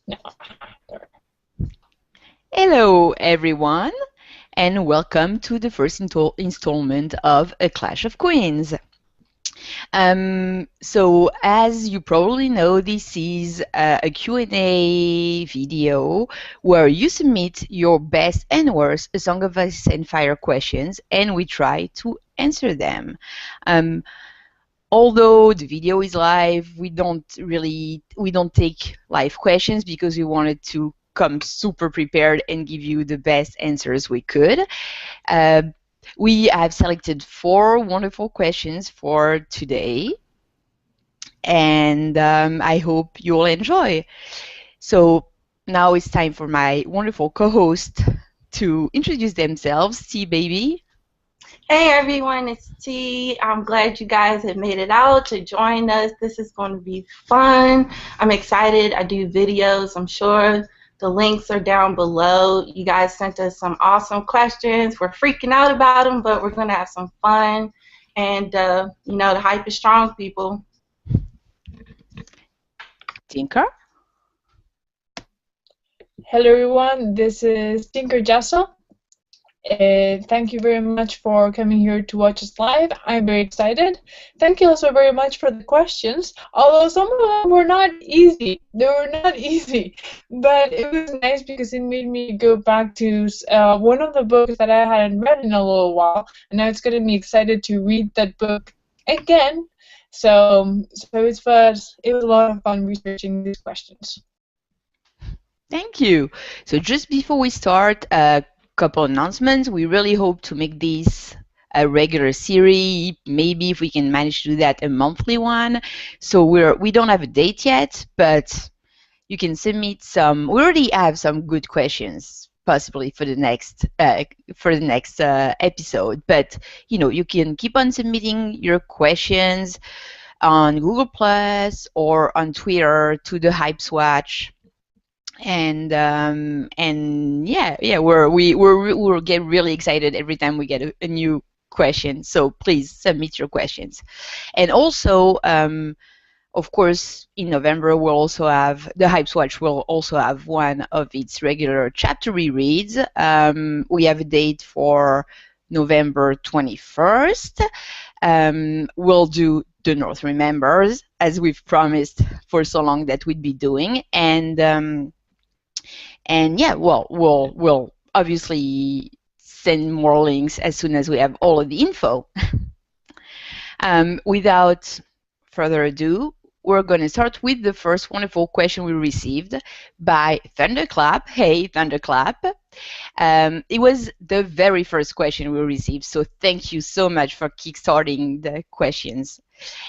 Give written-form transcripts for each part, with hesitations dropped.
No. Hello, everyone, and welcome to the first installment of A Clash of Queens. So, as you probably know, this is a Q&A video where you submit your best and worst A Song of Ice and Fire questions, and we try to answer them. Um, Although the video is live, we don't take live questions because we wanted to come super prepared and give you the best answers we could. Uh, we have selected 4 wonderful questions for today, and I hope you'll enjoy. So now it's time for my wonderful co-host to introduce themselves. T baby. Hey everyone, it's T. I'm glad you guys have made it out to join us. This is going to be fun. I'm excited. I do videos. I'm sure the links are down below. You guys sent us some awesome questions. We're freaking out about them, but we're going to have some fun. And, the hype is strong, people. Tinker. Hello everyone, this is Tinker Jasso. Thank you very much for coming here to watch us live. I'm very excited. Thank you also very much for the questions, although some of them were not easy. They were not easy, but it was nice because it made me go back to one of the books that I hadn't read in a little while, and now it's getting me excited to read that book again. So it was a lot of fun researching these questions. Thank you. So just before we start, a couple announcements. We really hope to make this a regular series. Maybe if we can manage to do that, a monthly one. So we don't have a date yet, but you can submit some. We already have some good questions, possibly for the next episode. But you can keep on submitting your questions on Google Plus or on Twitter to the Hype Swatch. And we'll get really excited every time we get a new question. So please submit your questions. And also, of course, in November we'll also have the Hype Swatch will also have one of its regular chapter rereads. We have a date for November 21st. We'll do The North Remembers, as we've promised for so long that we'd be doing, and yeah, well, we'll obviously send more links as soon as we have all of the info. Without further ado, we're going to start with the first wonderful question we received by Thunderclap. Hey, Thunderclap. It was the very first question we received, so thank you so much for kickstarting the questions.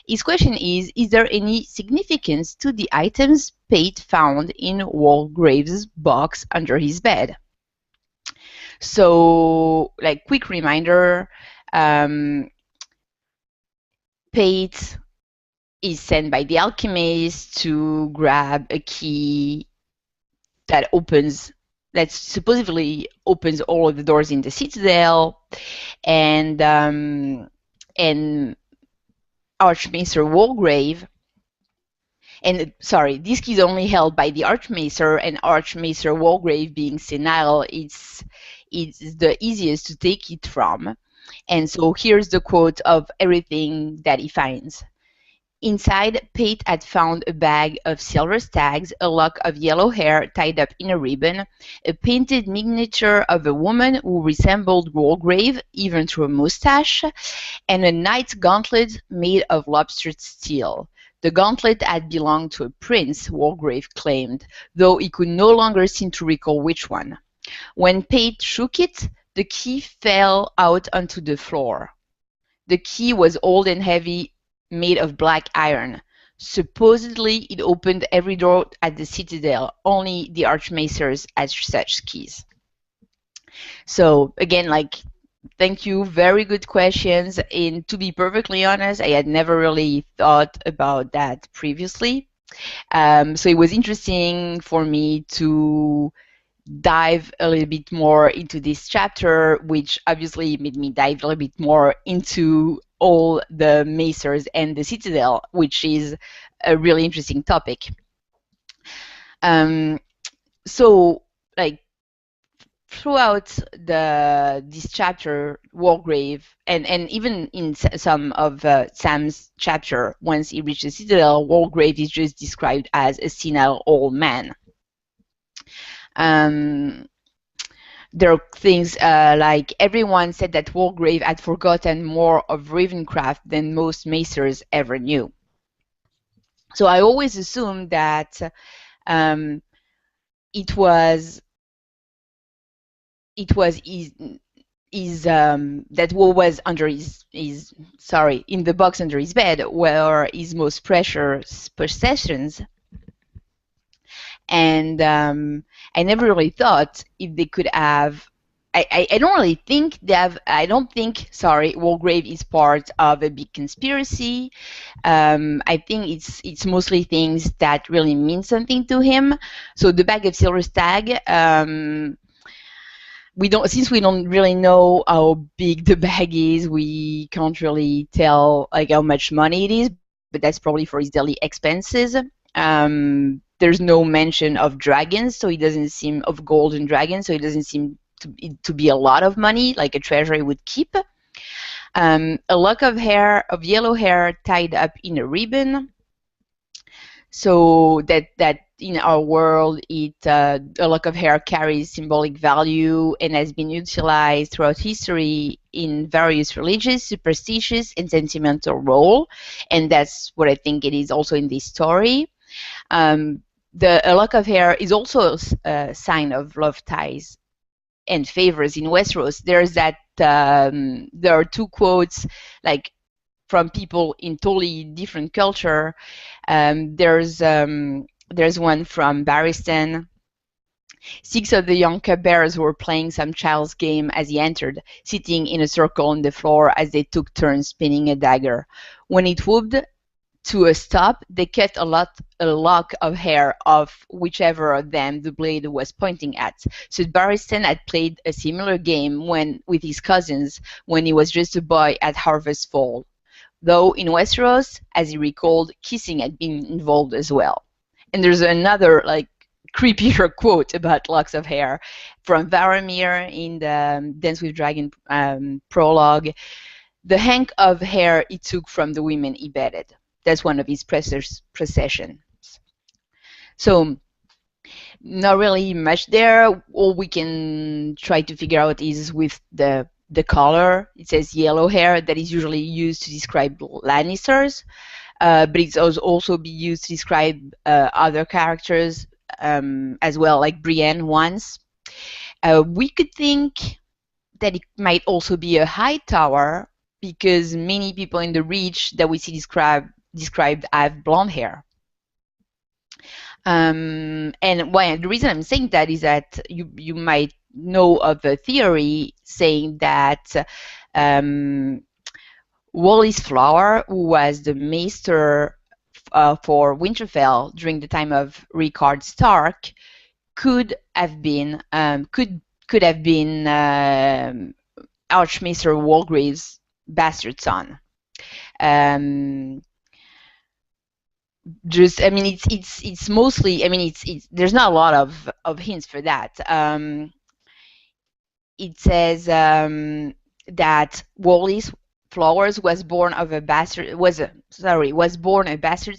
His question is there any significance to the items Pate found in Walgraves' box under his bed? So, like, quick reminder, Pate is sent by the alchemist to grab a key that supposedly opens all of the doors in the citadel, and Archmaester Walgrave, and sorry, this key is only held by the Archmaester, and Archmaester Walgrave being senile, it's the easiest to take it from. And so here's the quote of everything that he finds. Inside, Pate had found a bag of silver stags, a lock of yellow hair tied up in a ribbon, a painted miniature of a woman who resembled Walgrave, even through a mustache, and a knight's gauntlet made of lobster steel. The gauntlet had belonged to a prince, Walgrave claimed, though he could no longer seem to recall which one. When Pate shook it, the key fell out onto the floor. The key was old and heavy, made of black iron. Supposedly, it opened every door at the citadel. Only the Archmaesters had such keys. So again, thank you. Very good questions. And to be perfectly honest, I had never really thought about that previously. So it was interesting for me to dive a little bit more into this chapter, which obviously made me dive a little bit more into all the Macers and the Citadel, which is a really interesting topic. So, like, throughout this chapter, Wargrave, and even in some of Sam's chapter, once he reaches Citadel, Wargrave is just described as a senile old man. There are things like everyone said that Wargrave had forgotten more of Ravencraft than most Macers ever knew. So I always assumed that it was that what was under his in the box under his bed were his most precious possessions, and I never really thought if they could have. I don't really think they have. I don't think Wargrave is part of a big conspiracy. I think it's mostly things that really mean something to him. So the bag of silver stag. Since we don't really know how big the bag is, we can't really tell like how much money it is, but that's probably for his daily expenses. There's no mention of dragons, so it doesn't seem of golden dragons, so it doesn't seem to be a lot of money like a treasury would keep. A lock of yellow hair tied up in a ribbon. So that in our world, a lock of hair carries symbolic value and has been utilized throughout history in various religious, superstitious, and sentimental role, and that's what I think it is also in this story. A lock of hair is also a sign of love ties and favors in Westeros. There's that there are two quotes like from people in totally different culture. There's one from Barristan. 6 of the young cupbearers were playing some child's game as he entered, sitting in a circle on the floor as they took turns spinning a dagger. When it whooped to a stop, they cut a lock of hair off whichever of them the blade was pointing at. So Barristan had played a similar game with his cousins when he was just a boy at Harvest Fall. Though in Westeros, as he recalled, kissing had been involved as well. And there's another creepier quote about locks of hair from Varamir in the Dance with Dragon prologue. The hank of hair he took from the women he bedded. That's one of his processions. So not really much there. All we can try to figure out is with the color. It says yellow hair, that is usually used to describe Lannisters, but it's also be used to describe other characters as well, like Brienne once. We could think that it might also be a high tower because many people in the Reach that we see described have blonde hair. And the reason I'm saying that is that you might know of a theory saying that Wallis Flower, who was the maester for Winterfell during the time of Rickard Stark, could have been Archmaester Walgrave's bastard son. It's mostly, there's not a lot of hints for that. It says that Wallis Flowers was born a bastard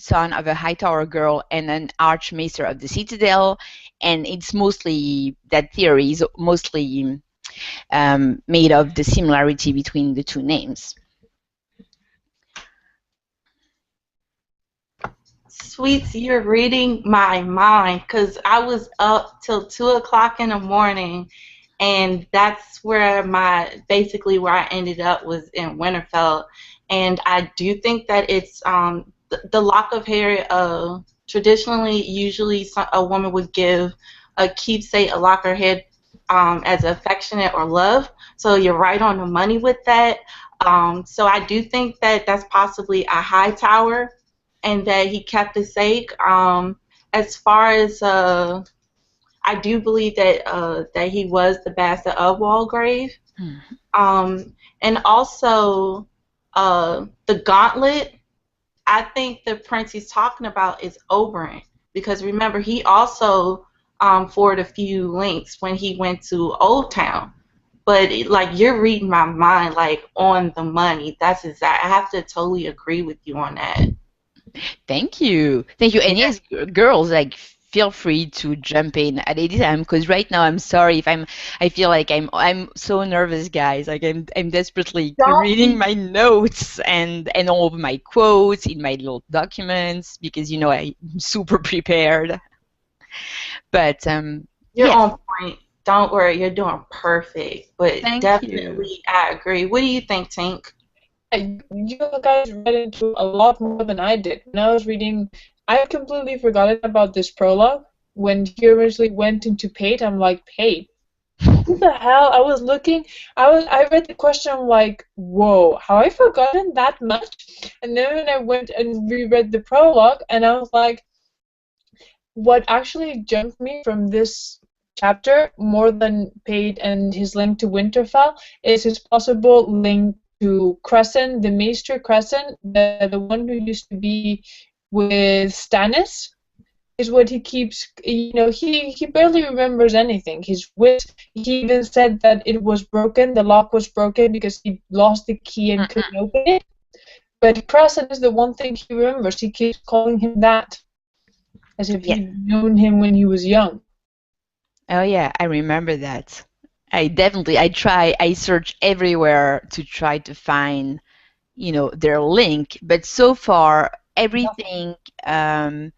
son of a Hightower girl and an Archmaester of the Citadel, and it's mostly, that theory is mostly made of the similarity between the two names. Sweets, you're reading my mind, because I was up till 2 o'clock in the morning, and that's where basically where I ended up was in Winterfell. And I do think that it's the lock of hair. Traditionally, usually a woman would give a keepsake, a lock of hair, as affectionate or love. So you're right on the money with that. So I do think that that's possibly a high tower, and that he kept the sake. As far as I do believe that he was the bastard of Walgrave. Mm-hmm. And also the gauntlet. I think the prince he's talking about is Oberyn, because remember he also forward a few links when he went to Old Town. But like, you're reading my mind, like, on the money. That's exact. I have to totally agree with you on that. Thank you. Thank you. And yes, girls, like, feel free to jump in at any time, because right now I'm sorry if I feel like I'm so nervous, guys. Like, I'm desperately reading my notes and all of my quotes in my little documents, because I'm super prepared. But You're yes. on point. Don't worry, you're doing perfect. But Thank definitely, you. I agree. What do you think, Tink? You guys read into a lot more than I did. When I was reading, I had completely forgotten about this prologue. When he originally went into Pate, I'm like, Pate? Who the hell? I was looking, I read the question, I'm like, whoa, have I forgotten that much? And then when I went and reread the prologue, and I was like, what actually jumped me from this chapter more than Pate and his link to Winterfell is his possible link to Crescent, the Maester Crescent, the one who used to be with Stannis, is what he keeps, he barely remembers anything. His wit, he even said that it was broken, the lock was broken because he lost the key and couldn't open it. But Crescent is the one thing he remembers. He keeps calling him that, as if he'd known him when he was young. Oh yeah, I remember that. I search everywhere to try to find, their link, but so far everything. I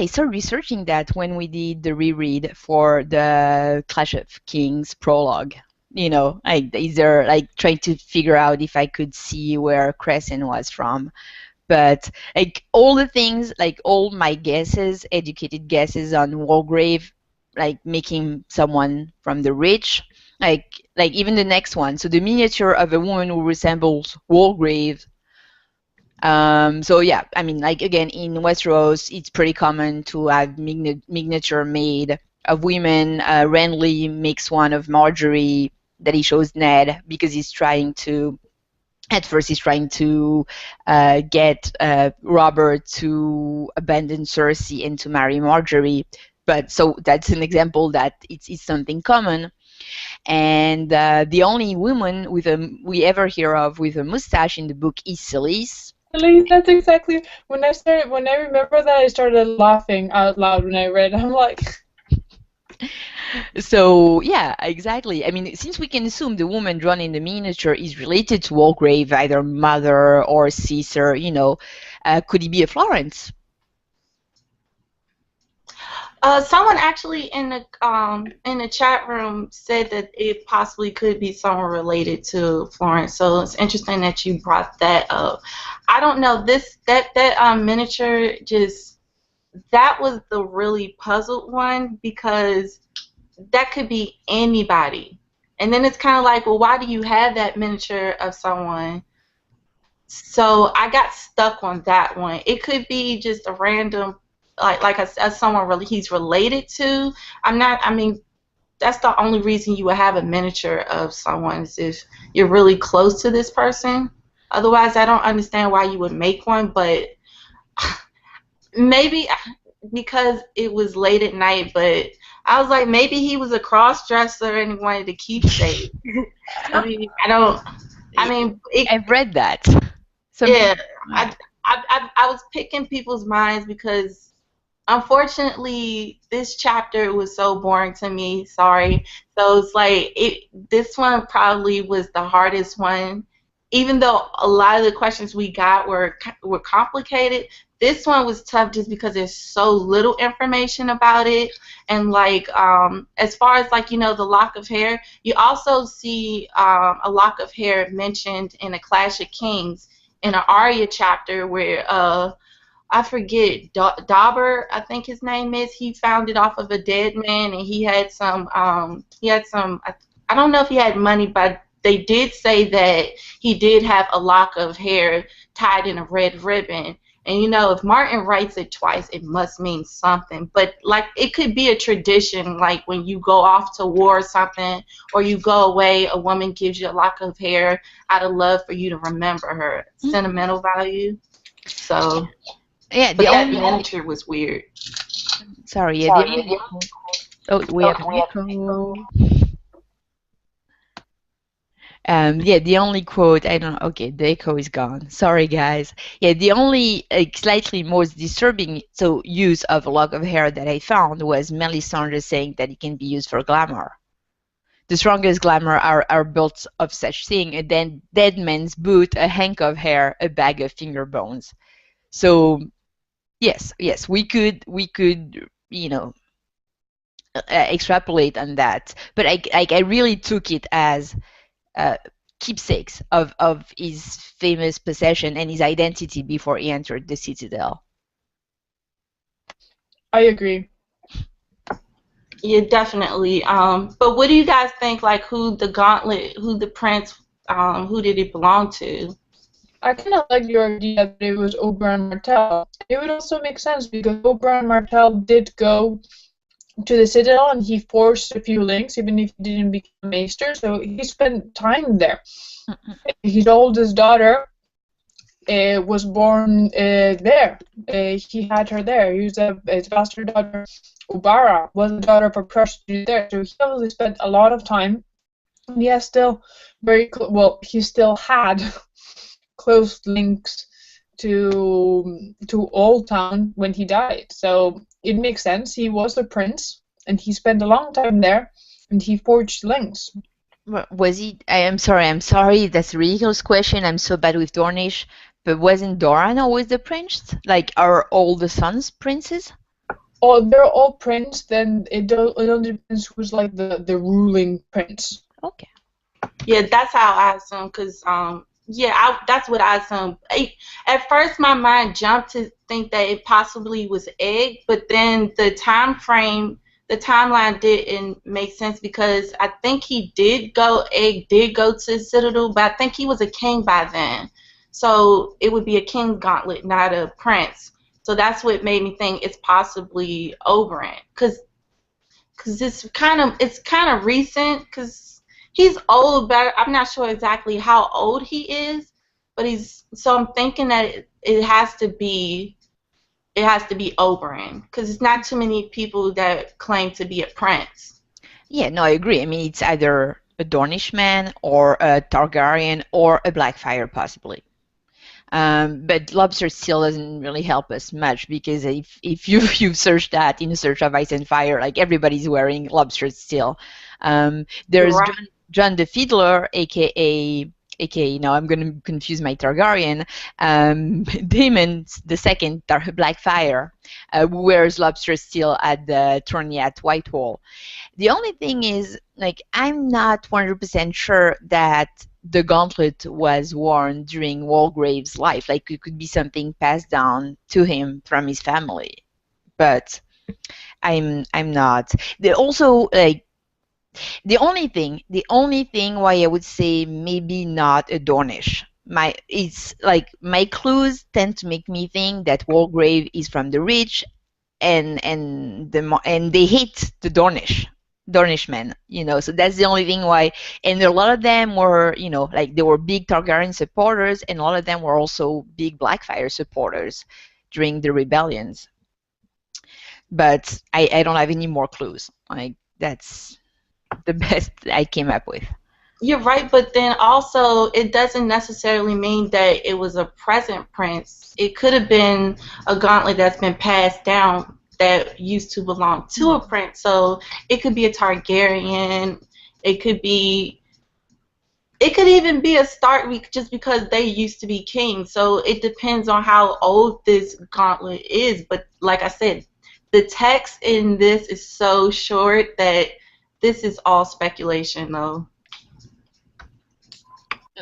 started researching that when we did the reread for the Clash of Kings prologue. Is there, like, trying to figure out if I could see where Crescent was from. But like all the things, like all my guesses, educated guesses on Walgrave, like making someone from the rich, like even the next one. So the miniature of a woman who resembles Walgrave. So yeah, I mean, like, again, in Westeros, it's pretty common to have miniature made of women. Renly makes one of Marjorie that he shows Ned because at first he's trying to get Robert to abandon Cersei and to marry Marjorie. But so that's an example that it's something common. And the only woman we ever hear of with a mustache in the book is Selyse. That's exactly when I remember that, I started laughing out loud when I read. I'm like, so yeah, exactly. I mean, since we can assume the woman drawn in the miniature is related to Walgrave, either mother or sister, could it be a Florence? Someone actually in the chat room said that it possibly could be someone related to Florence. So it's interesting that you brought that up. I don't know, that miniature, just, that was the really puzzled one, because that could be anybody. And then it's kind of like, well, why do you have that miniature of someone? So I got stuck on that one. It could be just a random, as someone really he's related to. I mean, that's the only reason you would have a miniature of someone, is if you're really close to this person. Otherwise, I don't understand why you would make one, but maybe because it was late at night, but I was like, maybe he was a cross-dresser and he wanted to keep safe. I've read that. Yeah, I was picking people's minds because, unfortunately, this chapter was so boring to me. Sorry. So it's like, this one probably was the hardest one. Even though a lot of the questions we got were complicated, this one was tough just because there's so little information about it. And like, as far as, like, the lock of hair, you also see a lock of hair mentioned in a Clash of Kings in an Arya chapter where I forget, Dauber, I think his name is. He found it off of a dead man, and he had some. I don't know if he had money, but they did say that he did have a lock of hair tied in a red ribbon. And if Martin writes it twice, it must mean something. But like, it could be a tradition, like when you go off to war or something, or you go away, a woman gives you a lock of hair out of love for you to remember her. Sentimental value. So. Yeah, but that miniature was weird. Sorry, yeah, the only quote. Oh, we have an echo. Yeah, the only quote, I don't know, okay, the echo is gone. Sorry, guys. Yeah, the only slightly most disturbing use of a lock of hair that I found was Melisandre saying that it can be used for glamour. The strongest glamour are built of such thing, and then dead man's boot, a hank of hair, a bag of finger bones. So yes, we could, extrapolate on that. But I really took it as keepsakes of his famous possession and his identity before he entered the citadel. I agree. Yeah, definitely. But what do you guys think? Like, who the gauntlet, who the prince, who did it belong to? I kind of like your idea that it was Oberyn Martell. It would also make sense because Oberyn Martell did go to the Citadel and he forged a few links, even if he didn't become a maester. So he spent time there. His oldest daughter was born there. He had her there. His bastard daughter, Ubara, was the daughter of a prostitute there. So he obviously spent a lot of time. And he has still he still had close links to Old Town when he died. So it makes sense. He was a prince, and he spent a long time there, and he forged links. Was he? I am sorry. That's a ridiculous question. I'm so bad with Dornish. But wasn't Doran always the prince? Like, are all the sons princes? Oh, they're all prince. Then it only depends who's like the ruling prince. Okay. Yeah, that's how I assume. Cause that's what I assume. At first, my mind jumped to think that it possibly was Egg, but then the timeline didn't make sense because I think Egg did go to Citadel, but I think he was a king by then. So it would be a king's gauntlet, not a prince. So that's what made me think it's possibly Oberyn, because it's kind of recent, because he's old, but I'm not sure exactly how old he is. But so I'm thinking that it has to be Oberyn, because it's not too many people that claim to be a prince. Yeah, no, I agree. I mean, it's either a Dornish man or a Targaryen or a Blackfire, possibly. But lobster still doesn't really help us much because if you search that in a search of Ice and Fire, like everybody's wearing lobster still. There's Right. John the Fiddler, aka now I'm going to confuse my Targaryen, Daemon the Second, Blackfire, who wears lobster still at the tourney at Whitehall. The only thing is, like, I'm not 100% sure that the gauntlet was worn during Walgrave's life. Like, it could be something passed down to him from his family, but I'm not. The only thing why I would say maybe not a Dornish. My clues tend to make me think that Walgrave is from the rich, and they hate the Dornish men, so that's the only thing why. And a lot of them were, like, they were big Targaryen supporters, and a lot of them were also big Blackfire supporters during the rebellions. But I don't have any more clues. Like, that's the best I came up with. You're right, but then also it doesn't necessarily mean that it was a present prince. It could have been a gauntlet that's been passed down that used to belong to a prince. So it could be a Targaryen. It could even be a Stark, just because they used to be kings. So it depends on how old this gauntlet is. But like I said, the text in this is so short that this is all speculation, though.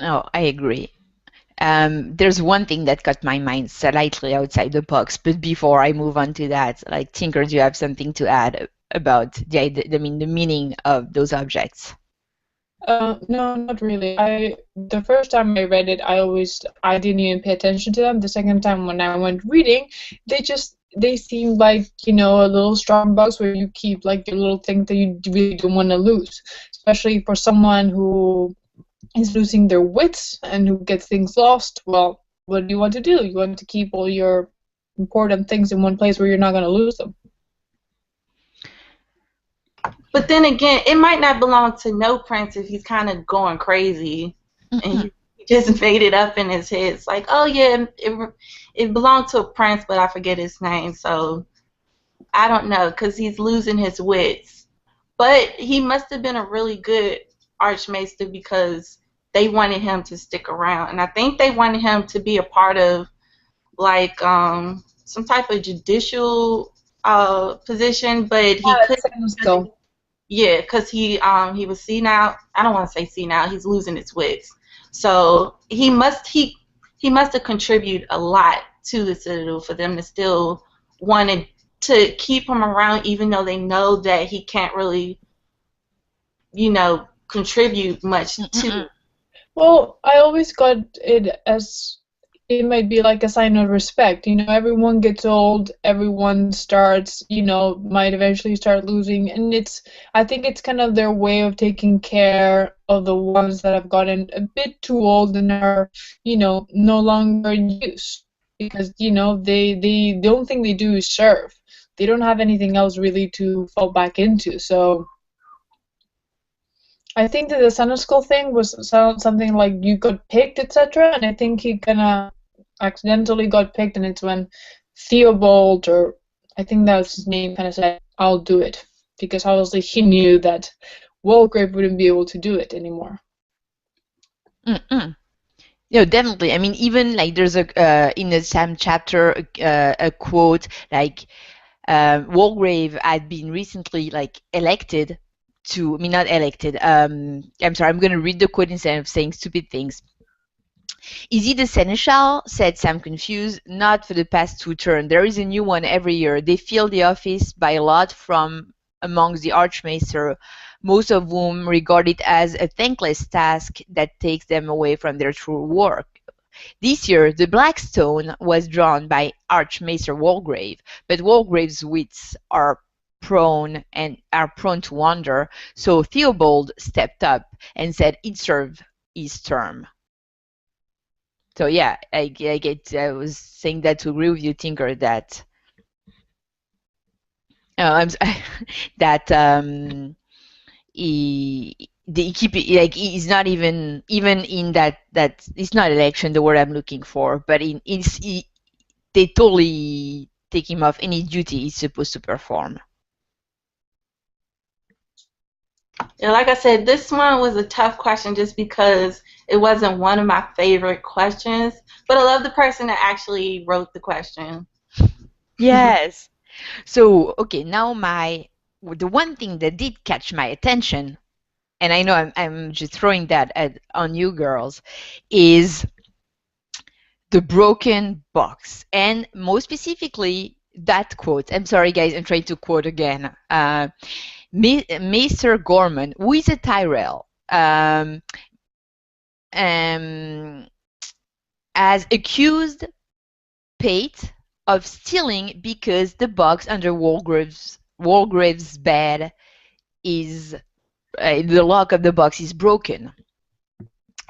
No, I agree. There's one thing that got my mind slightly outside the box, but before I move on to that, like, Tinker, do you have something to add about the meaning of those objects? No, not really. The first time I read it, I didn't even pay attention to them. The second time when I went reading, they seemed like, a little strong box where you keep like your little thing that you really don't want to lose, especially for someone who is losing their wits and who gets things lost. Well, what do? You want to keep all your important things in one place where you're not going to lose them. But then again, it might not belong to no prince if he's kind of going crazy and Mhm. he just made it up in his head. It's like, oh yeah, it belonged to a prince, but I forget his name. So I don't know because he's losing his wits. But he must have been a really good archmaester because they wanted him to stick around, and I think they wanted him to be a part of like some type of judicial position, but he Yeah, couldn't. it's kind still. Yeah, because he was senile. I don't want to say senile. He's losing his wits. So he must have contributed a lot to the Citadel for them to still want to keep him around, even though they know that he can't really, contribute much to. Mm-mm. Well, I always got it as it might be like a sign of respect. Everyone gets old, everyone starts, might eventually start losing, and I think it's kind of their way of taking care of the ones that have gotten a bit too old and are, no longer in use. Because, the only thing they do is serve. They don't have anything else really to fall back into. So I think that the Center School thing was something like you got picked, etc. And I think he kind of accidentally got picked, and it's when Theobald, or I think that was his name, kind of said, "I'll do it," because obviously he knew that Walgrave wouldn't be able to do it anymore. Mm-mm. Definitely. I mean, even like there's in the same chapter a quote like Walgrave had been recently like elected to. I mean, not elected. I'm sorry. I'm going to read the quote instead of saying stupid things. Is he the seneschal? Said Sam confused. Not for the past 2 terms. There is a new one every year. They fill the office by a lot from amongst the archmaester, most of whom regard it as a thankless task that takes them away from their true work. This year, the black stone was drawn by Archmaester Walgrave, but Walgrave's wits are prone to wander, so Theobald stepped up and said he'd serve his term. So yeah, I was saying that to agree with you, Tinker, that that he keep it like he's not even in that it's not election the word I'm looking for, but they totally take him off any duty he's supposed to perform. Yeah, like I said, this one was a tough question just because it wasn't one of my favorite questions. But I love the person that actually wrote the question. Yes. So okay, now the one thing that did catch my attention, and I know I'm just throwing that on you girls, is the broken box, and more specifically that quote. I'm sorry, guys, I'm trying to quote again. Maester Gorman, who is a Tyrell, has accused Pate of stealing because the box under Walgrave's bed is the lock of the box is broken,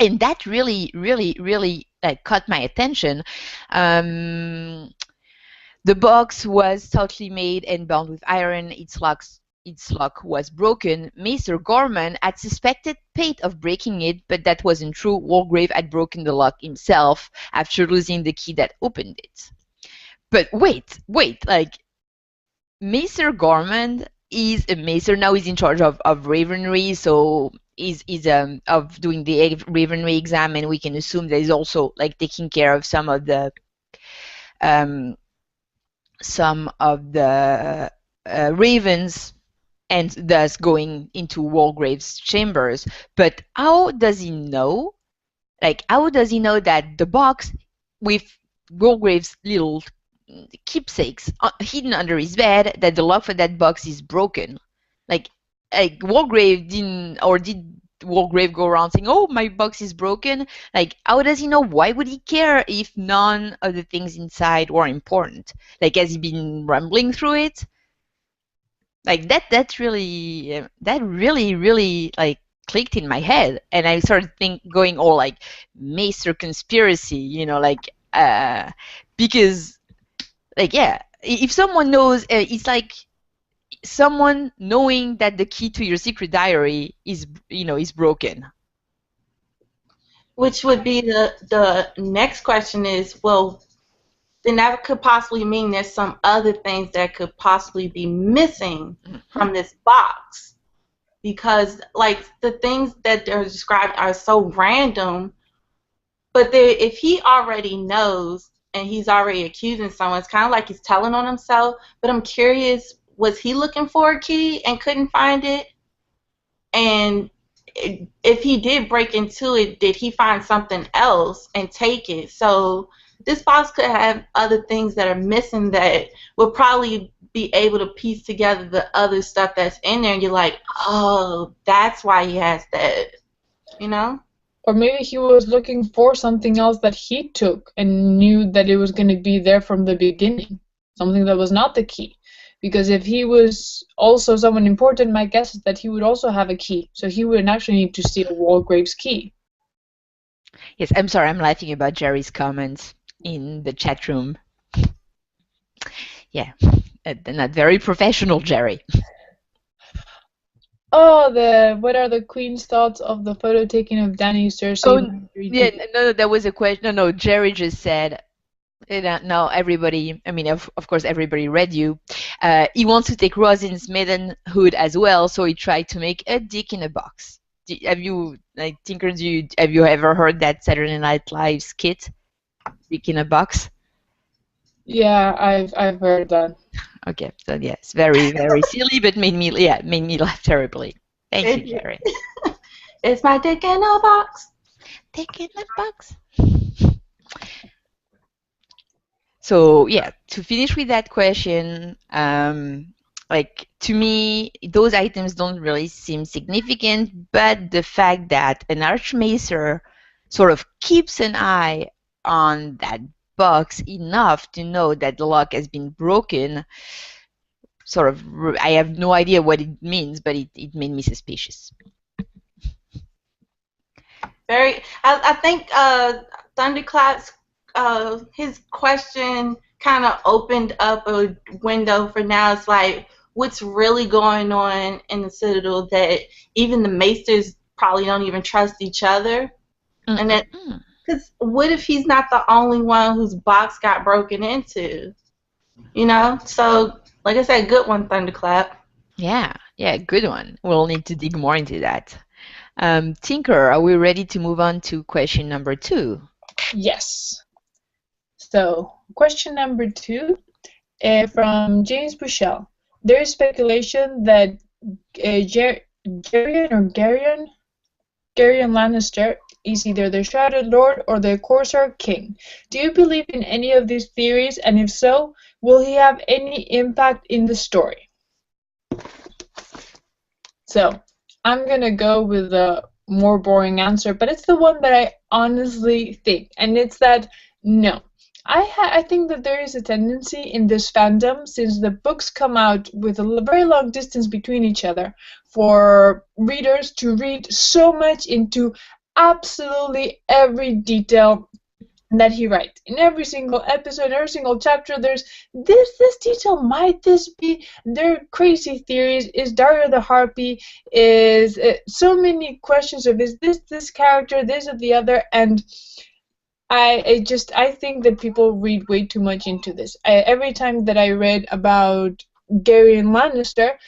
and that really, really, really caught my attention. Um, the box was stoutly made and bound with iron. Its lock was broken. Maester Gorman had suspected Pate of breaking it, but that wasn't true. Walgrave had broken the lock himself after losing the key that opened it. But wait, like Maester Gorman is a maester now. He's in charge of Ravenry, so is of doing the Ravenry exam, and we can assume that he's also like taking care of um some of the ravens, and thus going into Walgrave's chambers. But how does he know? Like, how does he know that the box with Walgrave's little keepsakes hidden under his bed, that the lock for that box is broken? Like, Walgrave didn't, or did Walgrave go around saying, "Oh, my box is broken"? Like, how does he know? Why would he care if none of the things inside were important? Like, has he been rambling through it? Like that really really like clicked in my head, and I started going all like Maester conspiracy, because like, yeah, if someone knows, it's like someone knowing that the key to your secret diary is broken. Which would be the next question is, well, then that could possibly mean there's some other things that could possibly be missing from this box. Because, like, the things that they're described are so random, but if he already knows and he's already accusing someone, it's kind of like he's telling on himself. But I'm curious, was he looking for a key and couldn't find it? And if he did break into it, did he find something else and take it? So this box could have other things that are missing that will probably be able to piece together the other stuff that's in there, and you're like, oh, that's why he has that, you know? Or maybe he was looking for something else that he took and knew that it was going to be there from the beginning, something that was not the key. Because if he was also someone important, my guess is that he would also have a key, so he wouldn't actually need to steal Walgrave's key. Yes, I'm sorry, I'm laughing about Jerry's comments in the chat room. Yeah, not very professional, Jerry. Oh, what are the Queen's thoughts of the photo taking of Dany, Cersei? Oh, yeah, no, that was a question. No, Jerry just said, now everybody, I mean, of course, everybody read you. He wants to take Rosin's maidenhood as well, so he tried to make a dick in a box. Have you, like, Tinker, have you ever heard that Saturday Night Live skit, dick in a box? Yeah, I've heard that. Okay, so yeah, it's very, very silly, but made me laugh terribly. Thank you, Jerry. It's my dick in a box. Dick in a box. So yeah, to finish with that question, like, to me, those items don't really seem significant, but the fact that an archmaester sort of keeps an eye on that box enough to know that the lock has been broken, sort of, I have no idea what it means, but it made me suspicious. I think Thunderclat's his question kind of opened up a window for now. It's like, what's really going on in the Citadel that even the Maesters probably don't even trust each other? And that, because what if he's not the only one whose box got broken into? You know? So, like I said, good one, Thunderclap. Yeah, good one. We'll need to dig more into that. Tinker, are we ready to move on to question number 2? Yes. So, question number 2 from James Buschell. There is speculation that Gerion Lannister is either the Shrouded Lord or the Corsair King. Do you believe in any of these theories, and if so, will he have any impact in the story? So, I'm gonna go with a more boring answer, but it's the one that I honestly think, and it's that no. I think that there is a tendency in this fandom, since the books come out with a very long distance between each other, for readers to read so much into absolutely every detail that he writes. In every single episode, every single chapter, there's this detail, might this be, their crazy theories, is Dario the Harpy, is so many questions of, is this character, this or the other, and I think that people read way too much into this. Every time that I read about Gerion Lannister,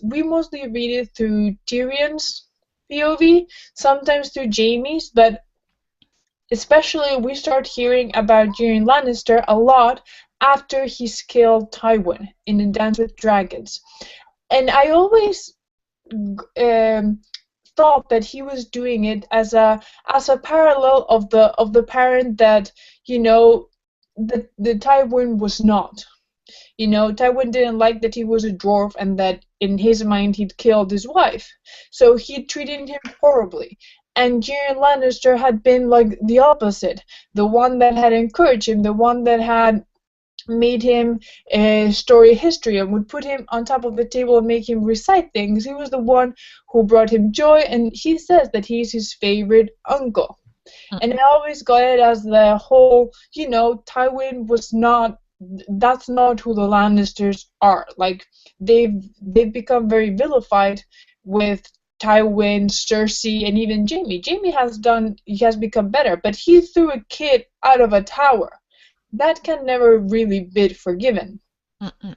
we mostly read it through Tyrion's POV, sometimes through Jaime's, but especially we start hearing about Gerion Lannister a lot after he's killed Tywin in the Dance with Dragons. And I always thought that he was doing it as a parallel of the parent that, you know, the Tywin was not. You know, Tywin didn't like that he was a dwarf and that in his mind he'd killed his wife. So he treated him horribly. And Gerion Lannister had been like the opposite, the one that had encouraged him, the one that had made him a story history and would put him on top of the table and make him recite things. He was the one who brought him joy, and he says that he's his favorite uncle. And I always got it as the whole, you know, Tywin was not that's not who the Lannisters are. Like, they've become very vilified with Tywin, Cersei, and even Jaime. He has become better, but he threw a kid out of a tower. That can never really be forgiven. Mm-mm.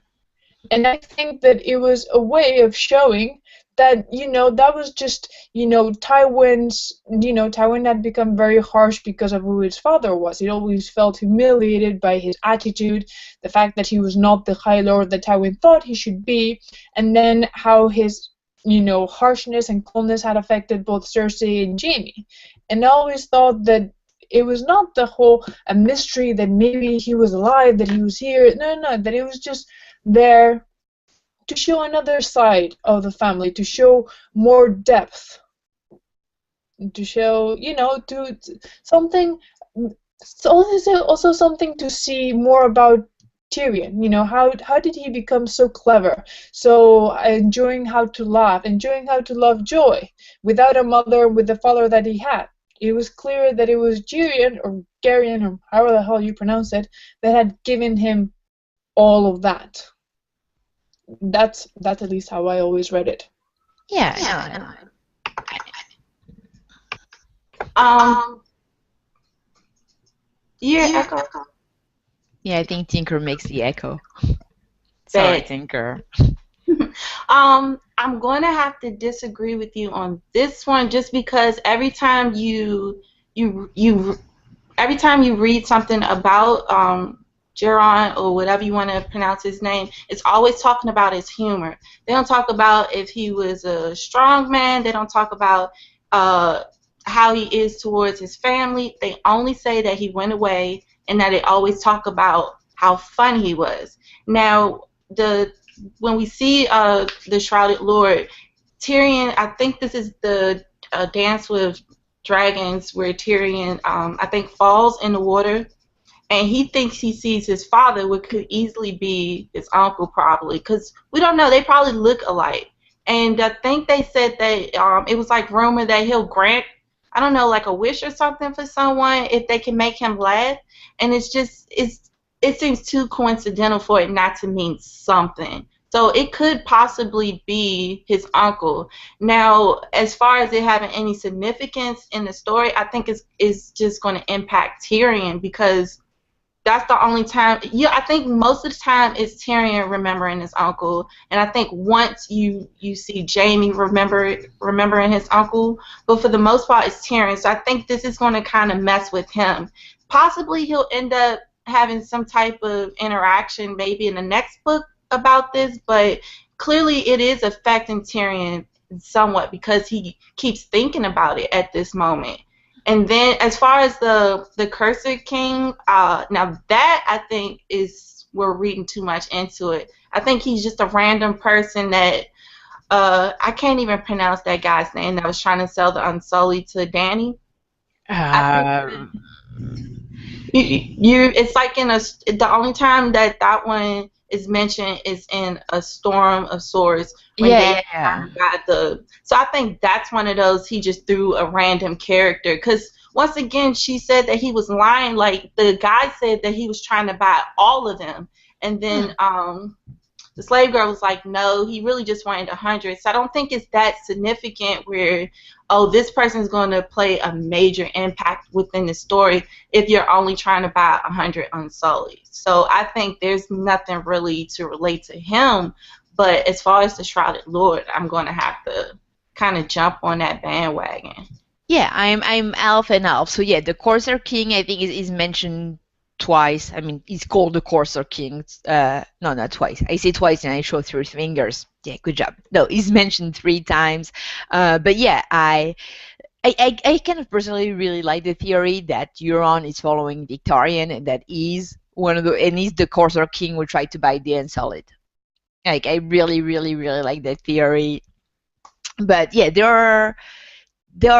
And I think that it was a way of showing that, that was just, Tywin had become very harsh because of who his father was. He always felt humiliated by his attitude, the fact that he was not the High Lord that Tywin thought he should be, and then how his, harshness and coldness had affected both Cersei and Jaime. And I always thought that it was not a mystery that maybe he was alive, that he was here. No, that it was just there to show another side of the family, to show more depth, to show, to something. So also something to see more about Tyrion. How did he become so clever, so enjoying how to laugh, enjoying how to love joy, without a mother, with the father that he had. It was clear that it was Gerion, or however the hell you pronounce it, that had given him all of that. That's at least how I always read it. Yeah. Echo. Yeah, I think Tinker makes the echo. Sorry, Tinker. I'm going to have to disagree with you on this one, just because every time you read something about Gerion, or whatever you want to pronounce his name, it's always talking about his humor. They don't talk about if he was a strong man. They don't talk about how he is towards his family. They only say that he went away, and that they always talk about how fun he was. Now, when we see the Shrouded Lord, Tyrion, I think this is the Dance with Dragons, where Tyrion, I think, falls in the water, and he thinks he sees his father, which could easily be his uncle, probably, because we don't know. They probably look alike. And I think they said that it was like rumor that he'll grant, I don't know, like a wish or something for someone if they can make him laugh. And it seems too coincidental for it not to mean something. So it could possibly be his uncle. Now, as far as it having any significance in the story, I think it's just going to impact Tyrion, because that's the only time. Yeah, I think most of the time it's Tyrion remembering his uncle, and I think once you see Jaime remembering his uncle, but for the most part it's Tyrion. So I think this is going to kind of mess with him. Possibly he'll end up having some type of interaction maybe in the next book about this, but clearly it is affecting Tyrion somewhat, because he keeps thinking about it at this moment. And then as far as the Corsair King, now that I think we're reading too much into it. I think he's just a random person that I can't even pronounce that guy's name that was trying to sell the Unsullied to Dany. It's like the only time that one is mentioned is in A Storm of Swords. Yeah. So I think that's one of those he just threw a random character, because once again she said that he was lying. Like, the guy said that he was trying to buy all of them, and then the slave girl was like, no, he really just wanted 100. So I don't think it's that significant where, oh, this person is going to play a major impact within the story if you're only trying to buy 100 Unsullied. So I think there's nothing really to relate to him. But as far as the Shrouded Lord, I'm going to have to kind of jump on that bandwagon. Yeah, I'm Alf and Alf. So yeah, the Corsair King, I think, is mentioned twice. I mean, he's called the Corsair King. No, not twice. I say twice and I show 3 fingers. Yeah, good job. No, he's mentioned 3 times. But yeah, I kind of personally really like the theory that Euron is following Victorian, and that he's he's the Corsair King who tried to buy the Unsullied. Like, I really, really, really like that theory. But yeah, there are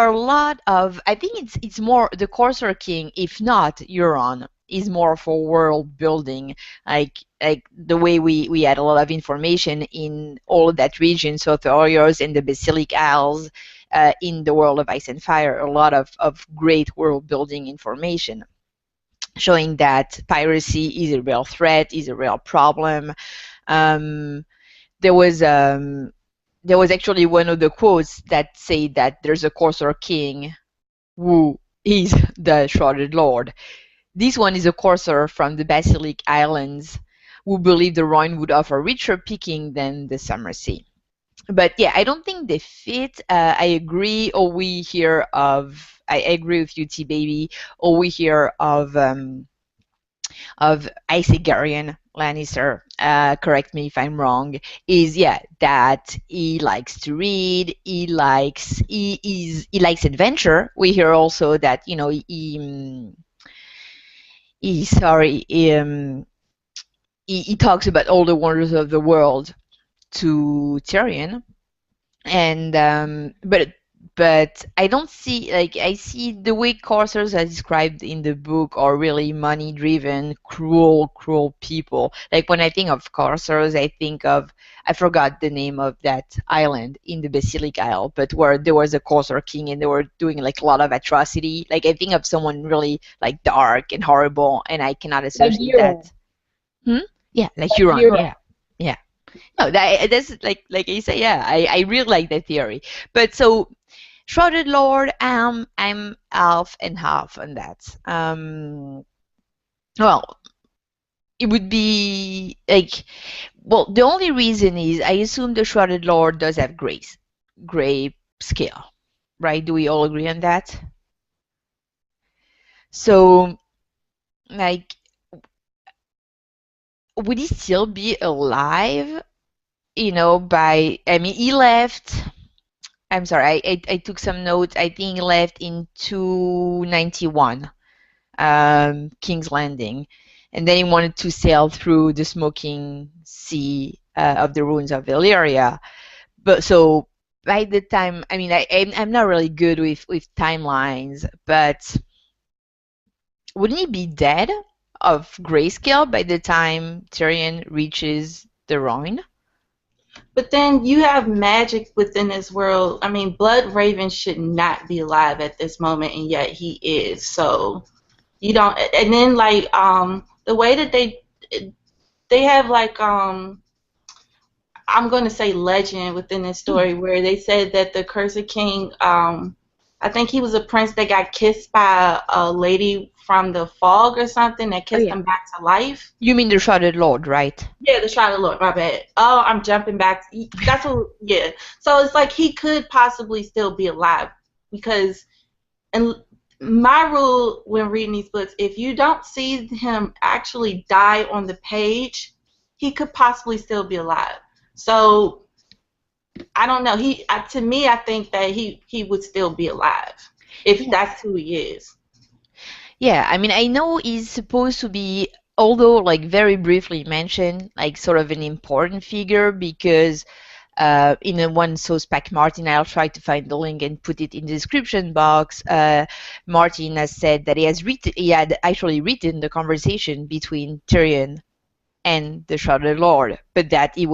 a lot of, I think it's more the Corsair King, if not Euron, is more for world building, like the way we had a lot of information in all of that region, so Thoros and the Basilic Isles, in the world of Ice and Fire, a lot of great world building information. showing that piracy is a real threat, is a real problem. Um, there was actually one of the quotes that say that there's a Corsair King who is the Shrouded Lord. This one is a Corsair from the Basilic Islands who believed the Rhine would offer richer picking than the Summer Sea. But yeah, I don't think they fit. I agree. All we hear of, I agree with you, T baby. All we hear of I say Gerion Lannister, correct me if I'm wrong, is yeah that he likes to read, he likes adventure. We hear also that he talks about all the wonders of the world to Tyrion, and but I don't see, like, I see the way Corsairs are described in the book are really money driven, cruel people. Like when I think of Corsairs, I think of, I forgot the name of that island in the Basilic Isle, but where there was a Corsair King and they were doing like a lot of atrocity. Like I think of someone really like dark and horrible, and I cannot associate that. Yeah, like Huron. Yeah. No, that's like I say, yeah, I really like that theory. But so Shrouded Lord, I'm half and half on that. Well, it would be like, well, the only reason is I assume the Shrouded Lord does have gray scale, right? Do we all agree on that? So, like, would he still be alive? I mean, he left. I'm sorry, I took some notes. I think he left in 291, King's Landing, and then he wanted to sail through the smoking sea of the ruins of Valyria. But so by the time, I mean, I'm not really good with timelines, but wouldn't he be dead of grayscale by the time Tyrion reaches the Rhine? But then you have magic within this world. I mean, Blood Raven should not be alive at this moment, and yet he is. So you don't. And then like the way that they have like I'm going to say legend within this story where they said that the Corsair King, I think he was a prince that got kissed by a lady from the fog or something that kissed him back to life. You mean the Shrouded Lord, right? Yeah, the Shrouded Lord, my bad. Oh, I'm jumping back. That's what, yeah. So it's like he could possibly still be alive because, and my rule when reading these books, if you don't see him actually die on the page, he could possibly still be alive. So I don't know. To me, I think that he would still be alive if that's who he is. Yeah, I mean, I know he's supposed to be, although like very briefly mentioned, like sort of an important figure because in a one so spec Martin, I'll try to find the link and put it in the description box. Martin has said that he had actually written the conversation between Tyrion and the Shrouded Lord, but that he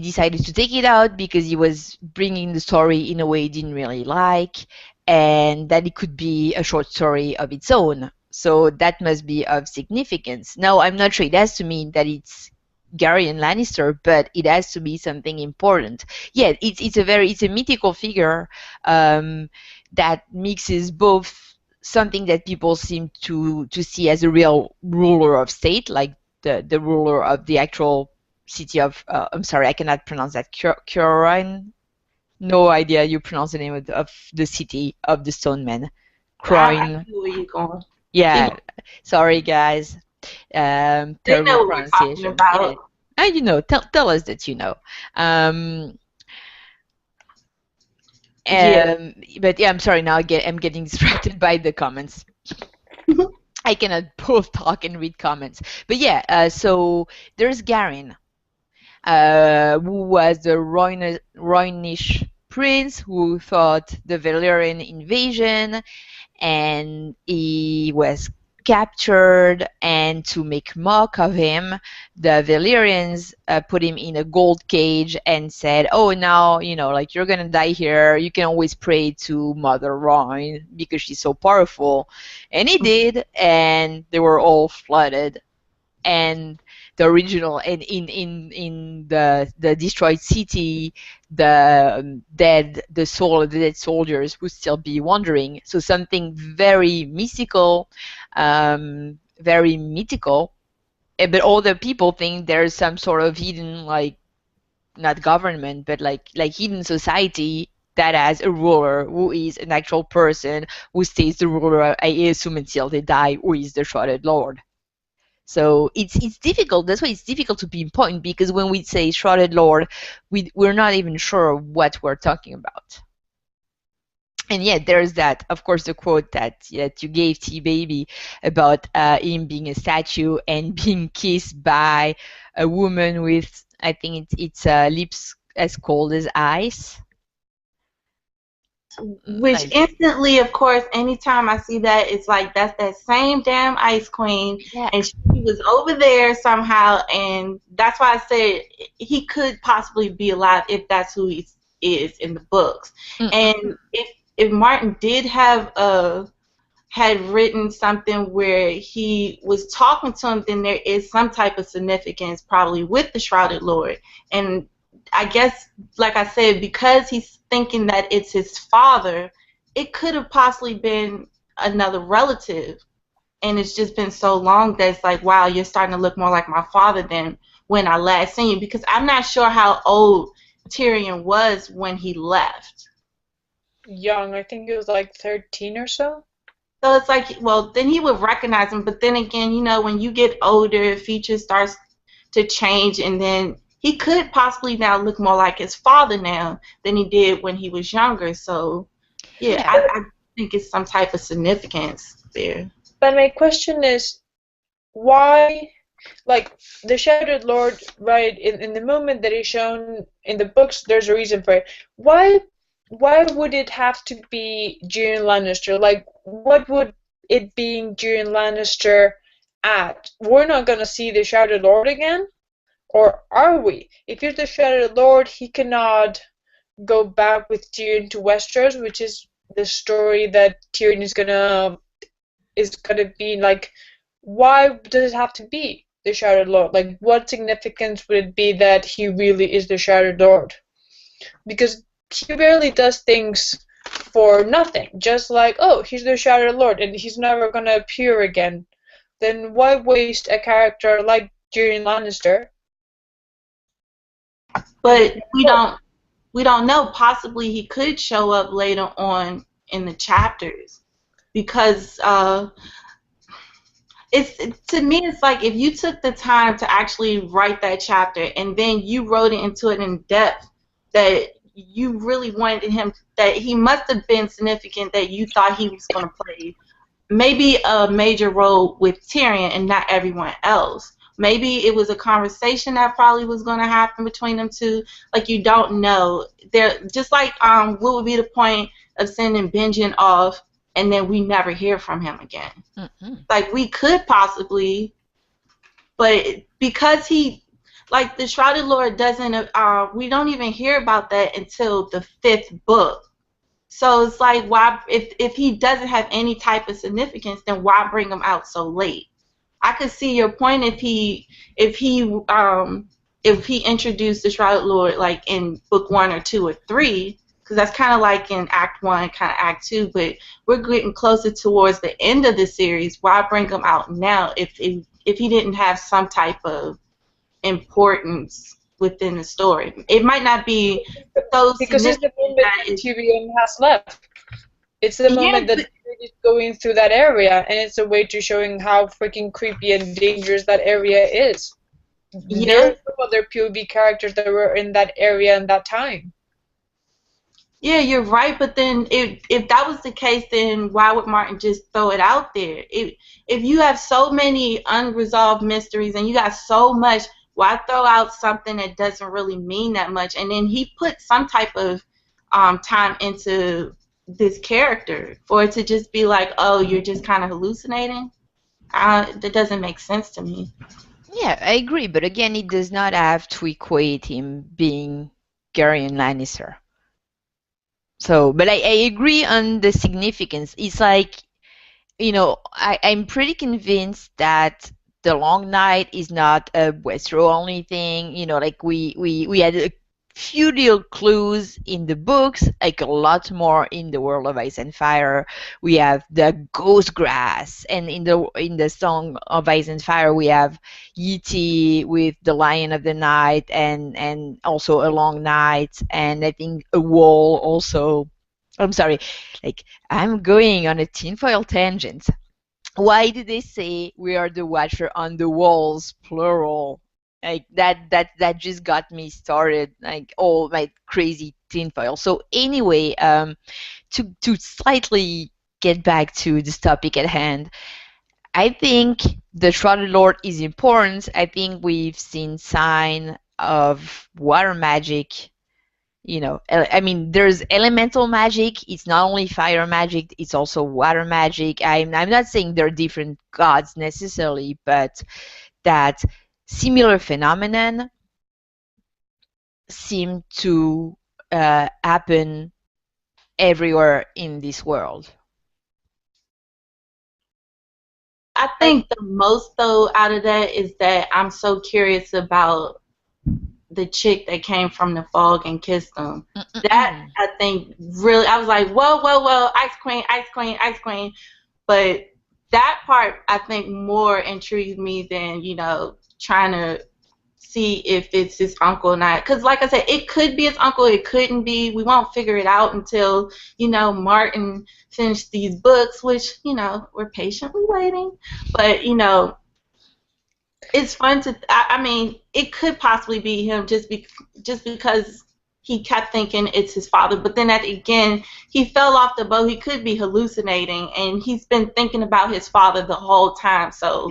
decided to take it out because he was bringing the story in a way he didn't really like, and that it could be a short story of its own. So that must be of significance. Now, I'm not sure it has to mean that it's Gerion Lannister, but it has to be something important. Yeah, it's a mythical figure that mixes both something that people seem to see as a real ruler of state, like the ruler of the actual city of, I'm sorry, I cannot pronounce that, Croyn? No idea you pronounce the name of the city of the stone men. Croyn. I see where you're going. Yeah, sorry guys. Terrible pronunciation. Yeah. Tell us that you know. But yeah, I'm sorry, now I'm getting distracted by the comments. I cannot both talk and read comments. But yeah, so there's Gerion, who was the Rhoynish prince who fought the Valyrian invasion, and he was captured, and to make mock of him, the Valyrians put him in a gold cage and said, oh, now, like, you're gonna die here. You can always pray to Mother Rhine because she's so powerful. And he did, and they were all flooded. And the original, and in the destroyed city, the soul of the dead soldiers would still be wandering. So something very mystical, very mythical. But all the people think there's some sort of hidden, like, not government, but like hidden society that has a ruler who is an actual person who stays the ruler, I assume, until they die, who is the Shrouded Lord. So it's difficult. That's why it's difficult to pinpoint, because when we say Shrouded Lord, we're not even sure what we're talking about. And yet there's that, of course, the quote that you gave, T Baby, about him being a statue and being kissed by a woman with, I think it's lips as cold as ice. Which instantly, of course, anytime I see that, it's like, that's that same damn Ice Queen. Yeah. And she was over there somehow, and that's why I said he could possibly be alive if that's who he is in the books. Mm-hmm. And if Martin did have had written something where he was talking to him, then there is some type of significance probably with the Shrouded Lord. And I guess, like I said, because he's thinking that it's his father, it could have possibly been another relative. And it's just been so long that it's like, wow, you're starting to look more like my father than when I last seen you. Because I'm not sure how old Tyrion was when he left. Young. I think he was like 13 or so. So it's like, well, then he would recognize him. But then again, when you get older, features starts to change, and then he could possibly now look more like his father now than he did when he was younger. So, yeah. I think it's some type of significance there. But my question is, why, like, the Shrouded Lord, right, in the moment that is shown in the books, there's a reason for it. Why would it have to be Gerion Lannister? Like, what would it being Gerion Lannister at? We're not going to see the Shrouded Lord again? Or are we? If he's the Shrouded Lord, he cannot go back with Tyrion to Westeros, which is the story that Tyrion is gonna be like. Why does it have to be the Shrouded Lord? Like, what significance would it be that he really is the Shrouded Lord? Because he barely does things for nothing. Just like, oh, he's the Shrouded Lord and he's never gonna appear again. Then why waste a character like Gerion Lannister? But we don't know. Possibly he could show up later on in the chapters, because to me it's like, if you took the time to actually write that chapter and then you wrote it into it in depth, that you really wanted him, that he must have been significant, that you thought he was going to play maybe a major role with Tyrion and not everyone else. Maybe it was a conversation that probably was going to happen between them two. Like, you don't know. They're just like, what would be the point of sending Benjen off and then we never hear from him again? Mm-hmm. Like, we could possibly, but because he, like, the Shrouded Lord doesn't, we don't even hear about that until the 5th book. So it's like, why, if he doesn't have any type of significance, then why bring him out so late? I could see your point if he introduced the Shrouded Lord like in book 1 or 2 or 3, because that's kind of like in Act 1, kind of Act 2. But we're getting closer towards the end of the series. Why bring him out now if he didn't have some type of importance within the story? It might not be so because it's the moment that Tyrion has left. It's the moment that Tyrion is going through that area, and it's a way to showing how freaking creepy and dangerous that area is. Yeah. There are some other POV characters that were in that area in that time. Yeah, you're right, but then if that was the case, then why would Martin just throw it out there? If you have so many unresolved mysteries and you got so much, why throw out something that doesn't really mean that much? And then he put some type of time into this character for it to just be like, oh, you're just kind of hallucinating? That doesn't make sense to me. Yeah, I agree, but again, it does not have to equate him being Gerion Lannister. So, but I agree on the significance. It's like, I'm pretty convinced that the Long Night is not a Westeros only thing. Like we had a few little clues in the books, like a lot more in the World of Ice and Fire. We have the ghost grass, and in the Song of Ice and Fire we have Yeti with the Lion of the Night, and also a Long Night, and I think a wall also. I'm sorry, like I'm going on a tinfoil tangent. Why did they say we are the watcher on the walls, plural? Like that just got me started, like all my crazy tinfoil. So anyway, to slightly get back to this topic at hand, I think the Shrouded Lord is important. I think we've seen sign of water magic. I mean, there's elemental magic. It's not only fire magic, it's also water magic. I'm not saying they're different gods necessarily, but that similar phenomenon seem to happen everywhere in this world. I think the most though out of that is that I'm so curious about the chick that came from the fog and kissed him. That I think really, I was like, whoa, whoa, whoa, Ice Queen, Ice Queen, Ice Queen. But that part I think more intrigued me than trying to see if it's his uncle or not. Because like I said, it could be his uncle, it couldn't be. We won't figure it out until Martin finished these books, which we're patiently waiting. But it's fun to. I mean, it could possibly be him just because he kept thinking it's his father. But then again, he fell off the boat. He could be hallucinating, and he's been thinking about his father the whole time. So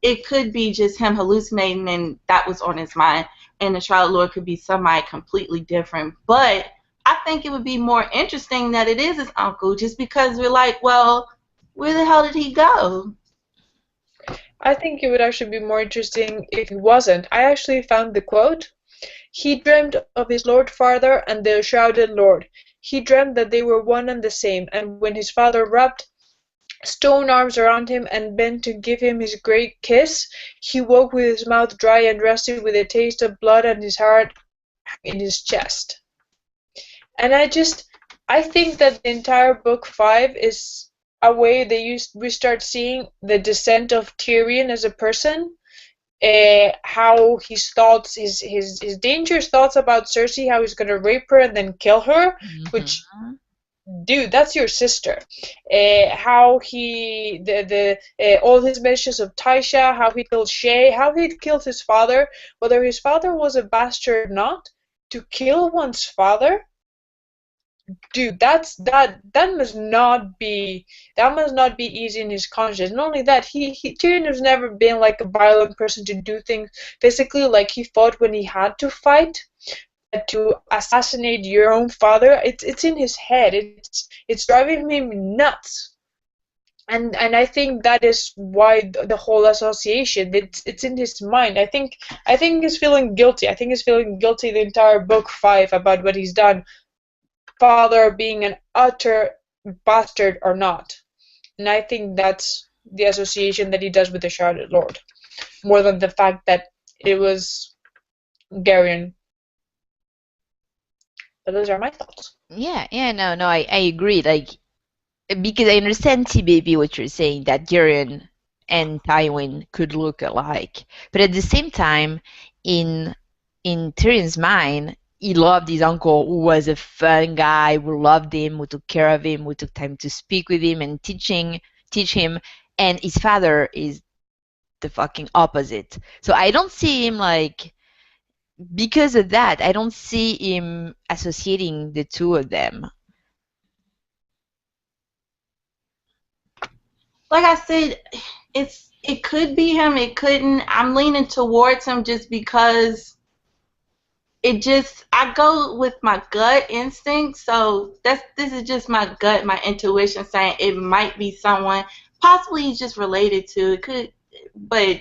it could be just him hallucinating, and that was on his mind. And the Shrouded Lord could be somebody completely different. But I think it would be more interesting that it is his uncle, just because we're like, well, where the hell did he go? I think it would actually be more interesting if he wasn't. I actually found the quote. He dreamed of his Lord Father and the Shrouded Lord. He dreamed that they were one and the same, and when his father wrapped stone arms around him and bent to give him his great kiss, he woke with his mouth dry and rusty with a taste of blood and his heart in his chest. And I think that the entire book 5 is a way we start seeing the descent of Tyrion as a person, how his thoughts, his dangerous thoughts about Cersei, how he's gonna rape her and then kill her, which, dude, that's your sister. How he all his mentions of Tysha, how he killed Shay, how he killed his father, whether his father was a bastard or not, to kill one's father. Dude, that must not be easy in his conscience. Not only that, Tyrion has never been like a violent person to do things physically, like he fought when he had to fight. But to assassinate your own father, it's in his head. It's driving him nuts. And I think that is why the whole association, it's in his mind. I think he's feeling guilty. I think he's feeling guilty the entire book 5 about what he's done. Father being an utter bastard or not. And I think that's the association that he does with the Shrouded Lord, more than the fact that it was Gerion. But those are my thoughts. Yeah, no, I agree. Like, because I understand, T-Baby, what you're saying, that Gerion and Tywin could look alike. But at the same time, in Tyrion's mind, he loved his uncle, who was a fun guy, who loved him, who took care of him, who took time to speak with him and teach him. And his father is the fucking opposite. So I don't see him like, because of that, I don't see him associating the two of them. Like I said, it could be him, it couldn't. I'm leaning towards him just because I go with my gut instinct. So this is just my gut, my intuition saying it might be someone, possibly he's just related to it. Could, but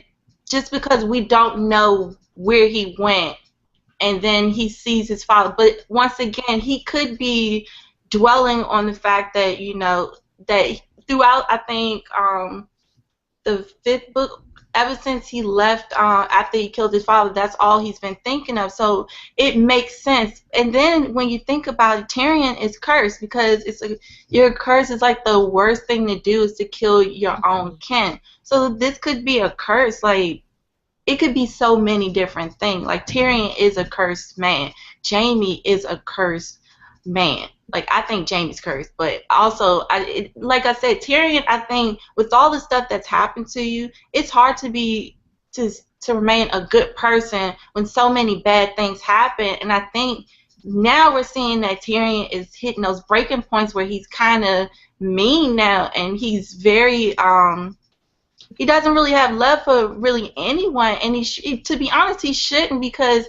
just because we don't know where he went, and then he sees his father. But once again, he could be dwelling on the fact that, you know, that throughout, I think, the 5th book, ever since he left after he killed his father, that's all he's been thinking of. So it makes sense. And then when you think about it, Tyrion is cursed, because your curse is like the worst thing to do is to kill your own kin. So this could be a curse. Like, it could be so many different things. Like, Tyrion is a cursed man. Jaime is a cursed man. Like, I think Jaime's cursed, but also, like I said, Tyrion, I think with all the stuff that's happened to you, it's hard to remain a good person when so many bad things happen. And I think now we're seeing that Tyrion is hitting those breaking points where he's kind of mean now, and he's very he doesn't really have love for really anyone, and to be honest, he shouldn't, because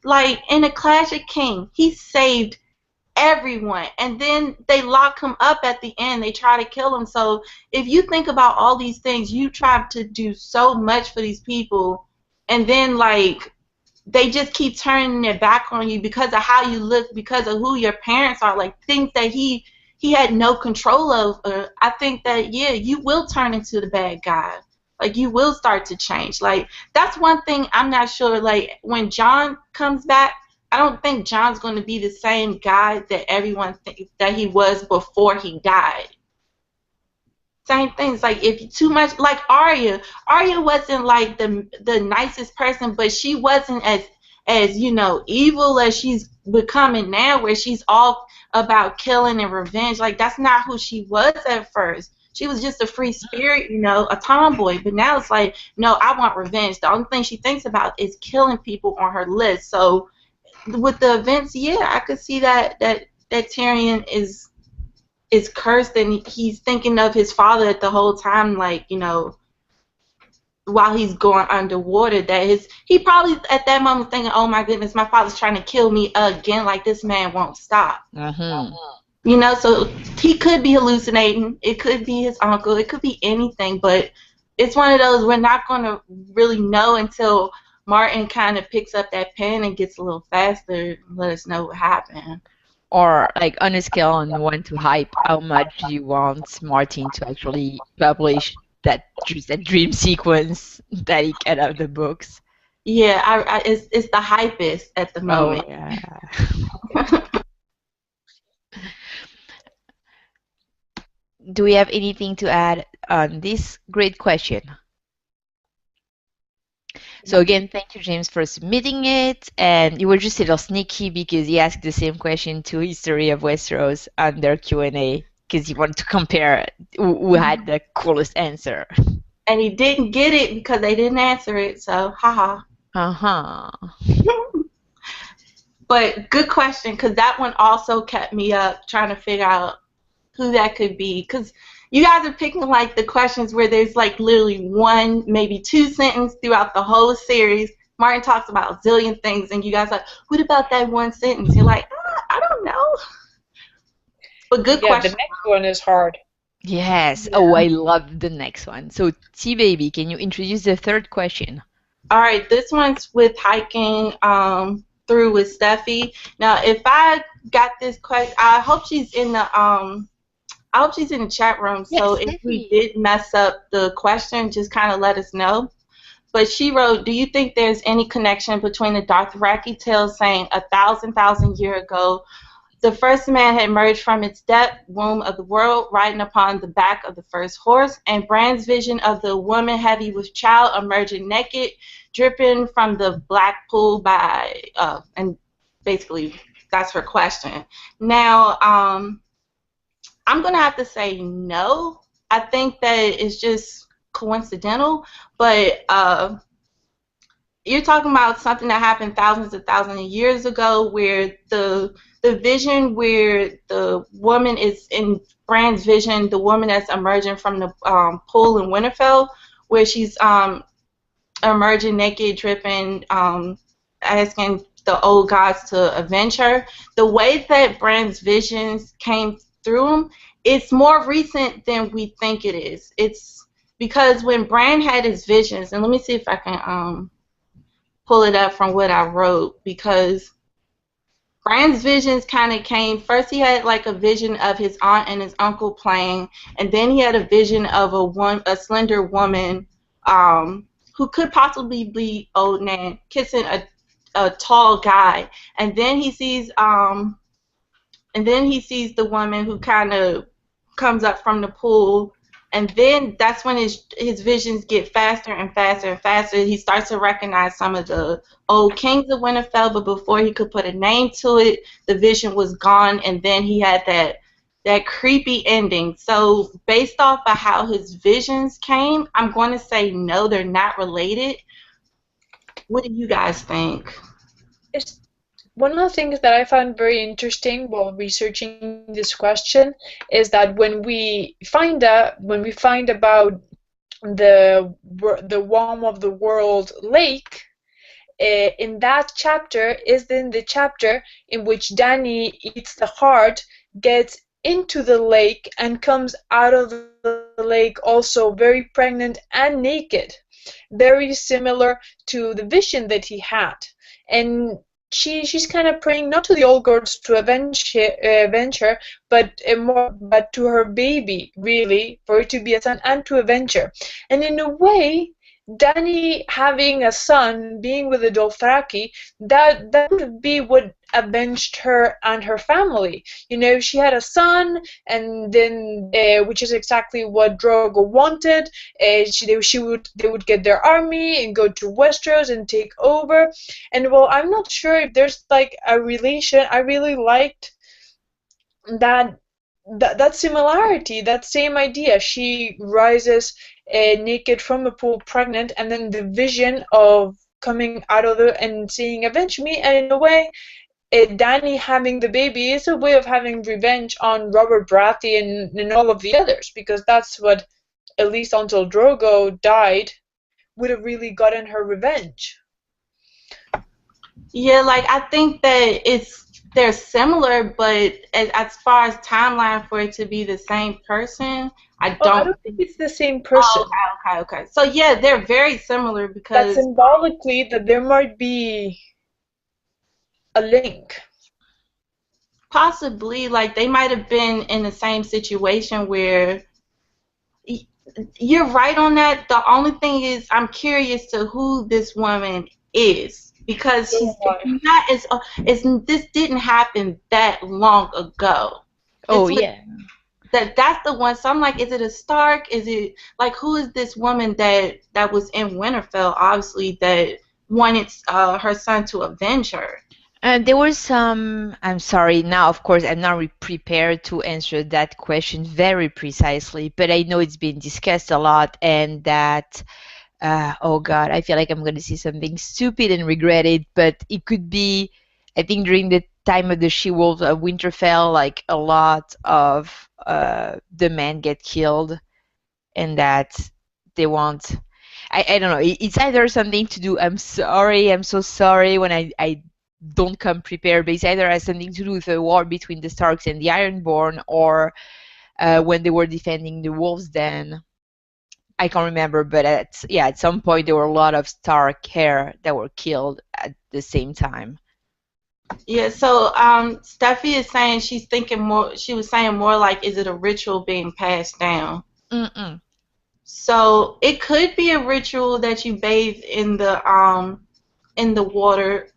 like in A Clash of Kings, he saved everyone, and then they lock him up at the end. They try to kill him. So if you think about all these things, you try to do so much for these people, and then like they just keep turning their back on you because of how you look, because of who your parents are, like things that he had no control of. I think that, yeah, you will turn into the bad guy. Like, you will start to change. Like, that's one thing I'm not sure. Like, when Jon comes back, I don't think Jon's going to be the same guy that everyone thinks that he was before he died. Same things. Like, if too much, like Arya wasn't like the nicest person, but she wasn't as you know, evil as she's becoming now, where she's all about killing and revenge. Like, that's not who she was at first. She was just a free spirit, you know, a tomboy. But now it's like, no, I want revenge. The only thing she thinks about is killing people on her list. So with the events, yeah, I could see that Tyrion is cursed, and he's thinking of his father the whole time, like, you know, while he's going underwater. That he probably at that moment thinking, oh my goodness, my father's trying to kill me again. Like, this man won't stop. You know, so he could be hallucinating. It could be his uncle. It could be anything. But it's one of those we're not going to really know until Martin kind of picks up that pen and gets a little faster and let us know what happened. Or, like, on a scale on 1 to hype, how much do you want Martin to actually publish that dream sequence that he got out of the books? Yeah, it's the hypest at the moment. Oh, yeah. Do we have anything to add on this great question? So again, thank you, James, for submitting it. And you were just a little sneaky because he asked the same question to History of Westeros on their Q&A, because he wanted to compare who had the coolest answer. And he didn't get it because they didn't answer it, so haha. But good question, because that one also kept me up trying to figure out who that could be. Because you guys are picking like the questions where there's like literally one, maybe two sentences throughout the whole series. Martin talks about a zillion things, and you guys are like, what about that one sentence? You're like, I don't know. But good question. The next one is hard. Yes. Yeah. Oh, I love the next one. So, T-Baby, can you introduce the third question? All right, this one's with hiking through with Steffi. Now, if I got this question, I hope she's in the chat room. Yes, so if we did mess up the question, just kind of let us know. But she wrote, do you think there's any connection between the Dothraki tale saying 1,000 years ago, the first man had emerged from its depth womb of the world, riding upon the back of the first horse, and Bran's vision of the woman heavy with child emerging naked, dripping from the black pool by, and basically that's her question. Now, I'm going to have to say no. I think that it's just coincidental, but you're talking about something that happened thousands of years ago, where the vision where the woman is in Bran's vision, the woman that's emerging from the pool in Winterfell, where she's emerging naked, dripping, asking the old gods to avenge her. The way that Bran's visions came through him, it's more recent than we think it is. It's because when Bran had his visions, and let me see if I can pull it up from what I wrote, because Bran's visions kind of came first. He had like a vision of his aunt and his uncle playing, and then he had a vision of a slender woman, who could possibly be old Nan kissing a tall guy, and then he sees the woman who kind of comes up from the pool, and then that's when his visions get faster and faster and faster. He starts to recognize some of the old kings of Winterfell, but before he could put a name to it, the vision was gone, and then he had that creepy ending. So based off of how his visions came, I'm going to say no, they're not related. What do you guys think? One of the things that I found very interesting while researching this question is that when we find about the Worm of the World lake, in that chapter is then the chapter in which Dany eats the heart, gets into the lake, and comes out of the lake also very pregnant and naked, very similar to the vision that he had. And she's kind of praying not to the old gods to avenge her, but to her baby, really, for it to be a son and to avenge her. And in a way, Dany having a son, being with the Dothraki, that would be what avenged her and her family. You know, she had a son, and then which is exactly what Drogo wanted. They would get their army and go to Westeros and take over. And well, I'm not sure if there's like a relation. I really liked that similarity, that same idea. She rises naked from a pool, pregnant, and then the vision of coming out of it and saying, "Avenge me." And in a way, Dany having the baby is a way of having revenge on Robert Baratheon and all of the others, because that's what, at least until Drogo died, would have really gotten her revenge. Yeah, like I think that they're similar, but as far as timeline for it to be the same person, I don't think it's the same person. Oh, okay. So yeah, they're very similar because that symbolically that there might be a link. Possibly, like they might have been in the same situation where you're right on that. The only thing is, I'm curious to who this woman is, because she's not this didn't happen that long ago. That's the one. So I'm like, is it a Stark? Is it like, who is this woman that was in Winterfell, obviously, that wanted her son to avenge her? There was some. I'm sorry. Now, of course, I'm not prepared to answer that question very precisely, but I know it's been discussed a lot, and that. Oh God, I feel like I'm going to see something stupid and regret it, but it could be. I think during the time of the She-Wolf of Winterfell, like a lot of the men get killed, and that they want. I don't know. It's either something to do. I'm sorry. I'm so sorry when I don't come prepared, but it's either has something to do with a war between the Starks and the Ironborn, or when they were defending the Wolves Den. I can't remember, but at some point there were a lot of Stark hair that were killed at the same time. Yeah, so Steffi is saying she's thinking more. She was saying more like, is it a ritual being passed down? Mm-mm. So it could be a ritual that you bathe in the water.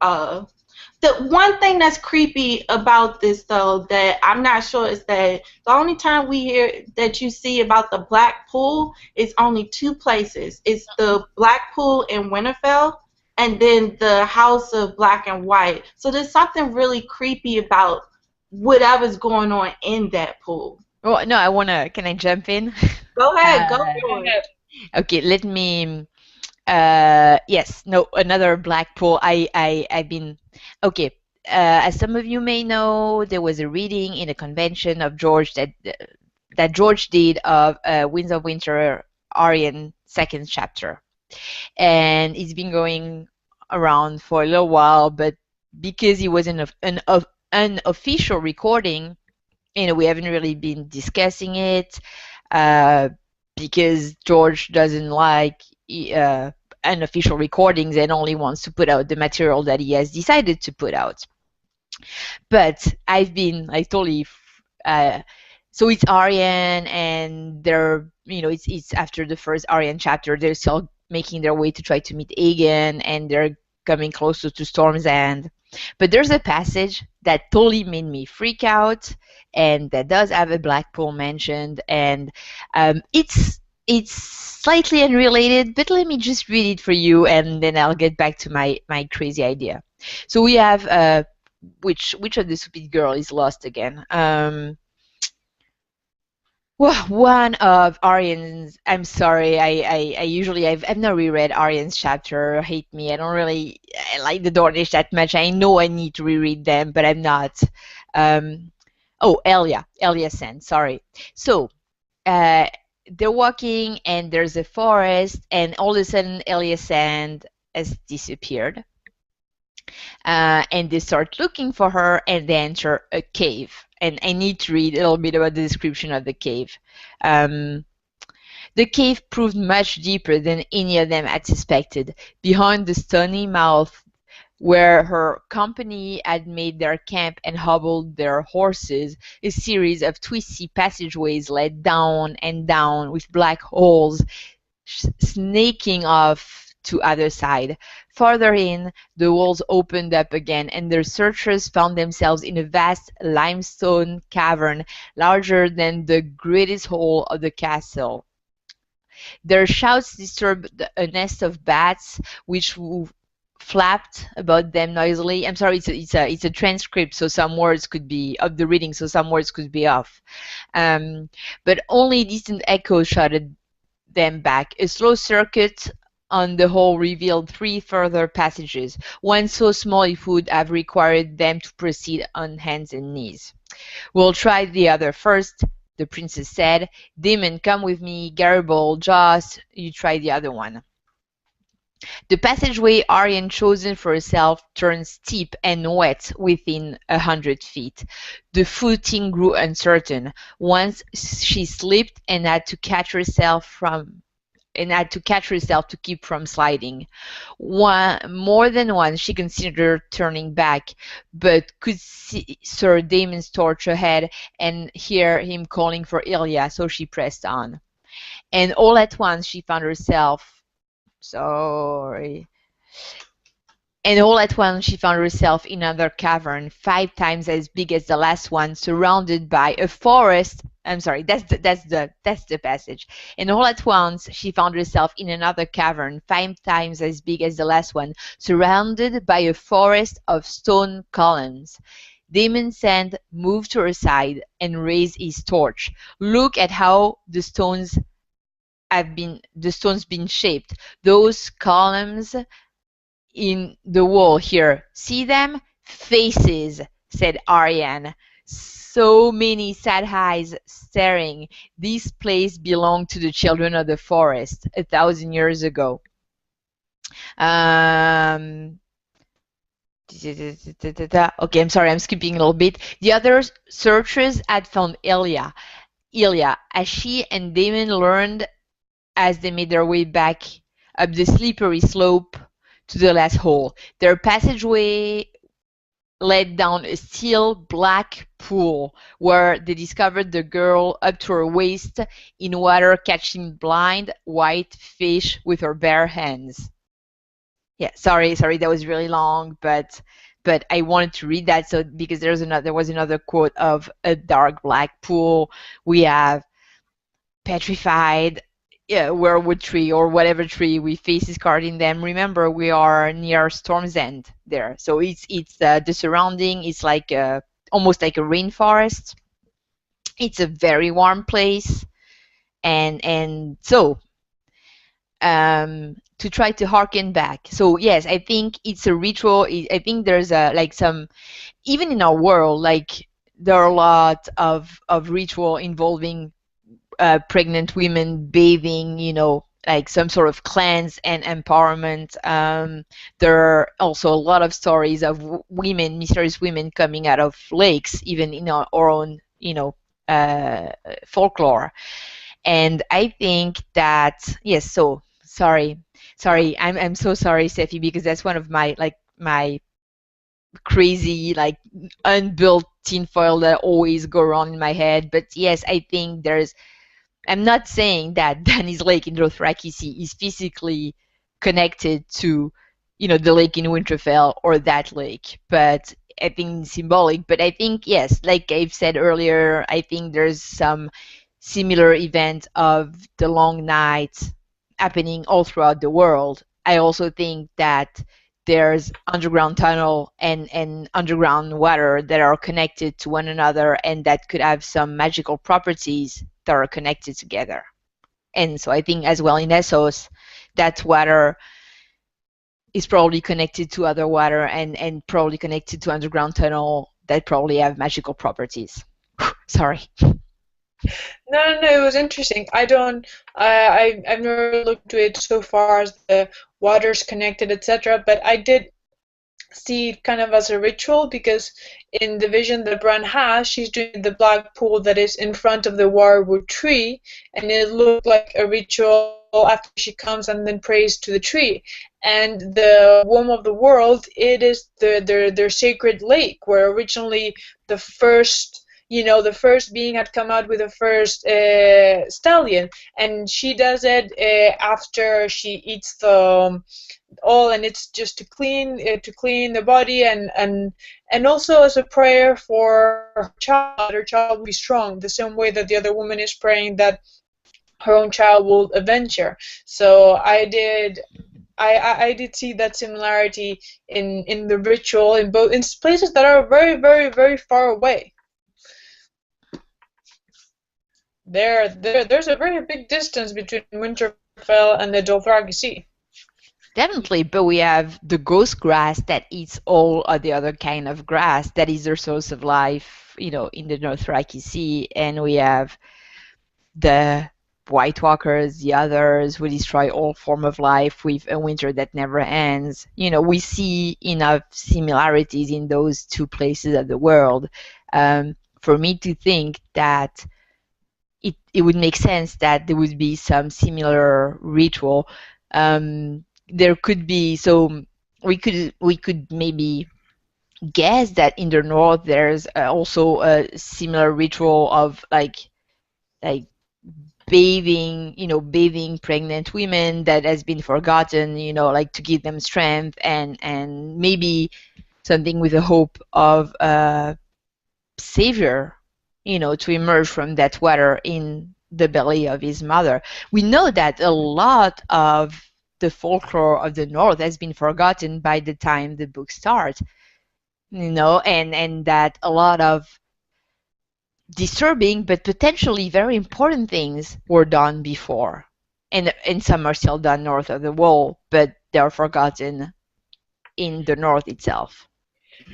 The one thing that's creepy about this, though, that I'm not sure, is that the only time we hear that you see about the Black Pool is only two places. It's the Black Pool in Winterfell, and then the House of Black and White. So there's something really creepy about whatever's going on in that pool. Oh, no, can I jump in? Go ahead, go for it. Okay, let me... yes, no, another Black Pool. I've been... Okay, as some of you may know, there was a reading in a convention of George that George did of Winds of Winter, Arryn, second chapter. And it's been going around for a little while, but because it was an unofficial recording, we haven't really been discussing it because George doesn't like unofficial recordings and only wants to put out the material that he has decided to put out. But I've been like totally. So it's Aryan, and they're it's after the first Aryan chapter. They're still making their way to try to meet Aegon, and they're coming closer to Storm's End. But there's a passage that totally made me freak out, and that does have a black pool mentioned, and it's slightly unrelated, but let me just read it for you, and then I'll get back to my crazy idea. So we have which of the stupid girl is lost again? Well, one of Aryan's. I'm sorry. I usually I've not reread Aryan's chapter. Hate me. I don't really like the Dornish that much. I know I need to reread them, but I'm not. Oh, Elia Sand. Sorry. So, they're walking and there's a forest, and all of a sudden Elia Sand has disappeared. And they start looking for her, and they enter a cave. And I need to read a little bit about the description of the cave. The cave proved much deeper than any of them had suspected. Behind the stony mouth where her company had made their camp and hobbled their horses, a series of twisty passageways led down and down with black holes snaking off to other side. Farther in, the walls opened up again, and their searchers found themselves in a vast limestone cavern larger than the greatest hall of the castle. Their shouts disturbed a nest of bats which flapped about them noisily. I'm sorry, it's a transcript, so some words could be of the reading, so some words could be off. But only distant echoes shouted them back. A slow circuit on the hall revealed 3 further passages, one so small it would have required them to proceed on hands and knees. We'll try the other first, the princess said. Demon, come with me. Garibald, Joss, you try the other one. The passageway Aryan chosen for herself turned steep and wet within 100 feet. The footing grew uncertain. Once she slipped and had to catch herself to keep from sliding. More than once she considered turning back, but could see Sir Damon's torch ahead and hear him calling for Ilya, so she pressed on. And all at once she found herself in another cavern, 5 times as big as the last one, surrounded by a forest. I'm sorry, that's the passage. And all at once she found herself in another cavern, 5 times as big as the last one, surrounded by a forest of stone columns. Damon Sand moved to her side and raised his torch. Look at how the stones been shaped. Those columns in the wall here, see them? Faces, said Aryan. So many sad eyes staring. This place belonged to the children of the forest 1,000 years ago. Okay, I'm sorry, I'm skipping a little bit. The other searchers had found Ilya, as she and Damon learned as they made their way back up the slippery slope to the last hole. Their passageway led down a still black pool where they discovered the girl up to her waist in water, catching blind white fish with her bare hands. Yeah, sorry, that was really long, but I wanted to read that because there was another quote of a dark black pool. We have petrified werewood tree or whatever tree with faces carved in them. Remember, we are near Storm's End there, so it's the surrounding is like almost like a rainforest. It's a very warm place, and so to try to harken back. So yes, I think it's a ritual. I think there's some, even in our world, like there are a lot of ritual involving pregnant women bathing, like some sort of cleanse and empowerment. There are also a lot of stories of women, mysterious women coming out of lakes, even in our own, folklore. And I think that, yes, so sorry, I'm so sorry, Steffi, because that's one of my crazy, like, unbuilt tinfoil that always go around in my head. But yes, I think I'm not saying that Danny's Lake in Dothraki Sea is physically connected to, the lake in Winterfell or that lake, but I think it's symbolic. But I think, yes, like I've said earlier, I think there's some similar event of the long night happening all throughout the world. I also think that there's underground tunnel and underground water that are connected to one another and that could have some magical properties that are connected together. And so I think as well in Essos, that water is probably connected to other water and probably connected to underground tunnel that probably have magical properties. Sorry. No, it was interesting. I've never looked to it so far as the waters connected, etc. But I did see it kind of as a ritual because in the vision that Bran has, she's doing the black pool that is in front of the wirewood tree, and it looked like a ritual after she comes and then prays to the tree. And the womb of the world, it is their sacred lake, where originally the first the first being had come out with the first stallion, and she does it after she eats the all, and it's just to clean the body and also as a prayer for her child will be strong, the same way that the other woman is praying that her own child will avenge her. So I did see that similarity in the ritual in places that are very, very, very far away. There's a very big distance between Winterfell and the Dothraki Sea. Definitely, but we have the ghost grass that eats all of the other kind of grass that is the source of life, in the Dothraki Sea, and we have the White Walkers, the others who destroy all form of life with a winter that never ends. We see enough similarities in those two places of the world for me to think that it would make sense that there would be some similar ritual. There could be, so we could maybe guess that in the north there's also a similar ritual of like bathing pregnant women that has been forgotten, like to give them strength and maybe something with the hope of a savior, to emerge from that water in the belly of his mother. We know that a lot of the folklore of the North has been forgotten by the time the book starts, and that a lot of disturbing but potentially very important things were done before, and some are still done north of the wall, but they're forgotten in the North itself.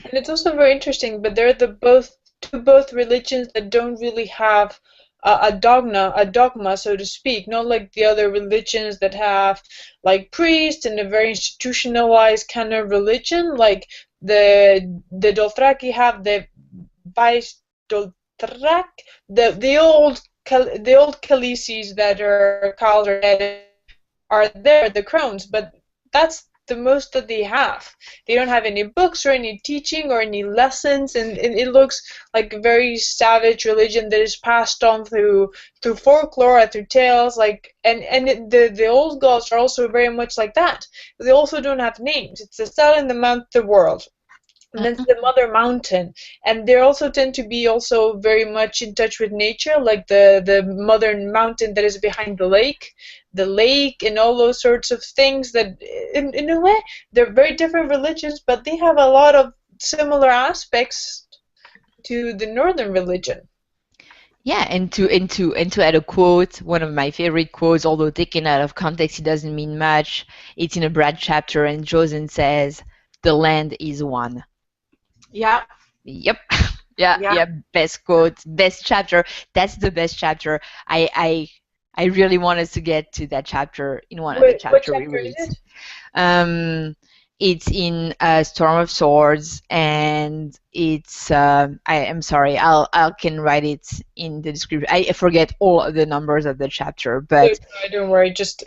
And it's also very interesting, but they're both religions that don't really have a dogma, so to speak. Not like the other religions that have like priests and a very institutionalized kind of religion. Like the Dothraki have the Vice Dothrak, the old Khaleesi's that are Khal are there, the crones, but that's the most that they have. They don't have any books or any teaching or any lessons, and it looks like a very savage religion that is passed on through folklore, through tales, the old gods are also very much like that. They also don't have names. It's the sun and the month, the world. And then the Mother Mountain, and they also tend to be also very much in touch with nature, like the Mother Mountain that is behind the lake, and all those sorts of things. That in a way they're very different religions, but they have a lot of similar aspects to the Northern religion. Yeah, and to add a quote, one of my favorite quotes, although taken out of context, it doesn't mean much. It's in a Brad chapter, and Josen says, "The land is one." Yep. Yeah. Best quote, best chapter. That's the best chapter. I really want us to get to that chapter in one of the chapter we read. It's in Storm of Swords, and it's I'm sorry, I can write it in the description. I forget all of the numbers of the chapter, but Don't worry, just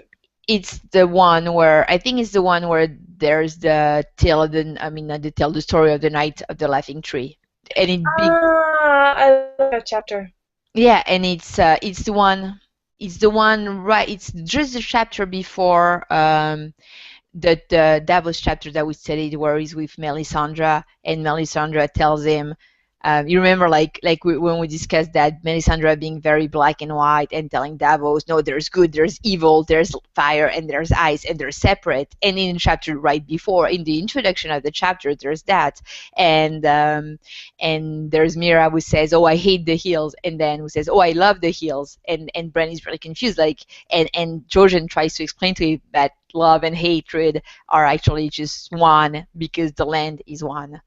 it's the one where I think it's the one where there's the tale of the, I mean, not the tale, the story of the Night of the Laughing Tree, and I love that chapter. yeah, and it's the one, right? It's just the chapter before the Davos chapter that we studied, where he's with Melisandre, and Melisandre tells him, you remember, when we discussed that, Melisandre being very black and white and telling Davos, no, there's good, there's evil, there's fire, and there's ice, and they're separate. And in the chapter right before, in the introduction of the chapter, there's that, and there's Mira who says, oh, I hate the hills, and then who says, oh, I love the hills, and Bran is really confused, and Georgian tries to explain to him that love and hatred are actually just one because the land is one.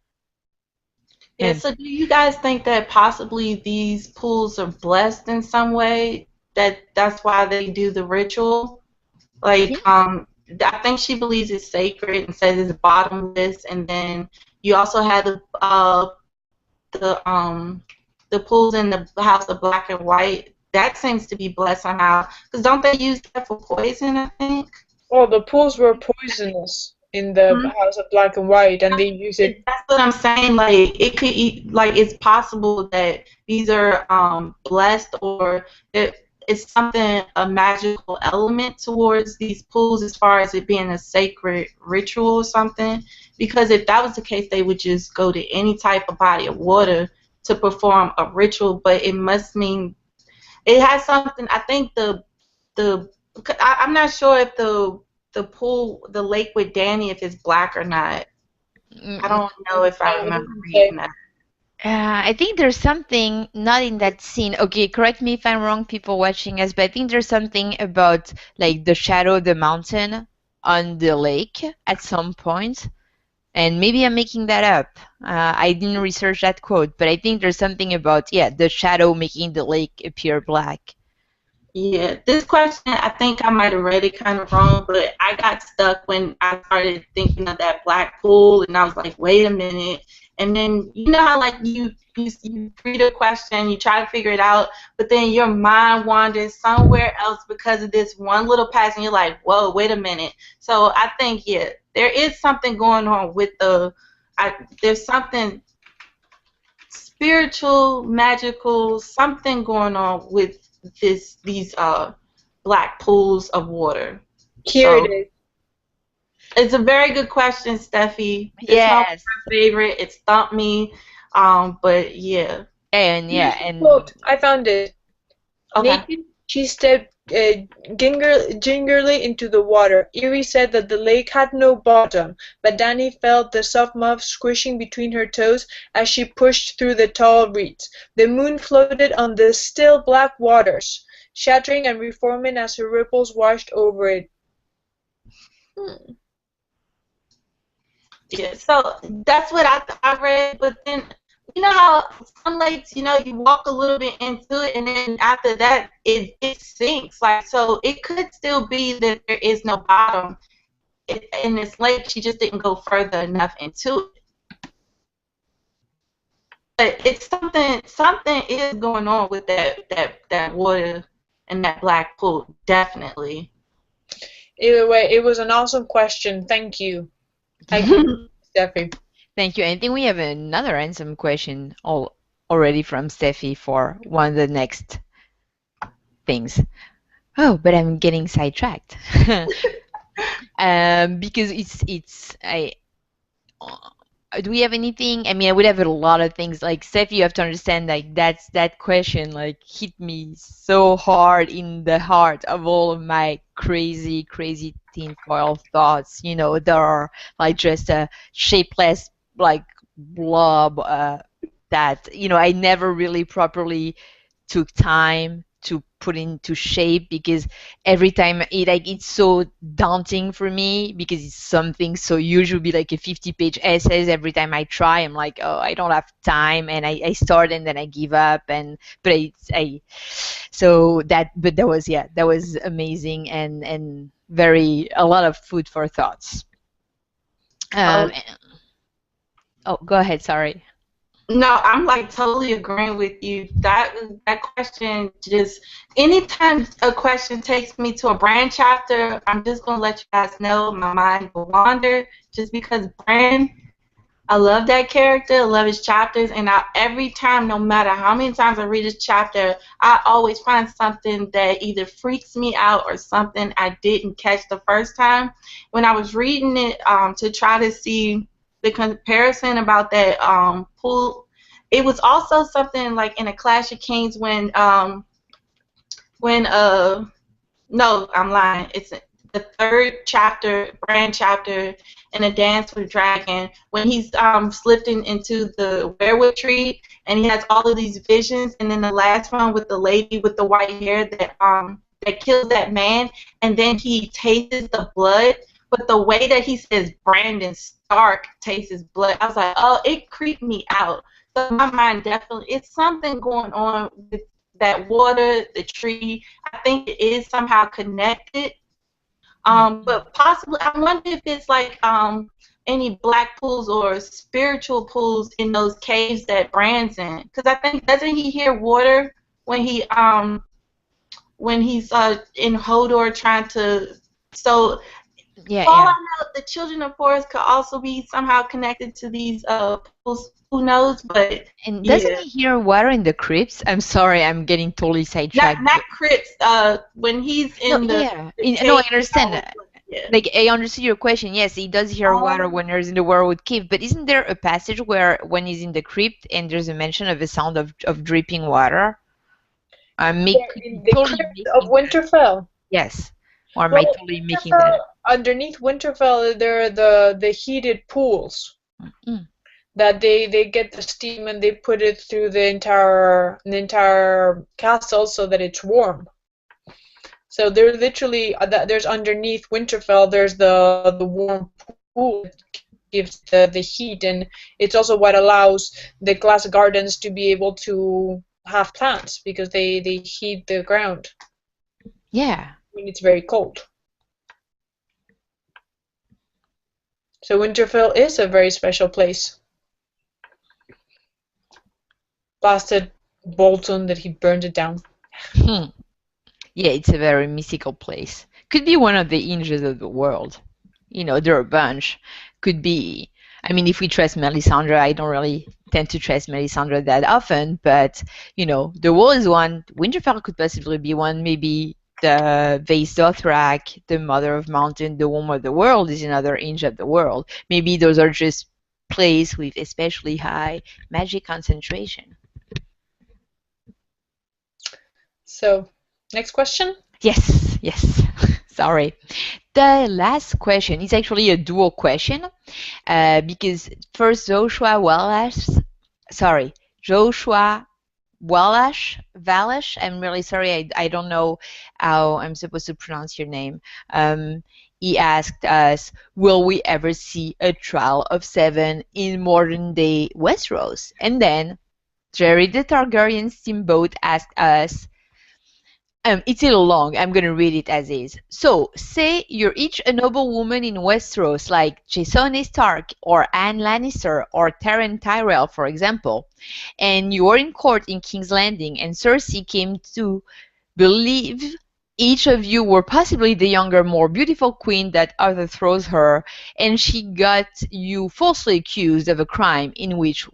Yeah, And so do you guys think that possibly these pools are blessed in some way? That's why they do the ritual? Like, I think she believes it's sacred and says it's bottomless, and then you also have the pools in the House of Black and White. That seems to be blessed somehow. Because don't they use that for poison, I think? Oh, the pools were poisonous in the House of Black and White, and they use it. That's what I'm saying. Like, it could like, it's possible that these are blessed, or it's something, a magical element towards these pools, as far as it being a sacred ritual or something. Because if that was the case, they would just go to any type of body of water to perform a ritual. But it must mean it has something. I think I'm not sure if the pool, the lake with Danny, if it's black or not. I don't know if I remember reading that. I think there's something not in that scene. Okay, correct me if I'm wrong, people watching us, but I think there's something about like the shadow of the mountain on the lake at some point. And maybe I'm making that up. I didn't research that quote, but I think there's something about, the shadow making the lake appear black. Yeah, this question, I think I might have read it kind of wrong, but I got stuck when I started thinking of that black pool, and I was like, wait a minute. And then, you know how, like, you read a question, you try to figure it out, but then your mind wanders somewhere else because of this one little pass, and you're like, whoa, wait a minute. So I think, there is something going on with there's something spiritual, magical, something going on with these black pools of water. Here it is. It's a very good question, Steffi. Yes. It's my favorite. It stumped me. But yeah. And Quote, I found it. Okay. Naked, she stepped gingerly into the water. Eerie said that the lake had no bottom, but Dany felt the soft mud squishing between her toes as she pushed through the tall reeds. The moon floated on the still black waters, shattering and reforming as her ripples washed over it. Yeah, so that's what I read, but then, you know how some lakes, you walk a little bit into it, and then after that, it sinks. Like, so it could still be that there is no bottom in this lake. She just didn't go further enough into it. But it's something is going on with that water and that black pool, definitely. Either way, it was an awesome question. Thank you. Thank you, Steffi. Thank you. I think we have another handsome question already from Steffi for one of the next things. Oh, but I'm getting sidetracked. Because do we have anything? I mean, I would have a lot of things. Like, Steffi, you have to understand, like, that question, like, hit me so hard in the heart of all of my crazy tinfoil thoughts. There are, like, just a shapeless, like, blob that, I never really properly took time to put into shape, because every time it's so daunting for me, because it's something so huge. It would be like a 50-page essays. Every time I try, I'm like, oh, I don't have time, and I start and then I give up. That was amazing, and a lot of food for thoughts. Um, oh, go ahead. Sorry. No, I'm like totally agreeing with you. That question just anytime a question takes me to a Bran chapter, I'm just gonna let you guys know my mind will wander just because Bran, I love that character, I love his chapters, and every time, no matter how many times I read his chapter, I always find something that either freaks me out or something I didn't catch the first time. When I was reading it to try to see the comparison about that pool, it was also something like in a Clash of Kings when no, I'm lying. It's the third chapter, Bran chapter, in A Dance with Dragon, when he's slipping into the werewood tree, and he has all of these visions, and then the last one with the lady with the white hair that kills that man, and then he tastes the blood, but the way that he says Brandon Stark tastes his blood, I was like, oh, it creeped me out. So my mind definitely, it's something going on with that water, the tree. I think it is somehow connected. But possibly, I wonder if it's like any black pools or spiritual pools in those caves that Bran's in. Because I think doesn't he hear water when he's in Hodor trying to? So Yeah, for all yeah. I know, the children of forest could also be somehow connected to these pools. Who knows? But And doesn't yeah. he hear water in the crypts? I'm sorry, I'm getting totally sidetracked. Not Crips. When he's No, in yeah. the No, cave. I understand. Yeah. Like, I understood your question. Yes, he does hear water Um, when there's in the Werewood Cave, but isn't there a passage where when he's in the crypt and there's a mention of the sound of dripping water? I They're could be in the totally crypt of making that. Winterfell. Yes. Or am I Well, totally making that Winterfell, up? underneath Winterfell, there are the heated pools Mm. that they get the steam and they put it through the entire castle so that it's warm. So they're literally there's underneath Winterfell there's the warm pool that gives the heat, and it's also what allows the glass gardens to be able to have plants because they heat the ground Yeah. when it's very cold. So Winterfell is a very special place. Blasted Bolton that he burned it down. Hmm. Yeah, it's a very mystical place. Could be one of the Inges of the world. There are a bunch. Could be. I mean, if we trust Melisandre, I don't really tend to trust Melisandre that often, but, the wall is one. Winterfell could possibly be one. Maybe the Vase Dothrak, the Mother of Mountain, the Womb of the World is another Inge of the world. Maybe those are just places with especially high magic concentration. So, next question. Yes, yes. Sorry. The last question is actually a dual question because first Joshua Valach, I'm really sorry, I don't know how I'm supposed to pronounce your name. He asked us, will we ever see a trial of 7 in modern day Westeros? And then Jerry the Targaryen Steamboat asked us, it's a little long. I'm going to read it as is. So, say you're each a noble woman in Westeros, like Jason Stark or Anne Lannister or Taryn Tyrell, for example, and you are in court in King's Landing, and Cersei came to believe each of you were possibly the younger, more beautiful queen that Arthur throws her, and she got you falsely accused of a crime which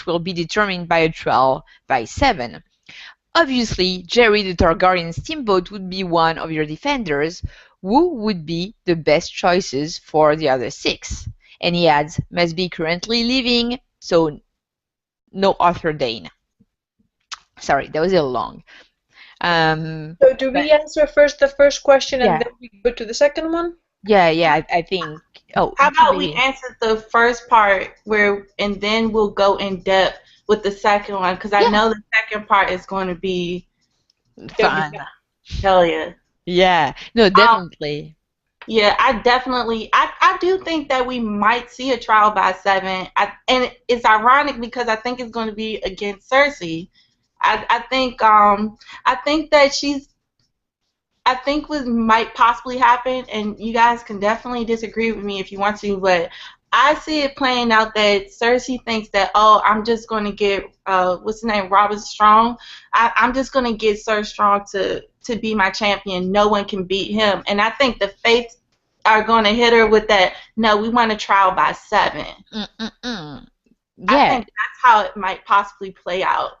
will be determined by a trial by 7. Obviously, Jerry the Targaryen Steamboat would be one of your defenders. Who would be the best choices for the other 6? And he adds, must be currently living, so no Arthur Dane. Sorry, that was a little long. So do we answer first the first question and Yeah, then we go to the second one? yeah, I think. Oh, how about we maybe. answer the first part and then we'll go in depth with the second one because I Yeah, know the second part is going to be fun. hell yeah. Yeah, no, definitely. Yeah, I do think that we might see a trial by 7. And it's ironic because I think it's going to be against Cersei. I think that she's I think what might possibly happen, and you guys can definitely disagree with me if you want to, but I see it playing out that Cersei thinks that, oh, I'm just going to get, what's his name, Robert Strong. I'm just going to get Sir Strong to be my champion. No one can beat him. And I think the Fates are going to hit her with that, no, we want a trial by 7. Yeah. I think that's how it might possibly play out.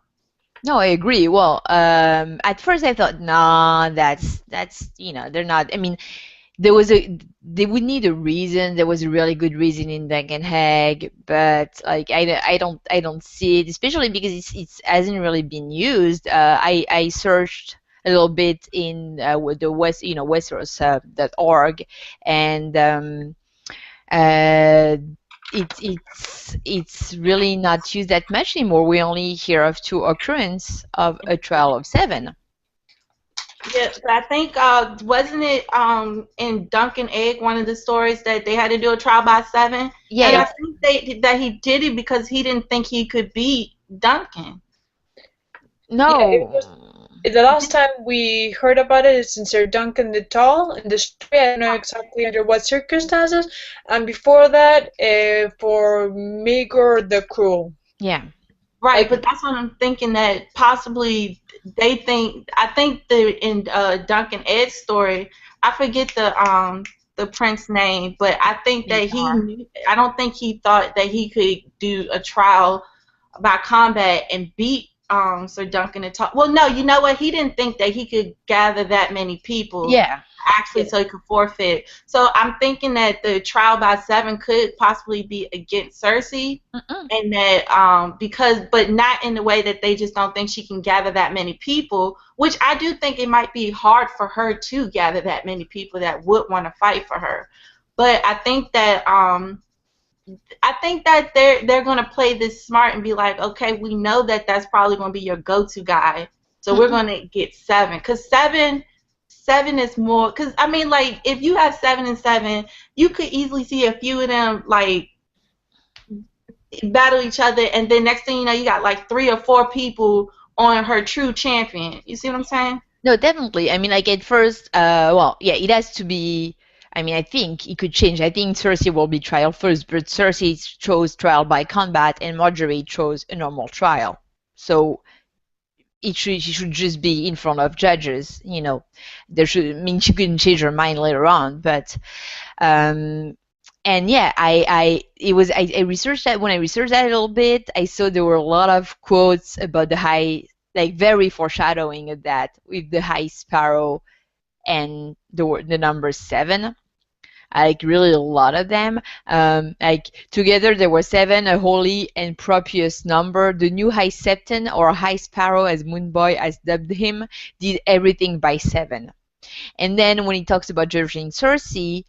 No, I agree. Well, at first I thought, nah, that's they're not. I mean, they would need a reason. There was a really good reason in Duncan Hag, but like I don't see it, especially because it hasn't really been used. I searched a little bit in with the westeros.org, and it's really not used that much anymore. We only hear of 2 occurrences of a trial of 7. Yeah, but I think wasn't it in Duncan Egg, one of the stories that they had to do a trial by 7? Yeah. And I think that he did it because he didn't think he could beat Duncan. No. Yeah, the last time we heard about it is in Sir Duncan the Tall in the story. I don't know exactly under what circumstances. And before that, for Maegor the Cruel. Yeah. Right, but that's what I'm thinking, that possibly they think. I think in Duncan Ed's story, I forget the prince's name, but I think that I don't think he thought that he could do a trial by combat and beat Sir Duncan the Tall. Well, no, you know what? He didn't think that he could gather that many people. Yeah. Actually, so he could forfeit. So I'm thinking that the trial by 7 could possibly be against Cersei, and that but not in the way that they just don't think she can gather that many people. Which I do think it might be hard for her to gather that many people that would want to fight for her. But I think that they're going to play this smart and be like, okay, we know that that's probably going to be your go-to guy, so we're going to get 7, because 7 is more, because I mean, like, if you have 7 and 7, you could easily see a few of them like battle each other, and then next thing you know, you got like 3 or 4 people on her true champion. You see what I'm saying? No, definitely. I mean, like at first, well, yeah, it has to be. I mean, I think it could change. I think Cersei will be trial first, but Cersei chose trial by combat, and Marjorie chose a normal trial. So she should just be in front of judges. She couldn't change her mind later on, but and yeah, I researched that. When I researched that a little bit, I saw there were a lot of quotes about the high, like very foreshadowing of that, with the High Sparrow and the number 7. Like really a lot of them. Like together there were 7, a holy and propitious number. The new High Septon, or High Sparrow as Moonboy has dubbed him, did everything by 7. And then when he talks about judging Cersei,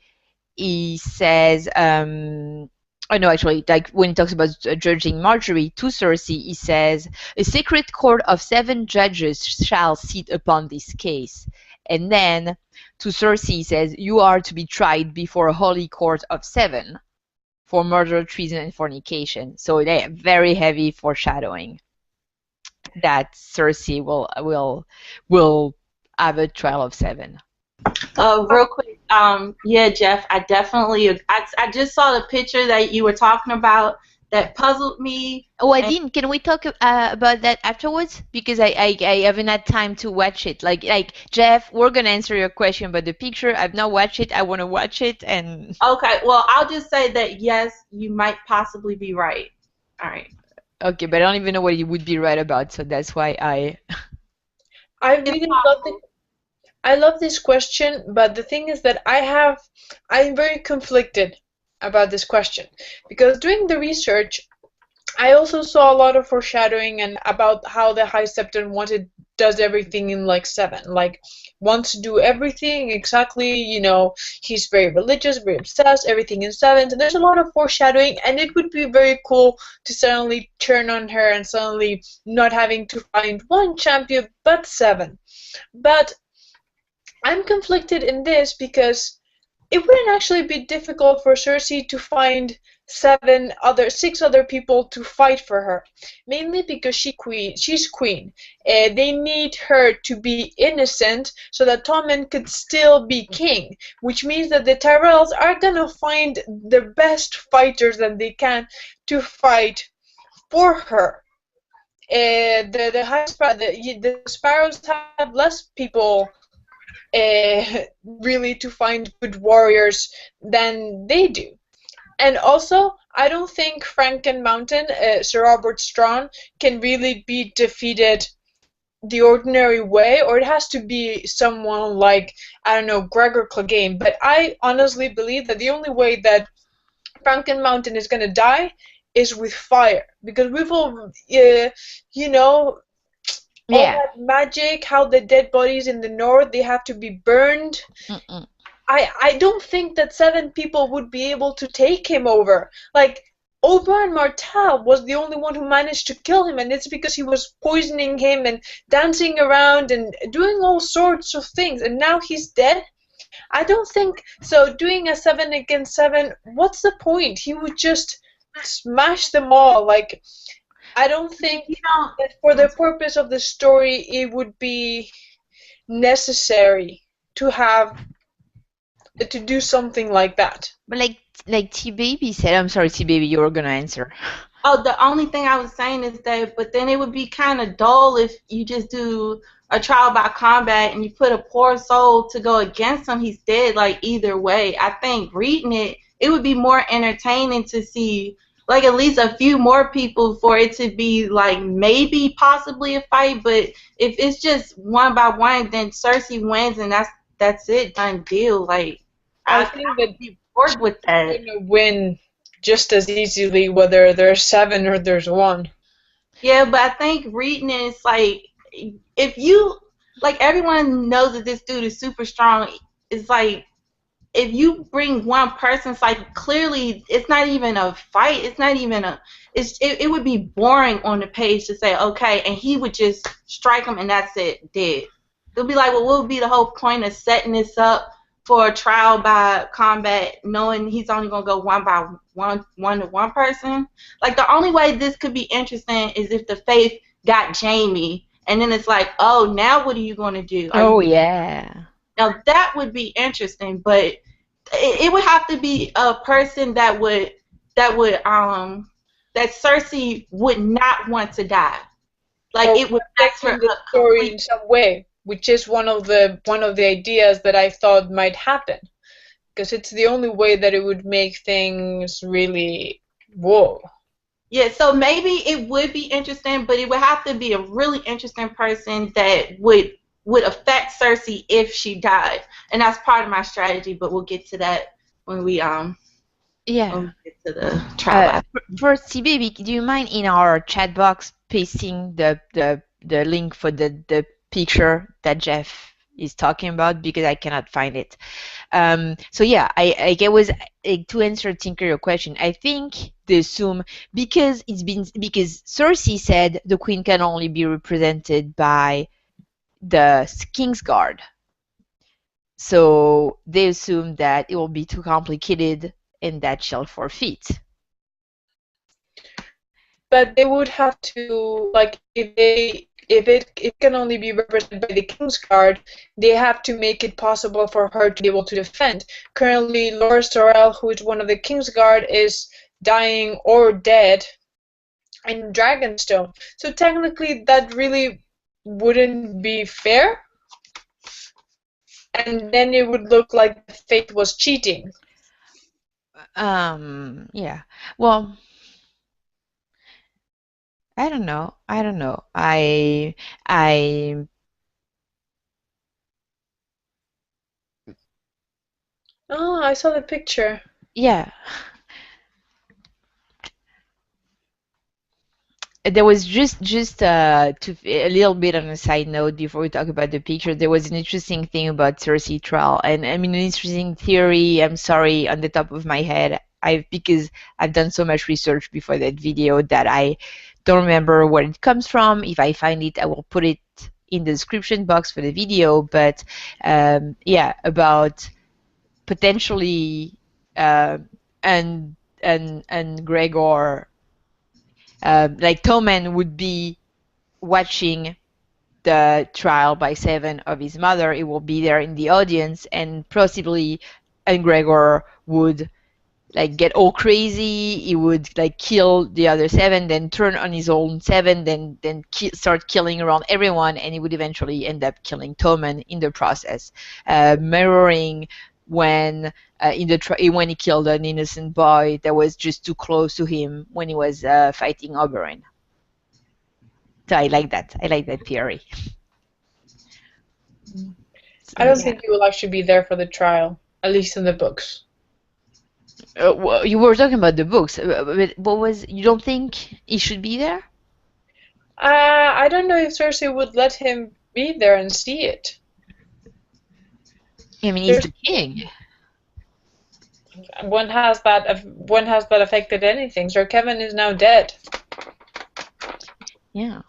he says, oh no, actually, like when he talks about judging Marjorie to Cersei, he says, a sacred court of 7 judges shall sit upon this case. And then to Cersei, he says, you are to be tried before a holy court of 7 for murder, treason, and fornication. So they have very heavy foreshadowing that Cersei will have a trial of 7. Real quick, yeah, Jeff, I definitely, I just saw the picture that you were talking about that puzzled me. Oh, I didn't. Can we talk about that afterwards? Because I haven't had time to watch it. Like Jeff, we're gonna answer your question about the picture. I've not watched it. I want to watch it. And okay, well, I'll just say that yes, you might possibly be right. All right. Okay, but I don't even know what you would be right about, so that's why I really love this question, but the thing is that I'm very conflicted about this question, because doing the research, I also saw a lot of foreshadowing and about how the High Septon does everything in like 7, like wants to do everything exactly, he's very religious, very obsessed, everything in 7, so there's a lot of foreshadowing, and it would be very cool to suddenly turn on her and suddenly not having to find 1 champion but 7. But I'm conflicted in this because it wouldn't actually be difficult for Cersei to find six other people to fight for her, mainly because she's queen. They need her to be innocent so that Tommen could still be king, which means that the Tyrells are gonna find the best fighters that they can to fight for her. The Sparrows have less people really to find good warriors than they do. And also, I don't think Franken Mountain, Sir Robert Strachan, can really be defeated the ordinary way, or it has to be someone like, I don't know, Gregor Clegane. But I honestly believe that the only way that Franken Mountain is gonna die is with fire, because we've all, you know, all Yeah. that magic, how the dead bodies in the north, they have to be burned. Mm-mm. I don't think that 7 people would be able to take him over. Like, Oberyn Martell was the only one who managed to kill him, and it's because he was poisoning him and dancing around and doing all sorts of things, and now he's dead. I don't think so. Doing a 7 against 7, what's the point? He would just smash them all. Like, I don't think that for the purpose of the story it would be necessary to have to do something like that. But like T Baby said, I'm sorry, T Baby, you were gonna answer. Oh, the only thing I was saying is that, but then it would be kind of dull if you just do a trial by combat and you put a poor soul to go against him. He's dead, like, either way. I think reading it would be more entertaining to see, like, at least a few more people for it to be, like, maybe possibly a fight. But if it's just one by one, then Cersei wins and that's it, done deal. Like, I think that be bored with that. you're gonna win just as easily whether there's 7 or there's 1. Yeah, but I think reading is like, if you, like, everyone knows that this dude is super strong. It's like, if you bring one person, it's like, clearly it's not even a fight. It's not even it would be boring on the page to say, okay, and he would just strike him and that's it, dead. It'll be like, well, what would be the whole point of setting this up for a trial by combat, knowing he's only gonna go one to one person? Like, the only way this could be interesting is if the Faith got Jamie, and then it's like, oh, now what are you gonna do? Yeah. Now that would be interesting, but it would have to be a person that Cersei would not want to die. Like, Or it would mess her affecting the up story completely. in some way, which is one of the ideas that I thought might happen, because it's the only way that it would make things really whoa. Yeah, so maybe it would be interesting, but it would have to be a really interesting person that would affect Cersei if she died, and that's part of my strategy. But we'll get to that when we Yeah. when we get to the trial. First, T Baby, do you mind in our chat box pasting the link for the picture that Jeff is talking about, because I cannot find it. So yeah, I was to answer Tinker your question. I think they assume because Cersei said the queen can only be represented by the King's Guard. So they assume that it will be too complicated and that she'll forfeit. But they would have to, like, if it can only be represented by the King's Guard, they have to make it possible for her to be able to defend. Currently, Loras Tyrell, who is one of the King's Guard, is dying or dead in Dragonstone. So technically, that really wouldn't be fair. And then it would look like the Faith was cheating. Yeah. Well, I don't know. I Oh, I saw the picture. yeah. There was just to a little bit on a side note before we talk about the picture. There was an interesting thing about Cersei trial, and I mean an interesting theory. I'm sorry, on the top of my head, because I've done so much research before that video that I don't remember where it comes from. If I find it, I will put it in the description box for the video. But yeah, about potentially and and Gregor, like Tommen would be watching the trial by 7 of his mother. He will be there in the audience, and possibly, and Gregor would like get all crazy. He would like kill the other 7, then turn on his own 7, then start killing around everyone, and he would eventually end up killing Tommen in the process, mirroring when when he killed an innocent boy that was just too close to him when he was fighting Oberyn. So I like that. I like that theory. I don't think he will actually be there for the trial, at least in the books. Well, you were talking about the books. But what was? You don't think he should be there? I don't know if Cersei would let him be there and see it. I mean, he's the king. When has that affected anything? Sir Kevin is now dead. Yeah.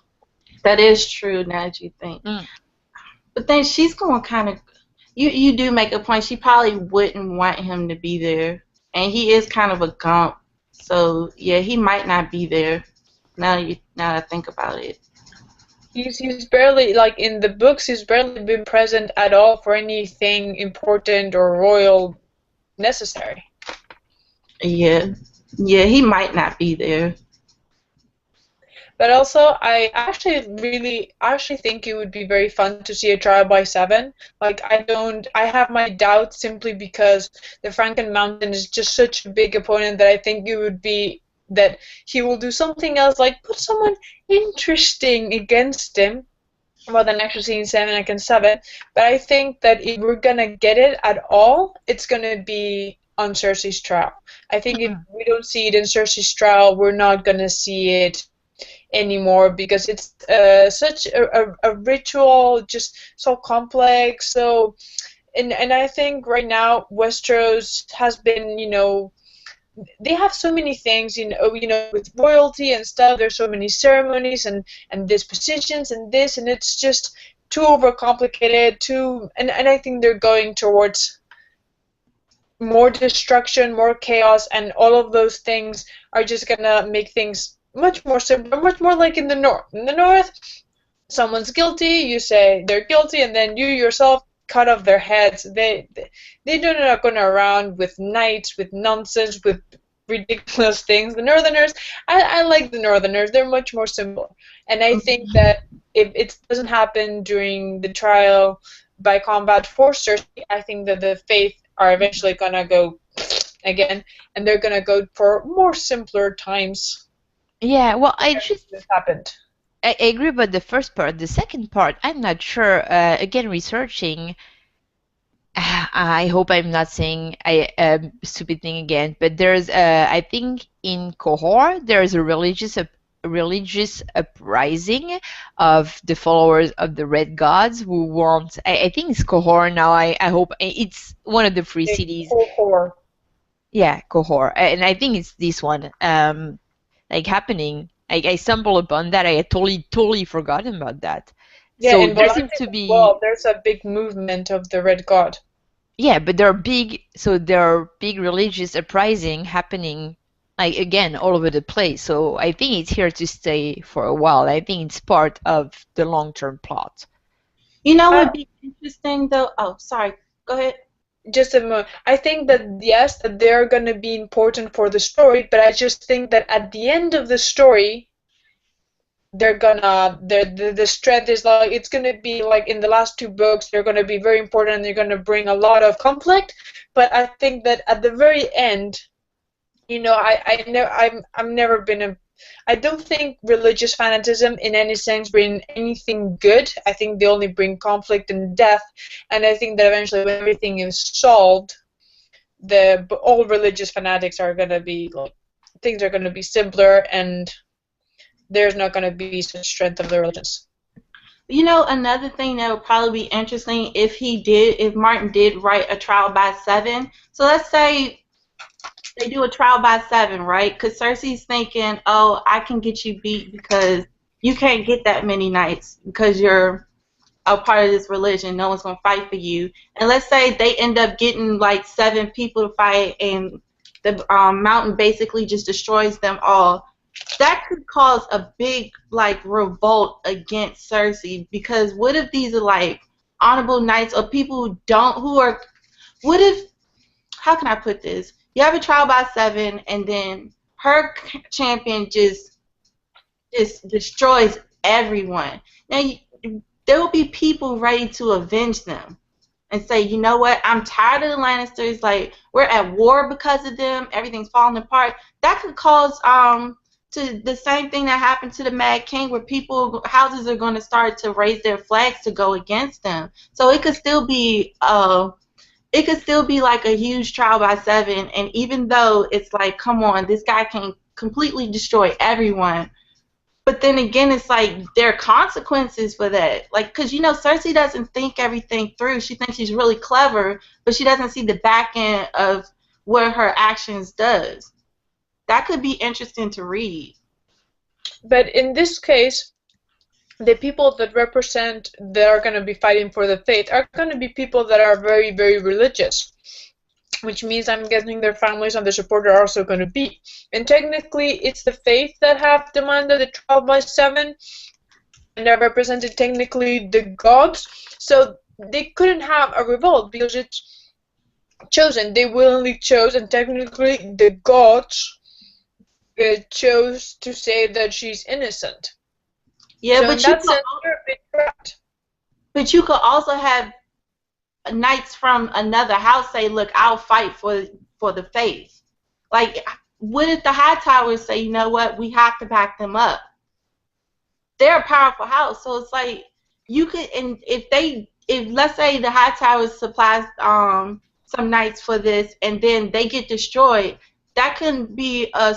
That is true, now that you think. But then she's going to kind of... You do make a point. She probably wouldn't want him to be there. And he is kind of a gump. So, yeah, he might not be there, now that I think about it. He's barely, like, in the books, he's barely been present at all for anything important or royal necessary. Yeah. Yeah, he might not be there. But also, I actually think it would be very fun to see a trial by 7. Like, I have my doubts simply because the Franken Mountain is just such a big opponent that I think it would be that he will do something else, like put someone interesting against him, rather than actually seeing 7 against 7. But I think that if we're gonna get it at all, it's gonna be on Cersei's trial. I think if we don't see it in Cersei's trial, we're not gonna see it anymore, because it's such a ritual, just so complex. So, and I think right now Westeros has been, they have so many things, with royalty and stuff. There's so many ceremonies and dispositions and this, and it's just too overcomplicated. And I think they're going towards more destruction, more chaos, and all of those things are just gonna make things much more simple, much more like in the North. In the North, someone's guilty, you say they're guilty, and then you yourself cut off their heads. They do not go around with knights, with nonsense, with ridiculous things. The Northerners, I like the Northerners. They're much more simple. And I think that if it doesn't happen during the trial by combat for Cersei, I think that the Faith are eventually gonna go again, and they're gonna go for more simpler times. Yeah, well, this happened. I agree about the first part. The second part, I'm not sure. Again, researching, I hope I'm not saying a stupid thing again, but there's, I think in Qohor, there's a religious uprising of the followers of the Red Gods who want, I think it's Qohor now, I hope, it's one of the free cities. Qohor. Yeah, Qohor. And I think it's this one. Like happening. I stumbled upon that. I had totally forgotten about that. Yeah, so and there seems to be. Well, there's a big movement of the Red God. Yeah, but there are big religious uprising happening, like again all over the place. So I think it's here to stay for a while. I think it's part of the long-term plot. You know what would be interesting though? Oh, sorry. Go ahead. Just a moment. I think that yes, that they're going to be important for the story, but I just think that at the end of the story, the strength is like, it's going to be like in the last 2 books, they're going to be very important and they're going to bring a lot of conflict. But I think that at the very end, I've never been I don't think religious fanaticism in any sense bring anything good. I think they only bring conflict and death, and I think that eventually when everything is solved, all religious fanatics are going to be like, things are going to be simpler, and there's not going to be such strength of the religions. Another thing that would probably be interesting if Martin did write a trial by 7. So let's say they do a trial by 7, right? Because Cersei's thinking, oh, I can get you beat because you can't get that many knights because you're a part of this religion. No one's going to fight for you. And let's say they end up getting like 7 people to fight and the mountain basically just destroys them all. That could cause a big like revolt against Cersei, because what if these are like honorable knights or people who don't, who are, what if, how can I put this? You have a trial by 7 and then her champion just destroys everyone. Now there will be people ready to avenge them and say, you know what, I'm tired of the Lannisters, like we're at war because of them, everything's falling apart. That could cause to the same thing that happened to the Mad King, where people, houses are going to start to raise their flags to go against them. So it could still be like a huge trial by 7, and even though it's like, come on, this guy can completely destroy everyone, but then again, it's like there are consequences for that. Like, because, you know, Cersei doesn't think everything through. She thinks she's really clever, but she doesn't see the back end of what her actions does. That could be interesting to read. But in this case, the people that are going to be fighting for the faith are going to be people that are very, very religious, which means I'm guessing their families and their support are also going to be. And technically, it's the faith that have demanded the trial by 7, and are represented technically the gods. So they couldn't have a revolt because it's chosen. They willingly chose, and technically the gods chose to say that she's innocent. Yeah, so but you could also have knights from another house say, look, I'll fight for the faith. Like, what if the Hightowers say, you know what, we have to back them up? They're a powerful house, so it's like you could, and if let's say the Hightowers supplies some knights for this, and then they get destroyed, that can be a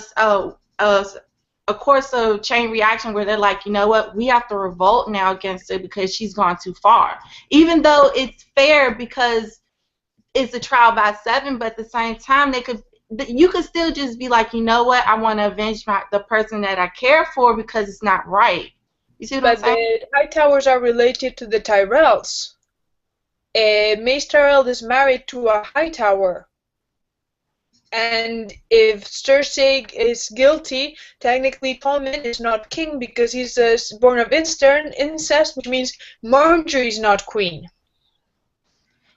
course of chain reaction where they're like, you know what, we have to revolt now against her because she's gone too far. Even though it's fair because it's a trial by 7, but at the same time, you could still just be like, you know what, I want to avenge the person that I care for because it's not right. You see what I'm saying? But the Hightowers are related to the Tyrells. Mace Tyrell is married to a Hightower. And if Cersei is guilty, technically Tommen is not king because he's born of incest, which means Marjorie's not queen.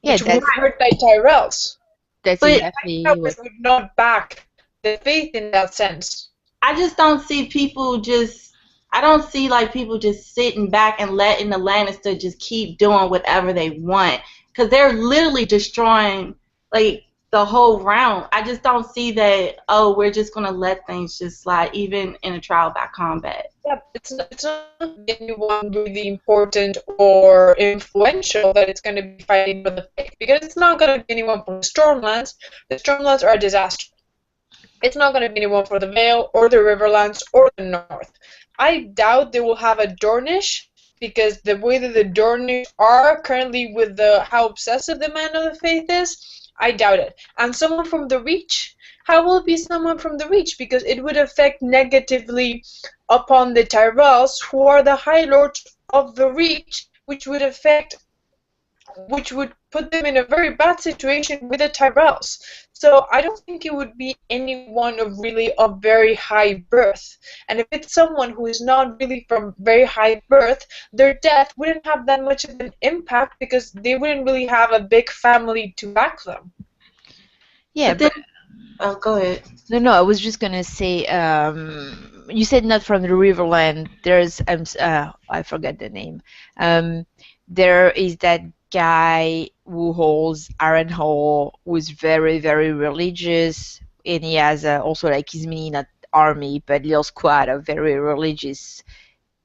Yeah, which would hurt the Tyrells. That's exactly what would not back the faith in that sense. I just don't see people I don't see like people just sitting back and letting the Lannister just keep doing whatever they want, because they're literally destroying like the whole realm. I just don't see that, oh, we're just going to let things just slide, even in a trial by combat. Yeah, it's not anyone really important or influential that it's going to be fighting for the faith, because it's not going to be anyone from the Stormlands. The Stormlands are a disaster. It's not going to be anyone for the Vale or the Riverlands or the North. I doubt they will have a Dornish, because the way that the Dornish are currently with how obsessive the Man of the Faith is, I doubt it. And someone from the Reach? How will it be someone from the Reach? Because it would affect negatively upon the Tyrells, who are the High Lords of the Reach, which would put them in a very bad situation with the Tyrells. So I don't think it would be anyone of very high birth. And if it's someone who is not really from very high birth, their death wouldn't have that much of an impact because they wouldn't really have a big family to back them. Yeah, but oh, go ahead. No, I was just gonna say, you said not from the Riverland. There's I forgot the name. There is that guy who holds Harrenhal, who's very, very religious, and he has also like his mini, not army, but little squad of very religious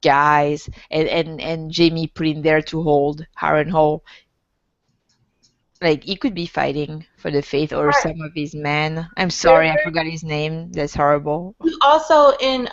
guys, and Jaime put in there to hold Harrenhal. Like, he could be fighting for the faith or some of his men. I'm sorry, I forgot his name. That's horrible. Also, in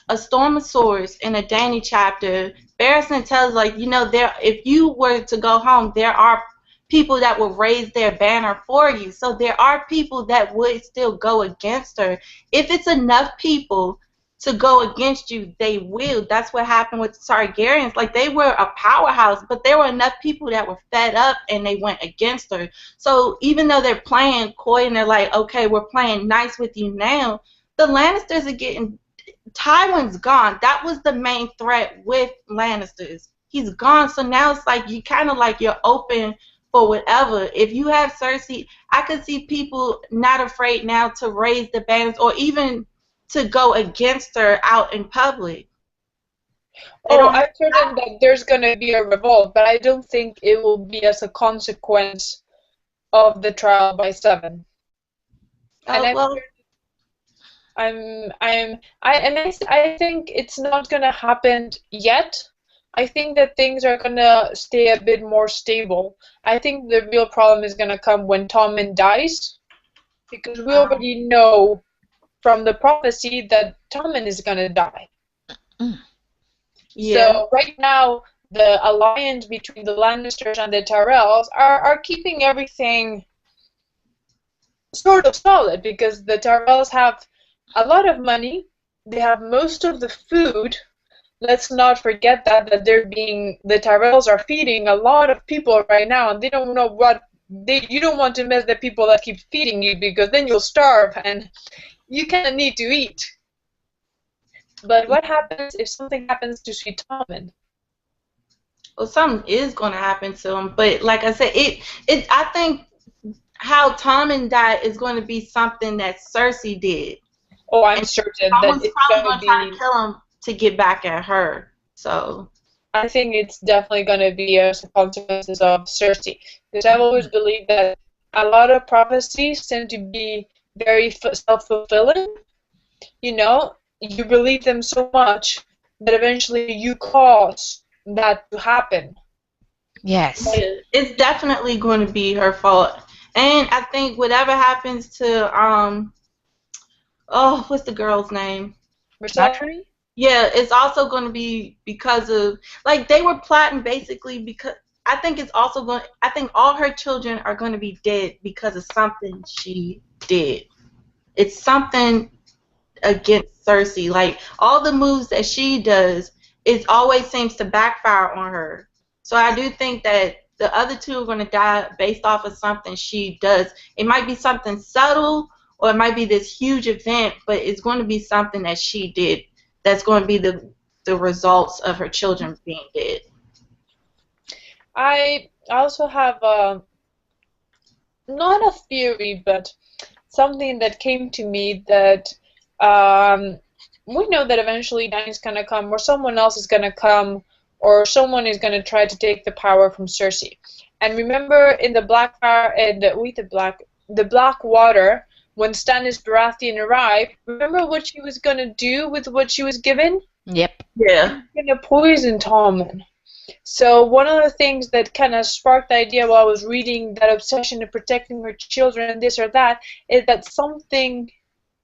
A Storm of Swords, in a Dany chapter, Barristan tells, like, you know, if you were to go home, there are people that will raise their banner for you. So there are people that would still go against her. If it's enough people to go against you, they will. That's what happened with the Targaryens. Like, they were a powerhouse, but there were enough people that were fed up and they went against her. So even though they're playing coy and they're like, okay, we're playing nice with you now, the Lannisters are getting... Tywin's gone. That was the main threat with Lannisters. He's gone, so now it's like you kind of like you're open for whatever. If you have Cersei, I could see people not afraid now to raise the banners or even to go against her out in public. Oh, I'm certain that there's going to be a revolt, but I don't think it will be as a consequence of the trial by 7. And well, I think it's not going to happen yet. I think that things are going to stay a bit more stable. I think the real problem is going to come when Tommen dies, because we already know from the prophecy that Tommen is going to die. Yeah. So right now, the alliance between the Lannisters and the Tyrells are keeping everything sort of solid, because the Tyrells have a lot of money, they have most of the food. Let's not forget that the Tyrells are feeding a lot of people right now, and they don't know what you don't want to miss the people that keep feeding you, because then you'll starve and you kind of need to eat. But what happens if something happens to Sweet Tommen? Well, something is going to happen to him, but like I said, I think how Tommen died is going to be something that Cersei did. Oh, I'm certain that someone's it's probably going to try to kill him to get back at her. So I think it's definitely going to be as a consequences of Cersei, because I've always believed that a lot of prophecies tend to be very self-fulfilling. You know, you believe them so much that eventually you cause that to happen. Yes. It's definitely going to be her fault. And I think whatever happens to what's the girl's name? Marjorie? Yeah, it's also going to be because of, like, they were plotting basically because I think it's also going. I think all her children are going to be dead because of something she did. It's something against Cersei. Like, all the moves that she does, it always seems to backfire on her. So I do think that the other two are going to die based off of something she does. It might be something subtle, or it might be this huge event, but it's going to be something that she did that's going to be the results of her children being dead. I also have not a theory, but something that came to me that we know that eventually Dany's going to come, or someone else is going to come, or someone is going to try to take the power from Cersei. And remember in the Blackfire and the Blackwater, when Stannis Baratheon arrived, remember what she was going to do with what she was given? Yep. Yeah. She was going to poison Tommen. So one of the things that kind of sparked the idea while I was reading that obsession of protecting her children, this or that, is that something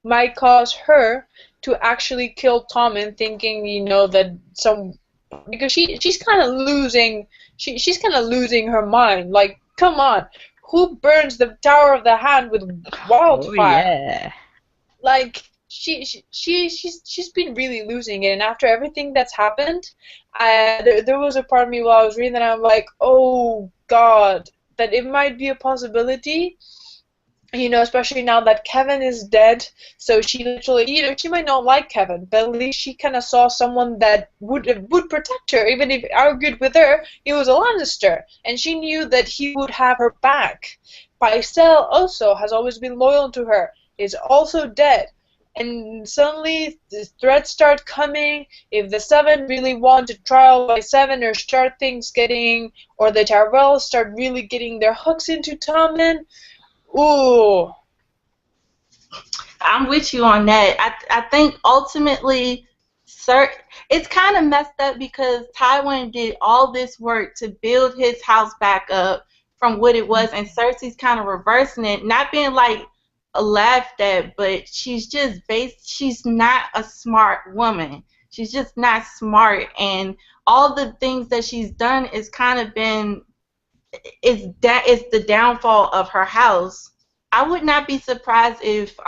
might cause her to actually kill Tommen, thinking, you know, that because she's kind of losing her mind. Like, come on, who burns the Tower of the Hand with wildfire? Oh, yeah. Like, she's been really losing it, and after everything that's happened, there was a part of me while I was reading that I'm like, oh God, that it might be a possibility, you know, especially now that Kevin is dead. So she literally, you know, she might not like Kevin, but at least she kind of saw someone that would protect her, even if argued with her, he was a Lannister, and she knew that he would have her back. Pycelle also has always been loyal to her, is also dead. And suddenly the threats start coming. If the Seven really want a trial by 7, or start things getting, or the Tyrells start really getting their hooks into Tommen, ooh. I'm with you on that. I think ultimately, it's kind of messed up because Tywin did all this work to build his house back up from what it was, and Cersei's kind of reversing it, not being like laughed at, but she's not a smart woman. She's just not smart, and all the things that she's done is kind of been it's the downfall of her house. I would not be surprised if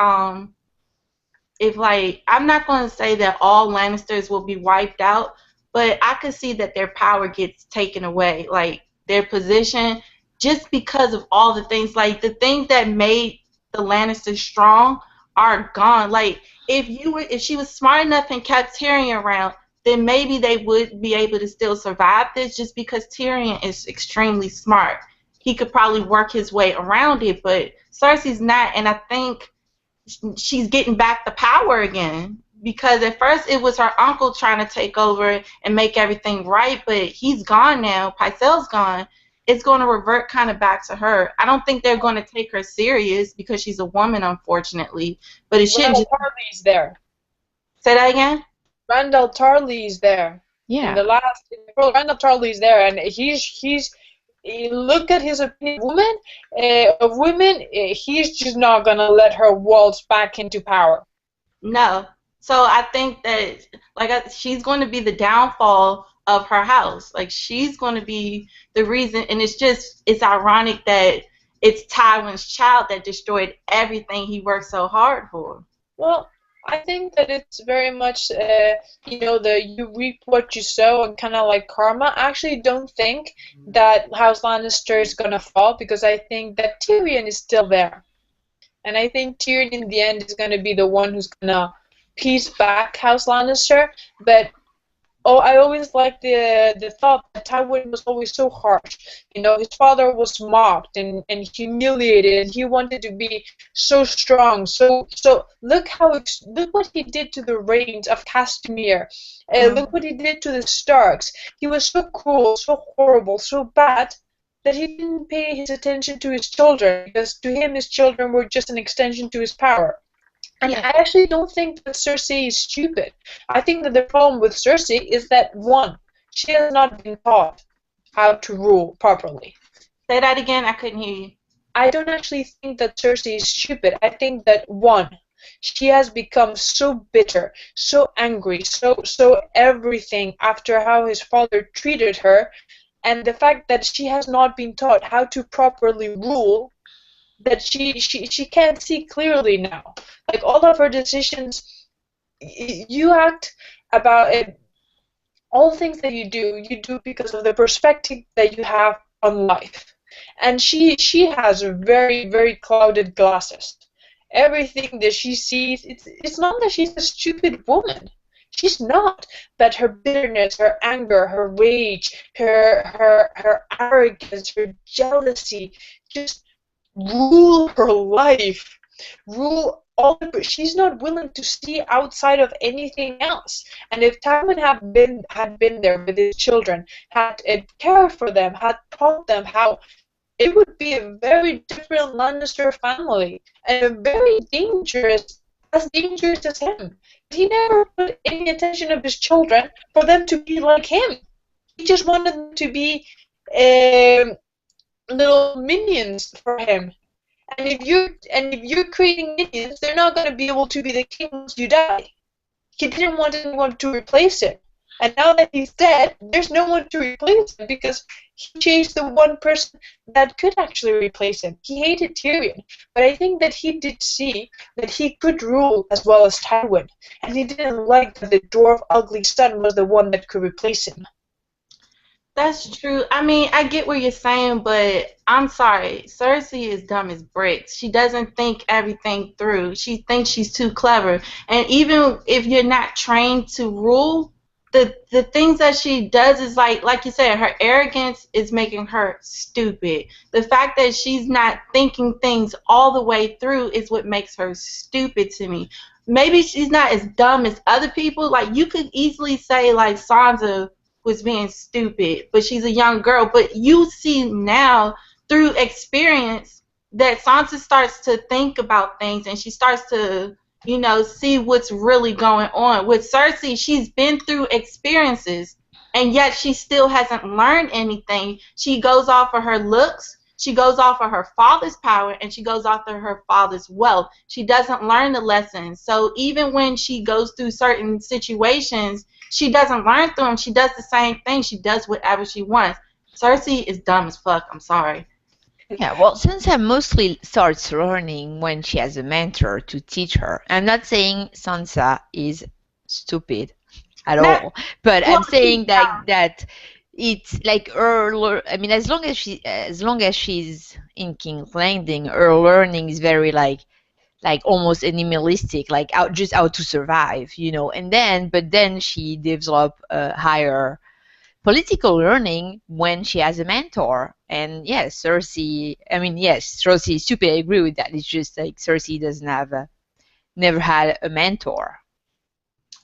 if like, I'm not going to say that all Lannisters will be wiped out, but I could see that their power gets taken away, like their position, just because of all the things, like the things that made the Lannisters strong are gone. Like if she was smart enough and kept Tyrion around, then maybe they would be able to still survive this, just because Tyrion is extremely smart. He could probably work his way around it, but Cersei's not, and I think she's getting back the power again, because at first it was her uncle trying to take over and make everything right, but he's gone now. Pycelle's gone. It's going to revert kind of back to her. I don't think they're going to take her serious because she's a woman, unfortunately, but it shouldn't Randall just... Tarley's there. Say that again? Randall Tarley's there. Yeah. In the last, Randall Tarley's there, and he's look at his opinion of women. He's just not gonna let her waltz back into power. No. So I think that she's going to be the downfall of her house. Like, she's going to be the reason, and it's ironic that it's Tywin's child that destroyed everything he worked so hard for. Well, I think that it's very much, you reap what you sow, and kind of like karma. I actually don't think that House Lannister is gonna fall, because I think that Tyrion is still there, and I think Tyrion in the end is gonna be the one who's gonna piece back House Lannister. But I always liked the thought that Tywin was always so harsh. His father was mocked and humiliated, and he wanted to be so strong. So look what he did to the reigns of Castamere. Look what he did to the Starks. He was so cruel, so horrible, so bad that he didn't pay his attention to his children, because to him his children were just an extension to his power. And I actually don't think that Cersei is stupid. I think that the problem with Cersei is that, one, she has not been taught how to rule properly. Say that again, I couldn't hear you. I don't actually think that Cersei is stupid. I think that, one, she has become so bitter, so angry, so everything after how his father treated her, and the fact that she has not been taught how to properly rule, that she can't see clearly now. Like, all of her decisions, you act about it, all things that you do because of the perspective that you have on life. And she has very, very clouded glasses. Everything that she sees, it's not that she's a stupid woman. She's not. But her bitterness, her anger, her rage, her arrogance, her jealousy, just rule her life, rule all. She's not willing to see outside of anything else. And if Tywin had been there with his children, had cared for them, had taught them how, it would be a very different Lannister family, and very dangerous, as dangerous as him. He never put any attention of his children for them to be like him. He just wanted them to be little minions for him. And if you're creating minions, they're not going to be able to be the king once you die. He didn't want anyone to replace him. And now that he's dead, there's no one to replace him, because he chased the one person that could actually replace him. He hated Tyrion, but I think that he did see that he could rule as well as Tywin, and he didn't like that the dwarf ugly son was the one that could replace him. That's true. I mean, I get what you're saying, but I'm sorry. Cersei is dumb as bricks. She doesn't think everything through. She thinks she's too clever. And even if you're not trained to rule, the things that she does is like you said, her arrogance is making her stupid. The fact that she's not thinking things all the way through is what makes her stupid to me. Maybe she's not as dumb as other people. Like, you could easily say, like, Sansa was being stupid, but she's a young girl. But you see now through experience that Sansa starts to think about things, and she starts to, see what's really going on. With Cersei, she's been through experiences, and yet she still hasn't learned anything. She goes off of her looks, she goes off of her father's power, and she goes off of her father's wealth. She doesn't learn the lessons. So even when she goes through certain situations, she doesn't learn through them. She does the same thing. She does whatever she wants. Cersei is dumb as fuck. I'm sorry. Yeah, well, Sansa mostly starts learning when she has a mentor to teach her. I'm not saying Sansa is stupid at Not all, but well. I'm saying that it's like her. I mean, as long as she's in King's Landing, her learning is very like almost animalistic, like just how to survive, you know. And then she develops a higher political learning when she has a mentor. And yes, Cersei, I mean, yes, Cersei is stupid. I agree with that. It's just like Cersei doesn't have never had a mentor.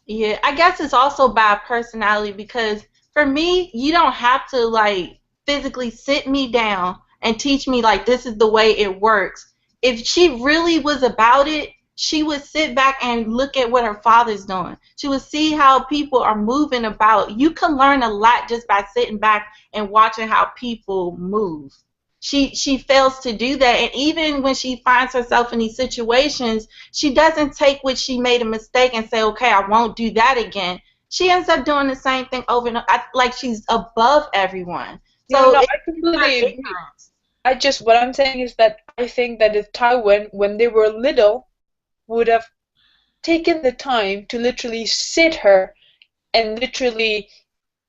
Yeah, I guess it's also by personality because for me, you don't have to like physically sit me down and teach me like this is the way it works. If she really was about it, she would sit back and look at what her father's doing. She would see how people are moving about. You can learn a lot just by sitting back and watching how people move. She fails to do that, and even when she finds herself in these situations, she doesn't take what she made a mistake and say, okay, I won't do that again. She ends up doing the same thing over and over, like she's above everyone. No, So no, it's I her completely agree. ignorance. What I'm saying is that I think that if Tywin, when they were little, would have taken the time to literally sit her and literally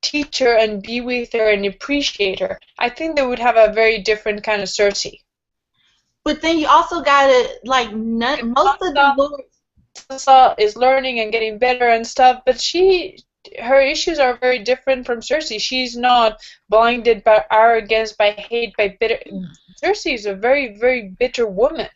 teach her and be with her and appreciate her, I think they would have a very different kind of Cersei. But then you also gotta like most of the Sansa, lords. Sansa is learning and getting better and stuff, but her issues are very different from Cersei. She's not blinded by arrogance, by hate, by bitter. Cersei is a very, very bitter woman.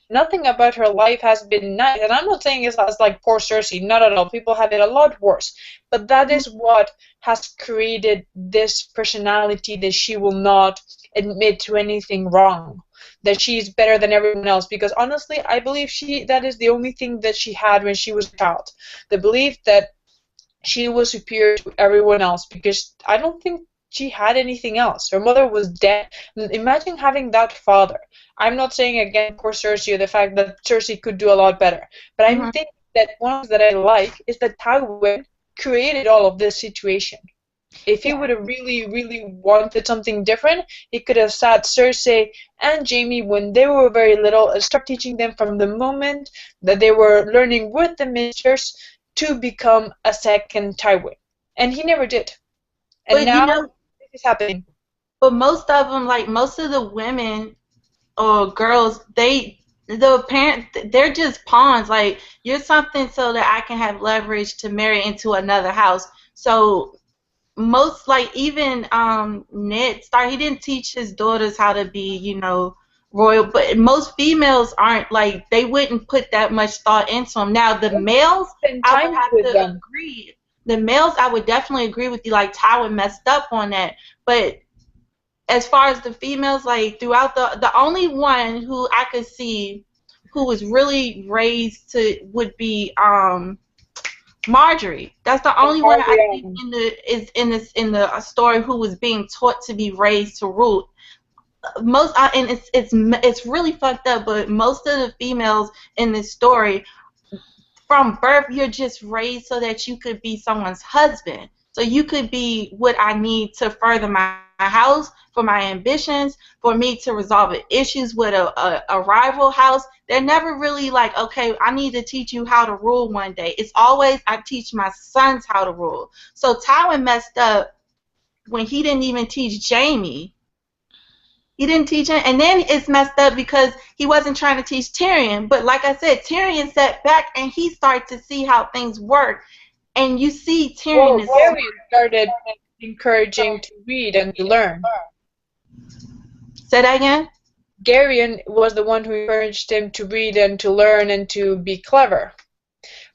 Nothing about her life has been nice. And I'm not saying it's like poor Cersei, not at all. People have it a lot worse. But that is what has created this personality that she will not admit to anything wrong. That she's better than everyone else. Because honestly, I believe that is the only thing that she had when she was a child. The belief that she was superior to everyone else, because I don't think she had anything else. Her mother was dead. Imagine having that father. I'm not saying again poor Cersei or the fact that Cersei could do a lot better, but I'm Mhm. thinking that one of the things that I like is that Tywin created all of this situation. If he would have really, really wanted something different, he could have sat Cersei and Jaime when they were very little and start teaching them from the moment that they were learning with the ministers to become a second Tywin. And he never did. And But you now know, this is happening. but most of them, like most of the women or girls, the parent, they're just pawns. Like you're something so that I can have leverage to marry into another house. So most like even Ned Stark, he didn't teach his daughters how to be, royal. But most females aren't like they wouldn't put that much thought into them. Now the males, Spend I would time have with to them. agree. The males, I would definitely agree with you. Like Tywin messed up on that, but as far as the females, like throughout the only one who I could see who was really raised to would be Marjorie. That's the And only one I think Targaryen. in the story who was being taught to be raised to rule. And it's really fucked up, but most of the females in this story from birth, you're just raised so that you could be someone's husband. So you could be what I need to further my house, for my ambitions, for me to resolve issues with a rival house. They're never really like, okay, I need to teach you how to rule one day. It's always, I teach my sons how to rule. So Tywin messed up when he didn't even teach Jaime. He didn't teach him, and then it's messed up because he wasn't trying to teach Tyrion. But like I said, Tyrion sat back and he started to see how things work. And you see Tyrion Well, is Gerion started encouraging to read and to learn. say that again? Gerion was the one who encouraged him to read and to learn and to be clever.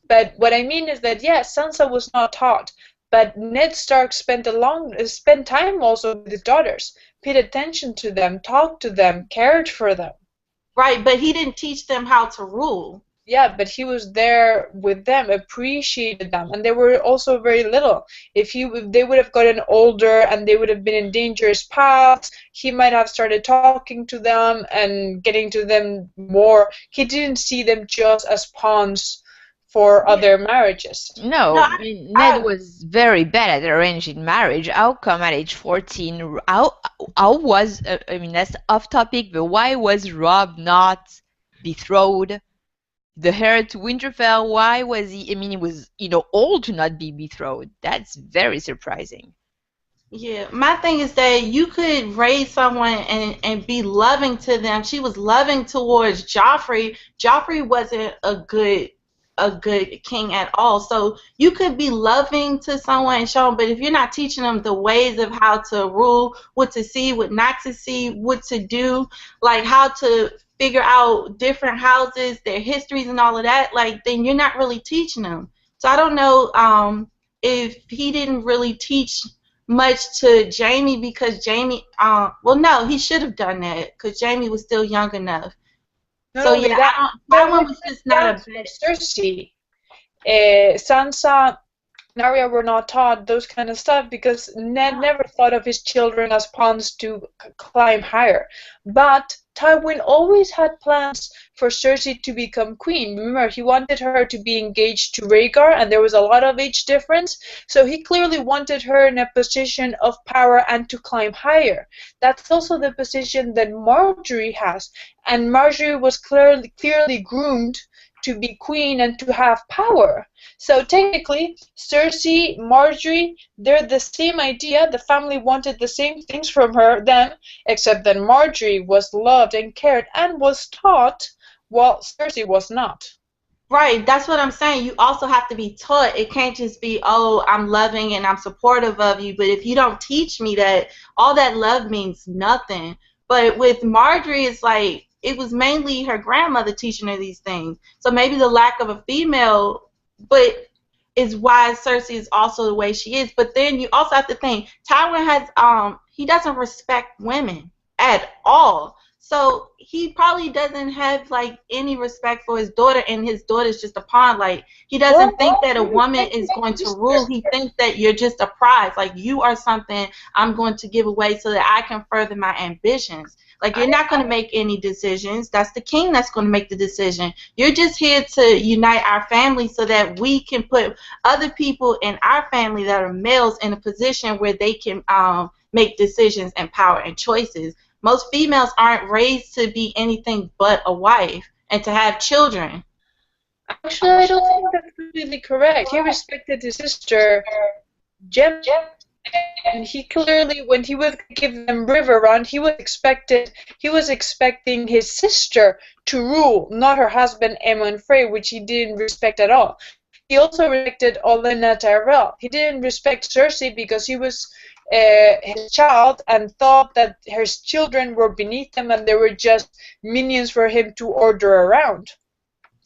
But what I mean is that yes, Sansa was not taught, but Ned Stark spent time also with his daughters, paid attention to them, talked to them, cared for them. Right, but he didn't teach them how to rule. Yeah, but he was there with them, appreciated them, and they were also very little. If they would have gotten older and they would have been in dangerous paths, he might have started talking to them and getting to them more. He didn't see them just as pawns for other marriages. No, No, I mean, Ned was very bad at arranging marriage. How come at age 14, how was, I mean, that's off topic, but why was Robb not betrothed? The heir to Winterfell, why was he, I mean, he was, old to not be betrothed. That's very surprising. yeah, my thing is that you could raise someone and be loving to them. She was loving towards Joffrey. Joffrey wasn't a good king at all. So you could be loving to someone and show them, but if you're not teaching them the ways of how to rule, what to see, what not to see, what to do, like how to figure out different houses, their histories and all of that, like then you're not really teaching them. So I don't know if he didn't really teach much to Jamie because Jamie, well, no, he should have done that because Jamie was still young enough. Not So only yeah, that, that one was just not a bad. Cersei. Sansa and Arya were not taught those kind of stuff because Ned never thought of his children as pawns to climb higher. But Tywin always had plans for Cersei to become queen. Remember, he wanted her to be engaged to Rhaegar, and there was a lot of age difference. So he clearly wanted her in a position of power and to climb higher. That's also the position that Marjorie has, and Marjorie was clearly groomed to be queen and to have power. So technically, Cersei, Marjorie, they're the same idea. The family wanted the same things from them, except that Marjorie was loved and cared and was taught, while Cersei was not. Right, that's what I'm saying. You also have to be taught. It can't just be, oh, I'm loving and I'm supportive of you, but if you don't teach me that, all that love means nothing. But with Marjorie, it's like, it was mainly her grandmother teaching her these things. So maybe the lack of a female, but is why Cersei is also the way she is. But then you also have to think, Tywin has, he doesn't respect women at all. So he probably doesn't have like any respect for his daughter, and his daughter's just a pawn. Like he doesn't think that a woman is going to rule. He thinks that you're just a prize. Like you are something I'm going to give away so that I can further my ambitions. Like you're not going to make any decisions. That's the king that's going to make the decision. You're just here to unite our family so that we can put other people in our family that are males in a position where they can make decisions and power and choices. Most females aren't raised to be anything but a wife and to have children. Actually, I don't think that's completely correct. He respected his sister, Jem, and he clearly, when he would give them Riverrun, he was expecting his sister to rule, not her husband Aemon Frey, which he didn't respect at all. He also respected Olenna Tyrell. He didn't respect Cersei because he was his child and thought that his children were beneath him and they were just minions for him to order around.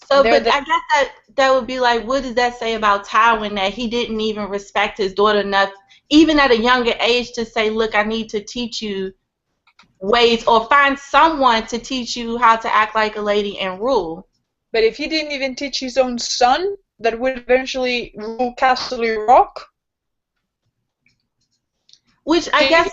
So, but I guess that would be like, what does that say about Tywin, that he didn't even respect his daughter enough, even at a younger age, to say, look, I need to teach you ways or find someone to teach you how to act like a lady and rule. But if he didn't even teach his own son that would eventually rule Castle Rock, which I guess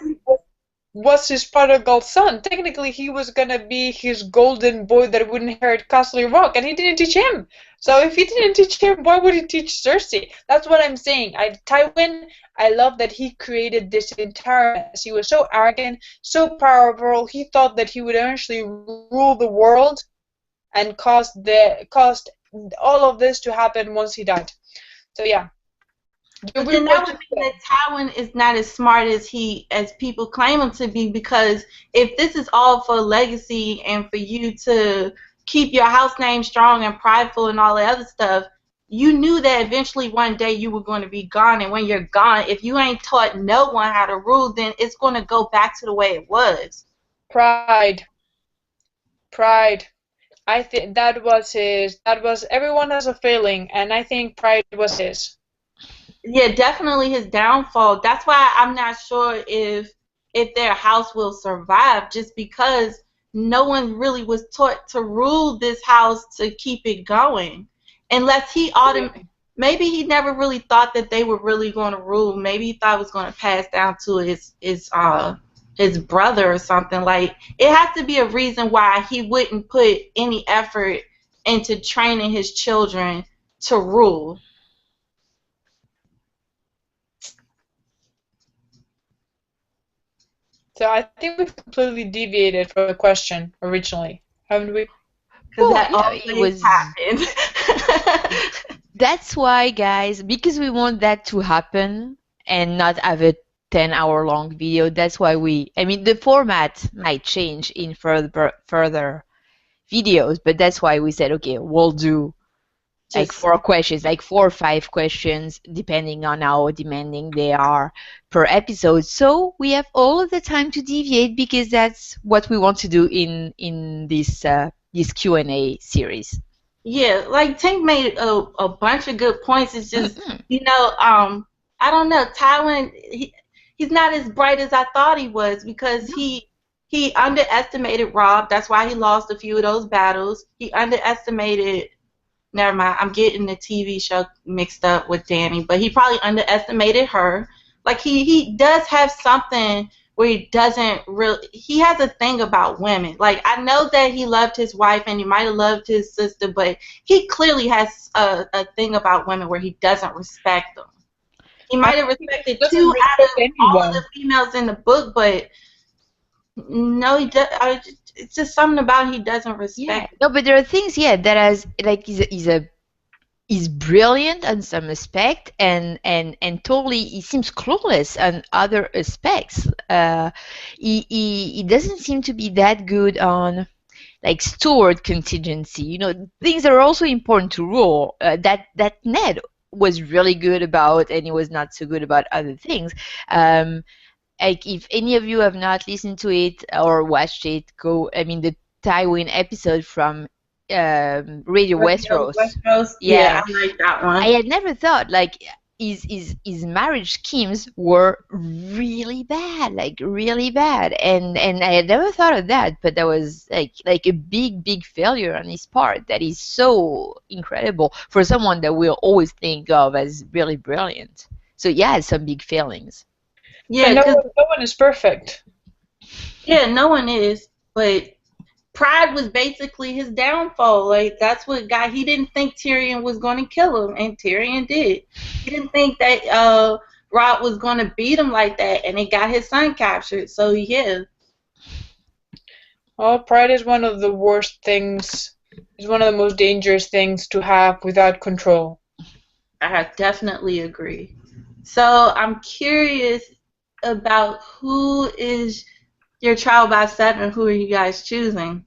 was his prodigal son. Technically, he was gonna be his golden boy that would inherit Castle Rock, and he didn't teach him. So if he didn't teach him, why would he teach Cersei? That's what I'm saying. Tywin, I love that he created this entire mess. He was so arrogant, so powerful. He thought that he would eventually rule the world and caused all of this to happen once he died. So yeah. But then that would mean that Tywin is not as smart as people claim him to be, because if this is all for legacy and for you to keep your house name strong and prideful and all the other stuff, you knew that eventually one day you were going to be gone, and when you're gone, if you ain't taught no one how to rule, then it's going to go back to the way it was. Pride. I think that was everyone has a failing, and I think pride was his. Yeah, definitely his downfall. That's why I'm not sure if their house will survive, just because no one really was taught to rule this house to keep it going. Unless maybe he never really thought that they were really going to rule. Maybe he thought it was going to pass down to his brother or something. Like, it has to be a reason why he wouldn't put any effort into training his children to rule? So I think we've completely deviated from the question originally, haven't we? Because Well, that yeah, it always was. happens. That's why, guys, because we want that to happen and not have a 10-hour long video. That's why I mean, the format might change in further videos, but that's why we said, okay, we'll do like Just 4 questions, like 4 or 5 questions, depending on how demanding they are per episode. So we have all of the time to deviate because that's what we want to do in this Q&A series. yeah, like Tank made a bunch of good points. It's just Mhm. I don't know. Tywin, he's not as bright as I thought he was because he underestimated Robb. That's why he lost a few of those battles. He underestimated. Never mind. I'm getting the TV show mixed up with Danny, but he probably underestimated her. Like he does have something where he doesn't really. He has a thing about women. Like I know that he loved his wife and he might have loved his sister, but he clearly has a thing about women where he doesn't respect them. He I might have think he respected doesn't two out of respect all of anyone. the females in the book, but no, he does. It's just something about he doesn't Yeah, respect. no, but there are things, yeah, that has like is brilliant on some aspect and totally he seems clueless on other aspects. He doesn't seem to be that good on like steward contingency. You know, things that are also important to rule. That Ned was really good about, and he was not so good about other things. Um, like if any of you have not listened to it or watched it, go. I mean, the Tywin episode from Radio Westeros. Westeros, yeah, Yeah, I like that I one. had never thought like his marriage schemes were really bad, like really bad, and I had never thought of that, but that was like a big failure on his part. That is so incredible for someone that we'll always think of as really brilliant. So yeah, some big failings. But Yeah, because no one is perfect. yeah, no one is, but pride was basically his downfall. Like that's what got. He didn't think Tyrion was going to kill him, and Tyrion did. He didn't think that Robb was going to beat him like that, and he got his son captured. So yeah, Well, pride is one of the worst things, is one of the most dangerous things to have without control. I definitely agree. So I'm curious about who is your trial by seven. Who are you guys choosing?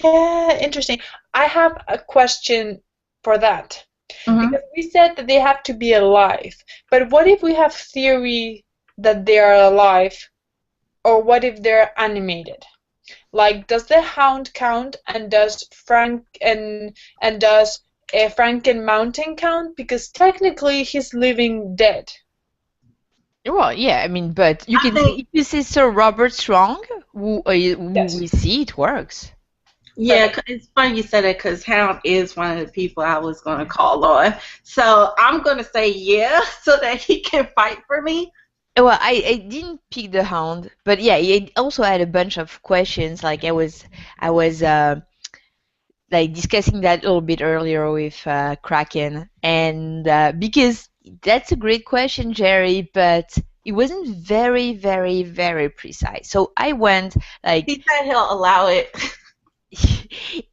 Yeah, interesting. I have a question for that. Hmm. Because we said that they have to be alive. But what if we have theory that they are alive? Or what if they're animated? Like, does the Hound count, and does Franken Mountain count? Because technically he's living dead. Well, yeah, I mean, but you I can say think if you say Sir Robert Strong, who Yes. we see it works. yeah, Perfect. it's funny you said that because Hound is one of the people I was going to call on. So I'm going to say yeah, so that he can fight for me. Well, I didn't pick the Hound, but yeah, it also had a bunch of questions. Like I was like discussing that a little bit earlier with Kraken, and because that's a great question, Jerry, but it wasn't very precise. So I went like He said he'll allow it.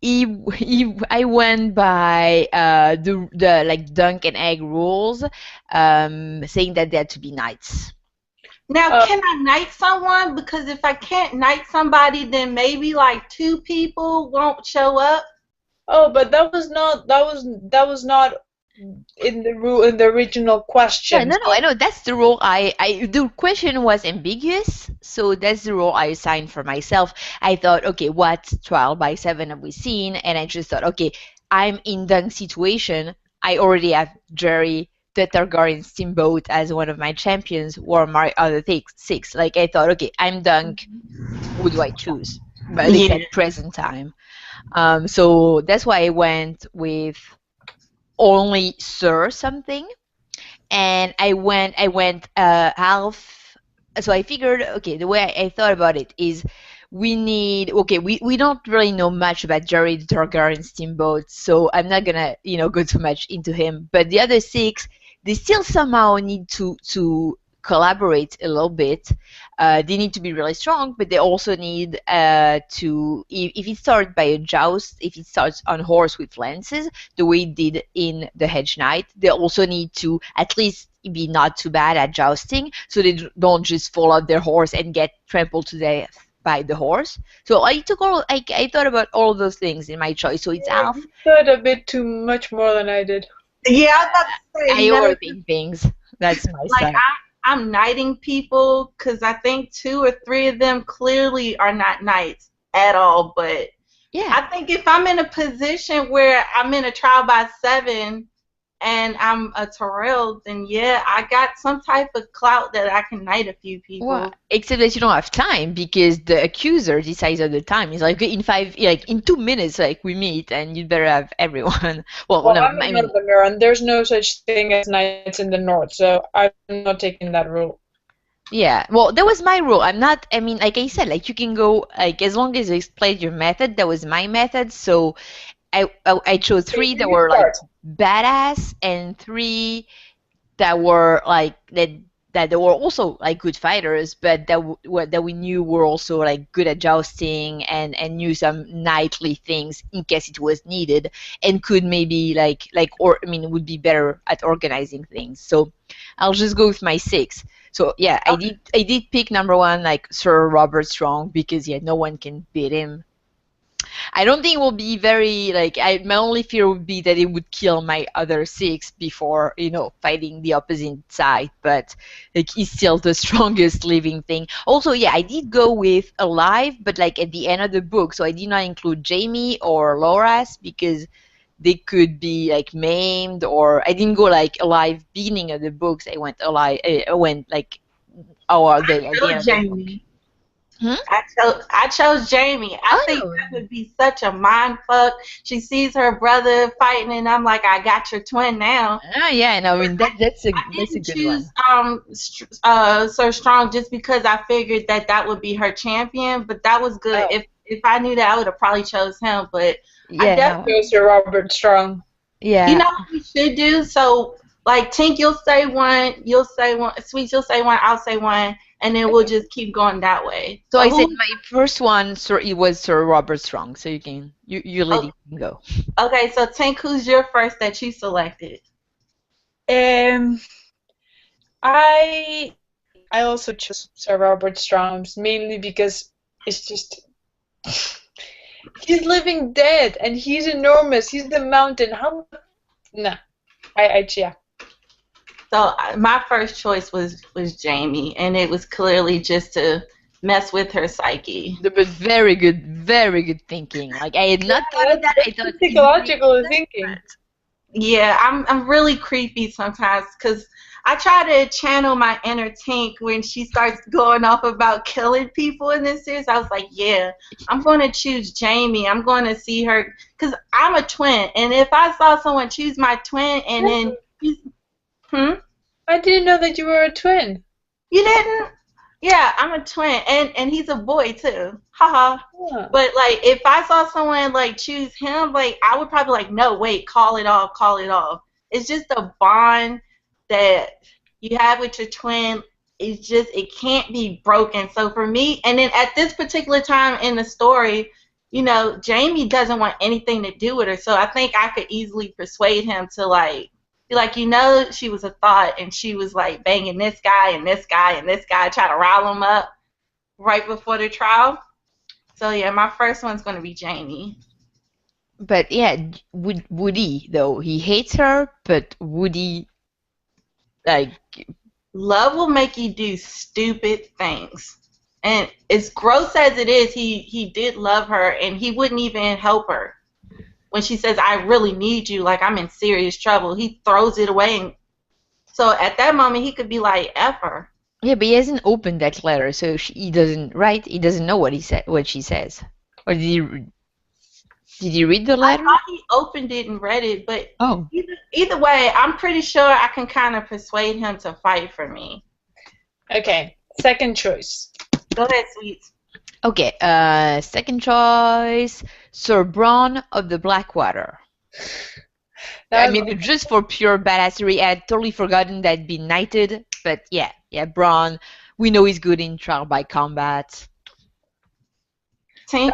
I went by the like dunk and egg rules, saying that they had to be knights. Now, Uh, can I knight someone? Because if I can't knight somebody, then maybe like two people won't show up. oh, but that was not in the original Yeah, question. no, no, So I know that's the role the question was ambiguous, so that's the role I assigned for myself. I thought, okay, what trial by seven have we seen? And I just thought, okay, I'm in dunk situation. I already have Jerry the Targaryen Steamboat as one of my champions, or my other six. Like I thought, okay, I'm dunk. Who do I choose? But at least Yeah. at present time. So that's why I went with only Sir something, and I went half. So I figured, okay, the way I thought about it is we need, okay, we don't really know much about Jerry the Targaryen Steamboat, so I'm not gonna, go too much into him. But the other six, they still somehow need to collaborate a little bit. They need to be really strong, but they also need to, if it starts by a joust, if it starts on horse with lances, the way it did in the Hedge Knight, they also need to at least be not too bad at jousting, so they don't just fall off their horse and get trampled to death by the horse. So I took I thought about all of those things in my choice. So it's Alf. You thought a bit too much more than I did. Yeah, I was about to say, I overthink things. That's my like style. I'm knighting people because I think 2 or 3 of them clearly are not knights at all. But Yeah. I think if I'm in a position where I'm in a trial by 7 and I'm a Tyrell, then yeah, I got some type of clout that I can knight a few people. Well, except that you don't have time because the accuser decides at the time. He's like in 2 minutes, like we meet, and you'd better have everyone. Well, no, I'm not the mirror, and there's no such thing as knights in the north, so I'm not taking that rule. Yeah, well, that was my rule. I'm not, I mean, like I said, like you can go, like as long as you explain your method, that was my method. So I chose 3 that were like badass and 3 that were like that they were also like good fighters, but that we knew were also like good at jousting and knew some knightly things in case it was needed, and could maybe or I mean would be better at organizing things. So I'll just go with my 6. So yeah, okay. I did pick number 1, like Sir Robert Strong, because yeah, no one can beat him. I don't think it will be very my only fear would be that it would kill my other 6 before fighting the opposite side, but like he's still the strongest living thing. Also, yeah, I did go with alive, but like at the end of the book, so I did not include Jaime or Loras because they could be like maimed, or I didn't go like alive beginning of the books. I went alive. I went like at the end of the book. I chose Jaime. I think that would be such a mind fuck. She sees her brother fighting, and I'm like, I got your twin now. Oh yeah, and I mean that's a good one. Sir Strong just because I figured that would be her champion, but that was good. Oh. If I knew that, I would have probably chose him. But yeah, I definitely chose Sir Robert Strong. Yeah, you know what we should do? So like Tink, you'll say one, Sweet, you'll say one, I'll say one. And then we'll just keep going that way. So I said my first one, it was Sir Robert Strong. So you can, you lady can go. Okay, so Tink, who's your first that you selected? I also chose Sir Robert Strong mainly because it's just he's living dead and he's enormous. He's the mountain. Yeah. So my first choice was Jaime, and it was clearly just to mess with her psyche. But very good thinking. Like I had not thought of that. I thought psychological thinking. Yeah, I'm really creepy sometimes because I try to channel my inner Tink when she starts going off about killing people in this series. I was like, yeah, I'm going to choose Jaime. I'm going to see her because I'm a twin, and if I saw someone choose my twin and then I didn't know that you were a twin. You didn't? Yeah, I'm a twin, and he's a boy too. Haha. Yeah. But like, if I saw someone like choose him, like I would probably like, no, wait, call it off. It's just a bond that you have with your twin. It's just it can't be broken. So for me, and then at this particular time in the story, Jaime doesn't want anything to do with her. So I think I could easily persuade him to like. She was a thought, and she was like banging this guy and this guy and this guy, try to rile him up right before the trial. So yeah, my first one's going to be Jaime. But yeah, Woody though, he hates her, but Woody, like, love will make you do stupid things, and as gross as it is, he did love her, and he wouldn't even help her. When she says, I really need you, like I'm in serious trouble, he throws it away. And so at that moment, he could be like, F her. Yeah, but he hasn't opened that letter, so he doesn't, right? He doesn't know what she says. Or did he read the letter? I thought he opened it and read it, but either way, I'm pretty sure I can kind of persuade him to fight for me. Okay, second choice. Go ahead, Sweets. Okay, second choice, Sir Bran of the Blackwater. I That mean, just for pure badassery, I had totally forgotten that he'd been knighted, but yeah, Bran, we know he's good in trial by combat. Tink?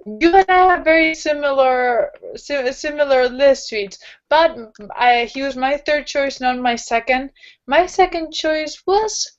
you and I have very similar list suites, but he was my third choice, not my second. My second choice was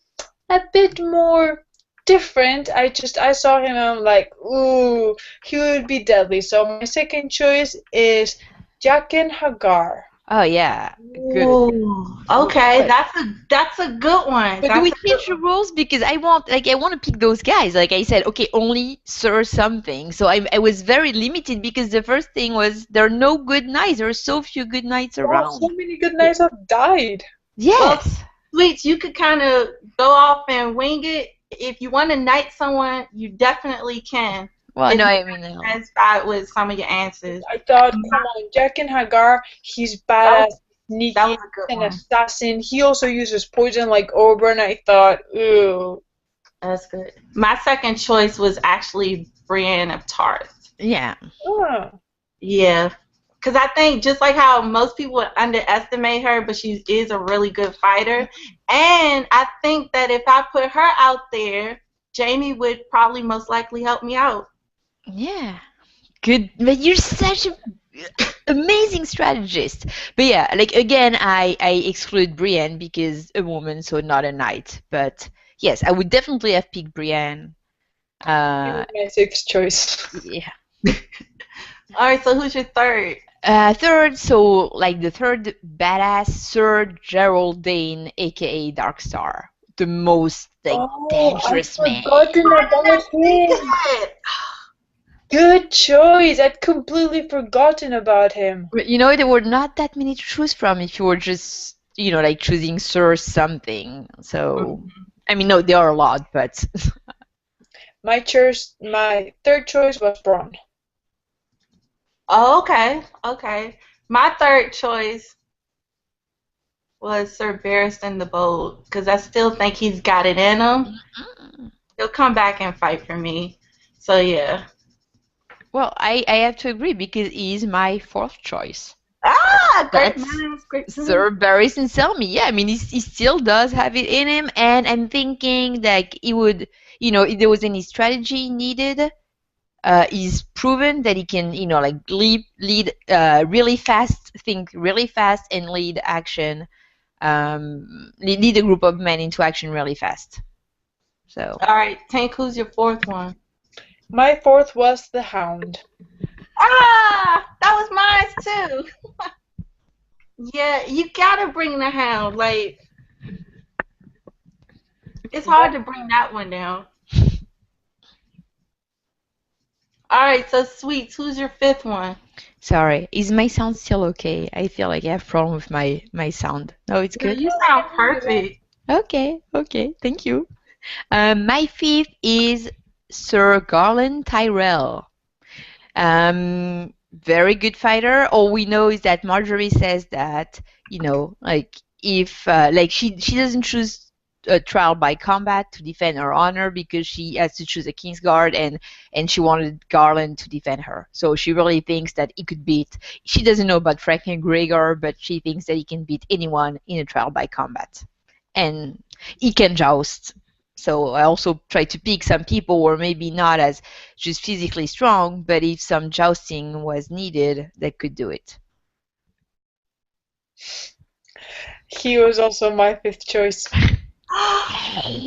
a bit more different. I saw him and I'm like, ooh, he would be deadly. So my second choice is Jaqen Hagar. Oh yeah, good. Ooh, okay, But, that's a good one. but do we That's a good change the rules? Because I want to pick those guys. Like I said, okay, only Sir something. So I was very limited because the first thing was there are no good knights. There are so few good knights Oh, around. so many good knights have died. Yes. Sweets, you could kind of go off and wing it. If you want to knight someone, you definitely can. Well, If no, you I mean, no. satisfied with some of your answers. I thought, come on, Jaqen Hagar, he's That badass, was, sneaky, that was a good an one. assassin. He also uses poison like Oberyn. I thought, ooh. That's good. My second choice was actually Brienne of Tarth. Yeah. Oh. Yeah. Because I think just like how most people would underestimate her, but she is a really good fighter. And I think that if I put her out there, Jamie would probably most likely help me out. Yeah. Good. But you're such a amazing strategist. But yeah, like again, I exclude Brienne because a woman, so not a knight. But yes, I would definitely have picked Brienne. He was my sixth choice. Yeah. All right, so who's your third? Third, so like the third badass, Sir Gerald Dane, aka Darkstar, the most like dangerous I'd man. forgotten about him. Good choice. I'd completely forgotten about him. But, you know, there were not that many to choose from if you were just, you know, like choosing Sir something. So, I mean, no, there are a lot, but My third choice was Bron. Oh, okay, okay. My third choice was Sir Barristan the Bold because I still think he's got it in him. He'll come back and fight for me. So yeah. well, I have to agree because he's my fourth choice. Ah, great That's minds, great minds. Sir Barristan Selmy. Yeah, I mean, he still does have it in him, and I'm thinking that he would, you know, if there was any strategy needed, he's proven that he can, you know, like lead really fast, think really fast, and lead action, lead a group of men into action really fast. So. All right, Tank, who's your fourth one? My fourth was the Hound. Ah, that was mine too. Yeah, you gotta bring the Hound. Like, it's hard to bring that one down. All right, so Sweets, who's your fifth one? Sorry, is my sound still okay? I feel like I have a problem with my sound. No, it's Girl, good. you sound perfect. Okay, thank you. My fifth is Sir Garland Tyrell. Very good fighter. All we know is that Marjorie says that, you know, like if like she doesn't choose a trial by combat to defend her honor because she has to choose a Kingsguard and she wanted Garland to defend her. So she really thinks that he could beat. She doesn't know about Frank and Gregor, but she thinks that he can beat anyone in a trial by combat, and he can joust. So I also try to pick some people who are maybe not as just physically strong, but if some jousting was needed, they could do it. He was also my fifth choice.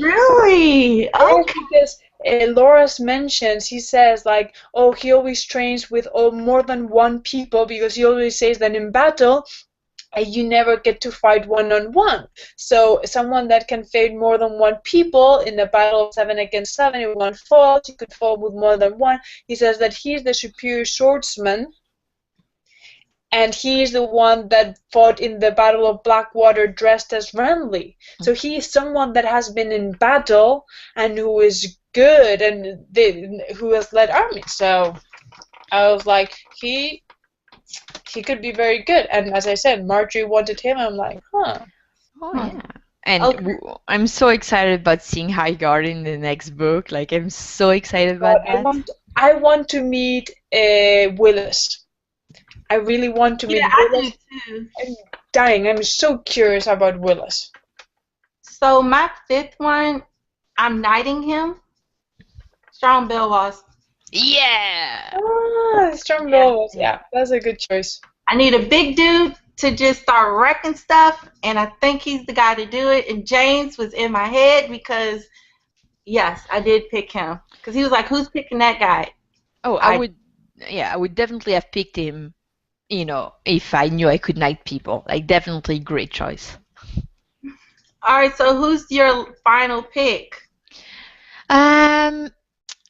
Really? Okay. Because Loras mentions, he says like, oh, he always trains with more than one people because he always says that in battle you never get to fight one-on-one. So someone that can fight more than one people in a battle of 7 against 7, if one falls, he could fall with more than one. He says that he's the superior swordsman, and he's the one that fought in the Battle of Blackwater dressed as Renly. So he is someone that has been in battle and who is good and who has led armies. So I was like, he could be very good. And as I said, Marjorie wanted him. I'm like, huh. Oh yeah. And Okay. I'm so excited about seeing Highgarden in the next book. Like, I'm so excited God, about that. I want to meet Willis. I really want to Yeah, meet I do Willis. too. I'm dying. I'm so curious about Willis. So my fifth one, I'm knighting him. Strong Belwas. Yeah. Strong Yeah. Willis. Yeah, that's a good choice. I need a big dude to just start wrecking stuff, and I think he's the guy to do it. And James was in my head because, yes, I did pick him. Because he was like, who's picking that guy? Oh, I I would definitely have picked him, if I knew I could knight people. Like, definitely great choice. All right, so who's your final pick? Um,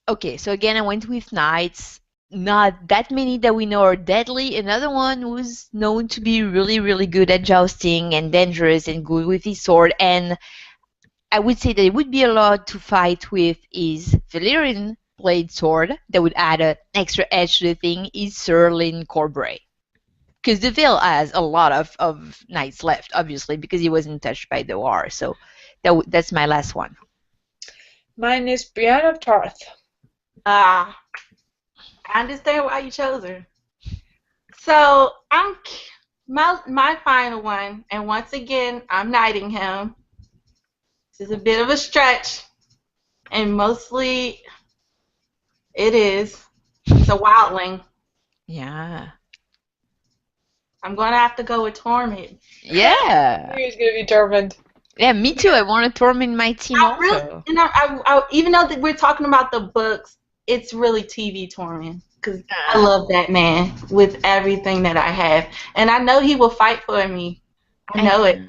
okay, so again, I went with knights. Not that many that we know are deadly. Another one who's known to be really, really good at jousting and dangerous and good with his sword. And I would say that it would be a lot to fight with is Valyrian blade sword that would add an extra edge to the thing is Sir Lyn Corbray. Because the Vale has a lot of knights left, obviously, because he wasn't touched by the war. So that's my last one. Mine is Brienne of Tarth. I understand why you chose her. So my final one, and once again, I'm knighting him. This is a bit of a stretch, and mostly it is. It's a wildling. Yeah. I'm gonna have to go with Tormund. Yeah. He's gonna be Tormund. Yeah, me too. I want to torment my team I really, also. even though that we're talking about the books, it's really TV Tormund because I love that man with everything that I have, and I know he will fight for me. I know it.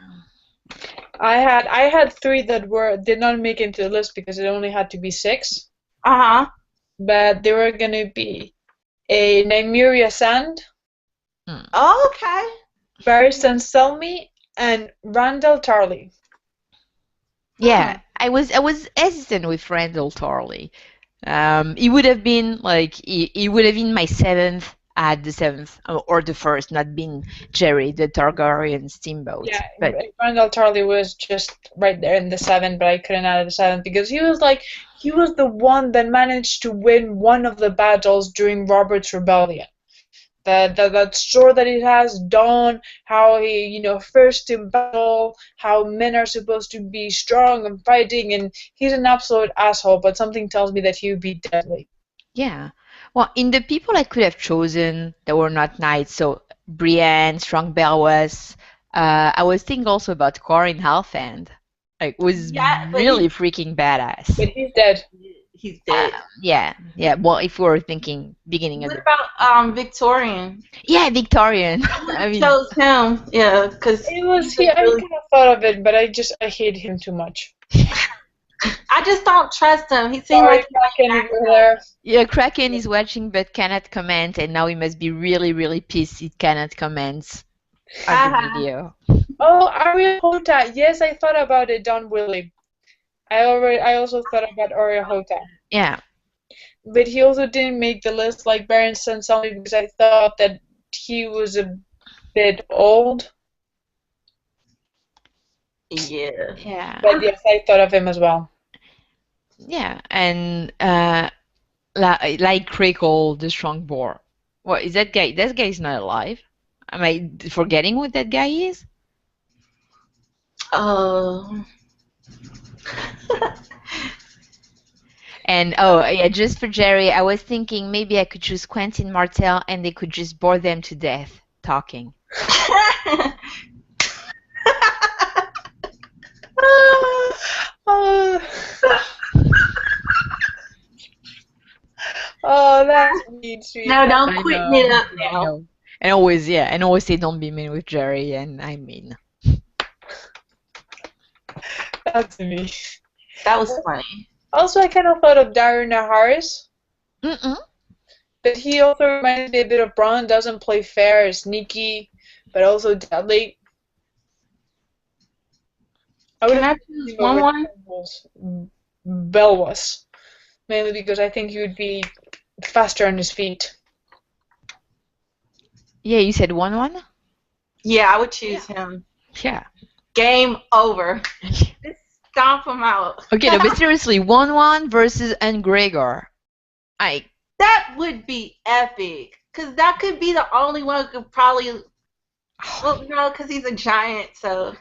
I had three that did not make it into the list because it only had to be 6. But they were gonna be a Nymeria Sand, Okay. Barristan Selmy, and Randall Tarley. Yeah, I was hesitant with Randall Tarley. He would have been like he would have been my 7th at the 7th or the 1st, not been Jerry the Targaryen Steamboat. Yeah, But Randall Tarley was just right there in the 7, but I couldn't add the 7 because he was the one that managed to win one of the battles during Robert's Rebellion. That sword that he has, Dawn, how he, first in battle, how men are supposed to be strong and fighting, and he's an absolute asshole, but something tells me that he would be deadly. yeah, well, in the people I could have chosen that were not knights, so Brienne, Strong Belwas, I was thinking also about Corin Halfhand. Like, was Yeah, but really freaking badass. But he's dead. he's dead. Yeah. Well, if we were thinking beginning of What the about Victorian? yeah, Victorian. I chose him. Yeah, because It was I kind of thought of it, but I hate him too much. I just don't trust him. He seemed Sorry, like Kraken, if you're there. Yeah, Kraken is watching but cannot comment, and now he must be really, really pissed he cannot comment on the video. Oh, Arya Hota. Yes, I thought about it, Don Willie. I also thought about Arya Hota. Yeah. But he also didn't make the list like Baron Sansalmi because I thought that he was a bit old. Yeah. Yeah. But yes, I thought of him as well. Yeah, and like Crickle, the strong boar. What is that guy? That guy's not alive. Am I forgetting what that guy is? Oh. And oh yeah, just for Jerry, I was thinking maybe I could choose Quentin Martell and they could just bore them to death talking. Oh, that's mean, sweet. No, don't quit it up now. And always say don't be mean with Jerry, and I mean. That's me. That was funny. Also, I kind of thought of Dario Naharis. But he also reminds me a bit of Bran. Doesn't play fair, is sneaky, but also deadly. I would have choose one. Belwas, mainly because I think he would be faster on his feet. Yeah, you said 1-1? Yeah, I would choose him. Yeah. game over. Just stomp him out. Okay, no, but seriously, 1-1 versus Gregor. That would be epic. Because that could be the only one who could probably... Well, no, because he's a giant, so...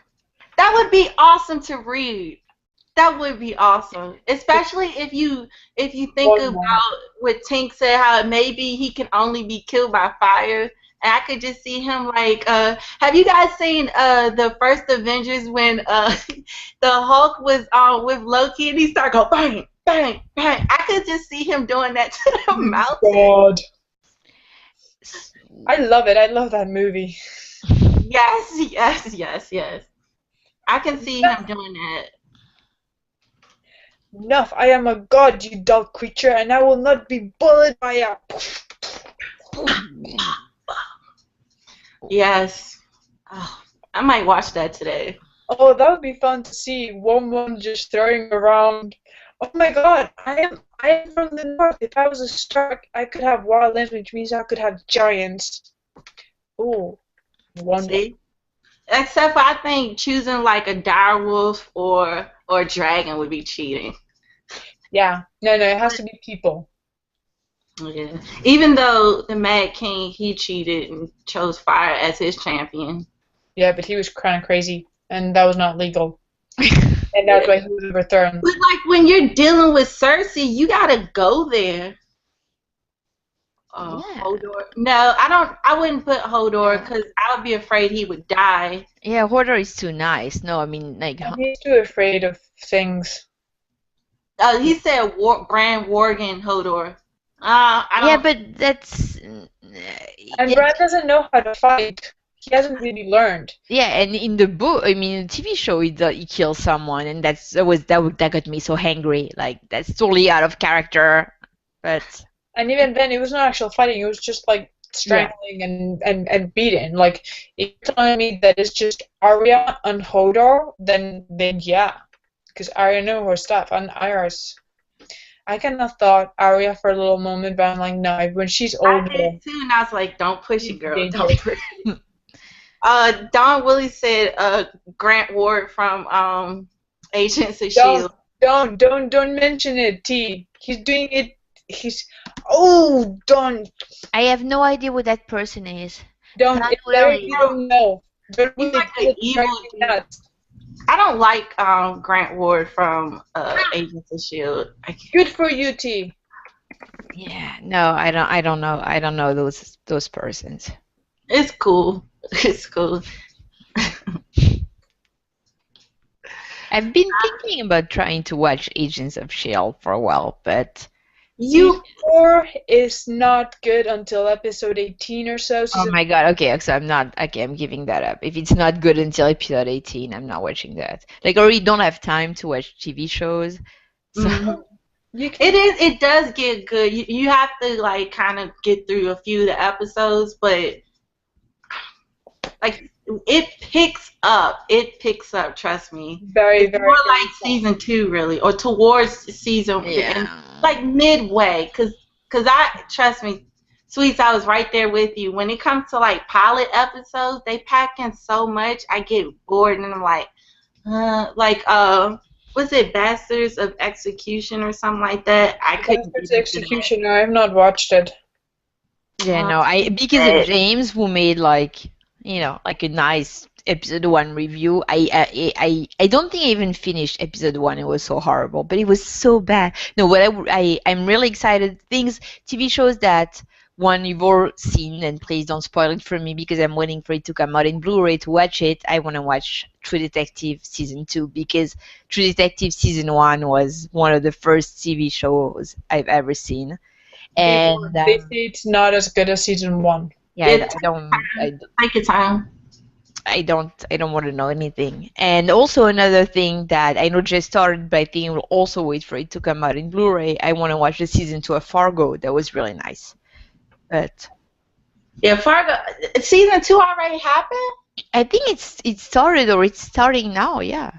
That would be awesome to read. That would be awesome. Especially if you think about what Tink said, how maybe he can only be killed by fire. And I could just see him like, have you guys seen the first Avengers when the Hulk was with Loki and he started going bang, bang, bang? I could just see him doing that to the mountain. God. I love it. I love that movie. Yes. I can see him doing that. Enough. I am a god, you dull creature, and I will not be bullied by a... Yes. Oh, I might watch that today. Oh, that would be fun to see. One just throwing around. Oh my god, I am from the north. If I was a Stark, I could have wildlands, which means I could have giants. Ooh. See? Except for I think choosing like a direwolf or a dragon would be cheating. Yeah. No, it has to be people. Yeah. Even though the Mad King, he cheated and chose fire as his champion. Yeah, but he was kind of crazy, and that was not legal. And that's why he was overthrown. But like when you're dealing with Cersei, you gotta go there. Yeah. Hodor. No, I wouldn't put Hodor because I would be afraid he would die. Yeah, Hodor is too nice. No, I mean, like... He's too afraid of things. He said Bran, Worgen, Hodor. I don't... Yeah, but that's... And Bran doesn't know how to fight. He hasn't really learned. Yeah, and in the book, I mean, in the TV show, he kills someone, and that got me so angry. Like, that's totally out of character. But... And even then, it was not actual fighting. It was just like strangling and beating. Like, if you're telling me that it's just Arya and Hodor, then yeah, because Arya knew her stuff, and Arya's. I kind of thought Arya for a little moment, but I'm like, no. When she's older, I did too, and I was like, don't push it, girl. Don't push it. Don Willie said Grant Ward from Agents of S.H.I.E.L.D. Don't mention it, T. He's doing it. Don't. I have no idea what that person is. Don't. You don't know. He's like an evil. I don't like Grant Ward from Agents of S.H.I.E.L.D. Good for you, T. Yeah, no, I don't know. I don't know those persons. It's cool. It's cool. I've been thinking about trying to watch Agents of S.H.I.E.L.D. for a while, but... Season 4 is not good until episode 18 or so. Oh my god, okay, so I'm giving that up. If it's not good until episode 18, I'm not watching that. Like, I already don't have time to watch TV shows. So. It does get good. You have to, like, kind of get through a few of the episodes, but, like, it picks up. Trust me. Very, it's very. more like season 2, really, or towards season, like midway. Cause trust me, Sweets, I was right there with you. When it comes to like pilot episodes, they pack in so much. I get bored, and I'm like, was it Bastards of Execution or something like that? I couldn't. Bastards of Execution. I have not watched it. Yeah, no, because of James, who made like a nice episode 1 review. I don't think I even finished episode 1. It was so horrible, but it was so bad. No, I'm really excited. TV shows that one you've all seen, and please don't spoil it for me because I'm waiting for it to come out in Blu-ray to watch it. I want to watch True Detective season 2 because True Detective season 1 was one of the first TV shows I've ever seen, and they say it's not as good as season 1. Yeah, I don't. Take your time. I don't want to know anything. And also another thing that I know just started, but I think we'll also wait for it to come out in Blu-ray. I want to watch the season 2 of Fargo. That was really nice. But yeah, Fargo season 2 already happened. I think it started or it's starting now. Yeah.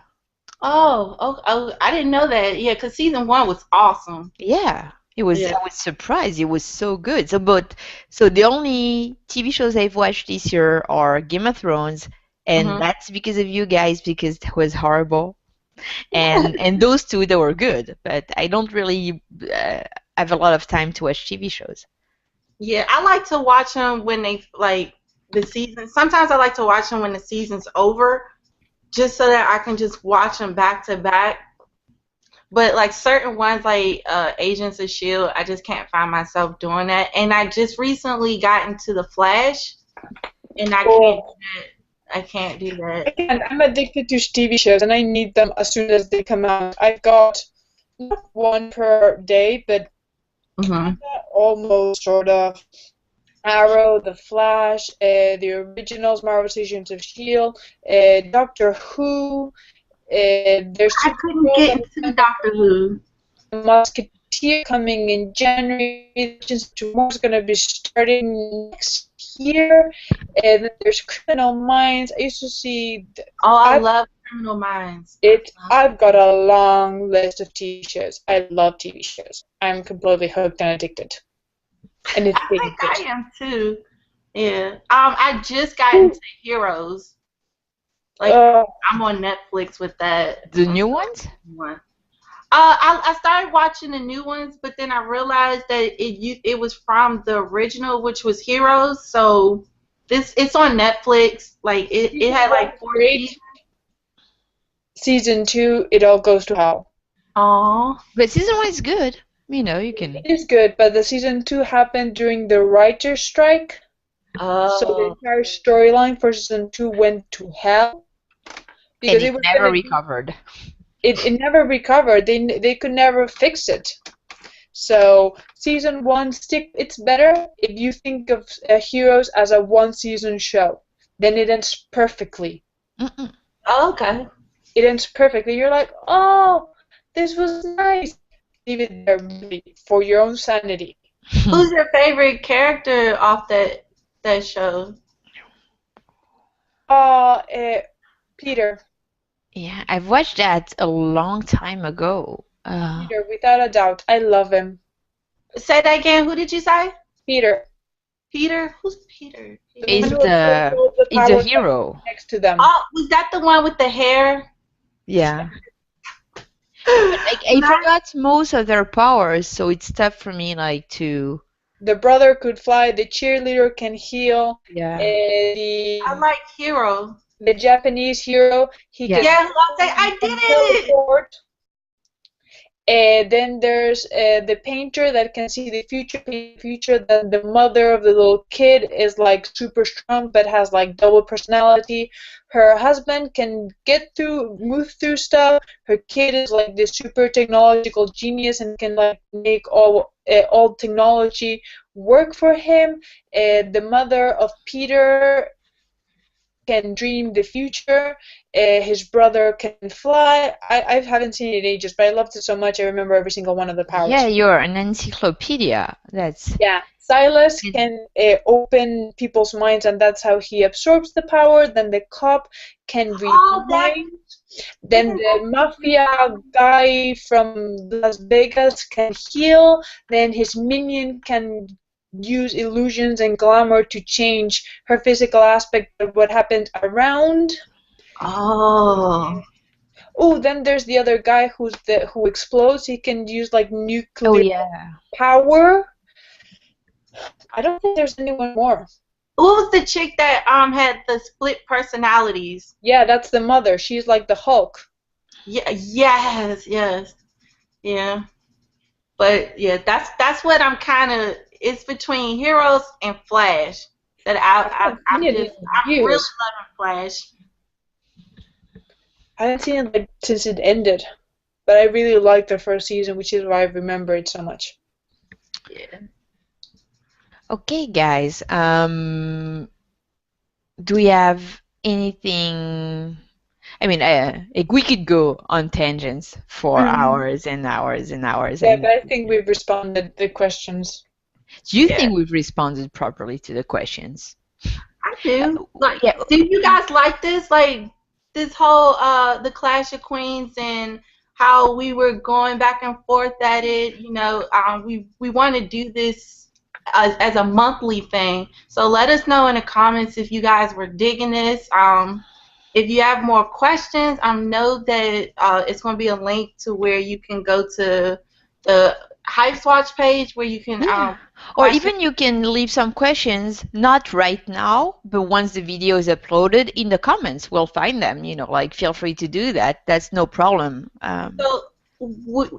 Oh, I didn't know that. Yeah, because season 1 was awesome. Yeah. I was surprised. It was so good. So the only TV shows I've watched this year are Game of Thrones, and that's because of you guys, because it was horrible. And those two, they were good, but I don't really have a lot of time to watch TV shows. Yeah, I like to watch them when they like the season. Sometimes I like to watch them when the season's over, just so that I can just watch them back to back. But like certain ones, like Agents of Shield, I just can't find myself doing that. And I just recently got into the Flash, and I can't do that. I can't do that. Again, I'm addicted to TV shows, and I need them as soon as they come out. I've got not one per day, but almost sort of Arrow, The Flash, the originals, Marvel's Agents of Shield, Doctor Who. There's I couldn't get into Doctor Who. Musketeer coming in January. Legends of Tomorrow is going to be starting next year. And then there's Criminal Minds. I used to see. I love Criminal Minds. I've got a long list of TV shows. I love TV shows. I'm completely hooked and addicted. And it's I think I am too. Yeah. I just got into Heroes. Like I'm on Netflix with that. The new ones? I started watching the new ones, but then I realized that it was from the original, which was Heroes. So it's on Netflix. Like it had like 4 seasons. Season 2, it all goes to hell. Aww. But season 1 is good. You know, you can. It is good, but the season 2 happened during the writer's strike. So the entire storyline for season 2 went to hell. Because it never recovered. It never recovered. They could never fix it. So season 1, it's better if you think of Heroes as a one-season show. Then it ends perfectly. Oh, okay. It ends perfectly. You're like, oh, this was nice. Leave it there for your own sanity. Who's your favorite character off that show? Peter. Yeah, I've watched that a long time ago. Peter, without a doubt. I love him. Say that again. Who did you say? Peter. Peter? Who's Peter? He's the hero. Next to them. Oh, was that the one with the hair? Yeah. Like, I forgot most of their powers, so it's tough for me, like, to... The brother could fly, the cheerleader can heal. Yeah. I like Hero. The Japanese hero, he can I did it! Teleport. Then there's the painter that can see the future. Then the mother of the little kid is like super strong but has like double personality. Her husband can move through stuff. Her kid is like this super technological genius and can like make all technology work for him. The mother of Peter can dream the future. His brother can fly. I haven't seen it in ages, but I loved it so much. I remember every single one of the powers. Yeah, you're an encyclopedia. Yeah. Silas can open people's minds, and that's how he absorbs the power. Then the cop can read minds. Then the mafia guy from Las Vegas can heal. Then his minion can use illusions and glamour to change her physical aspect of what happened around. Oh, then there's the other guy who explodes. He can use like nuclear power. I don't think there's anyone more. Who was the chick that had the split personalities? Yeah, that's the mother. She's like the Hulk. Yeah. Yes. Yeah. But yeah, that's what I'm kind of. It's between Heroes and Flash that I'm really loving Flash. I haven't seen it since it ended, but I really liked the first season, which is why I remember it so much. Yeah. Okay, guys. Do we have anything? I mean, we could go on tangents for hours and hours and hours. Yeah, but I think we've responded to the questions. Do you think we've responded properly to the questions? I do. Do you guys like this? Like this whole the Clash of Queens and how we were going back and forth at it. You know, we want to do this as a monthly thing. So let us know in the comments if you guys were digging this. If you have more questions, I know that it's going to be a link to where you can go to the Hype Watch page where you can Yeah. Or question. even you can leave some questions, not right now, but once the video is uploaded in the comments, we'll find them. Like feel free to do that. That's no problem. So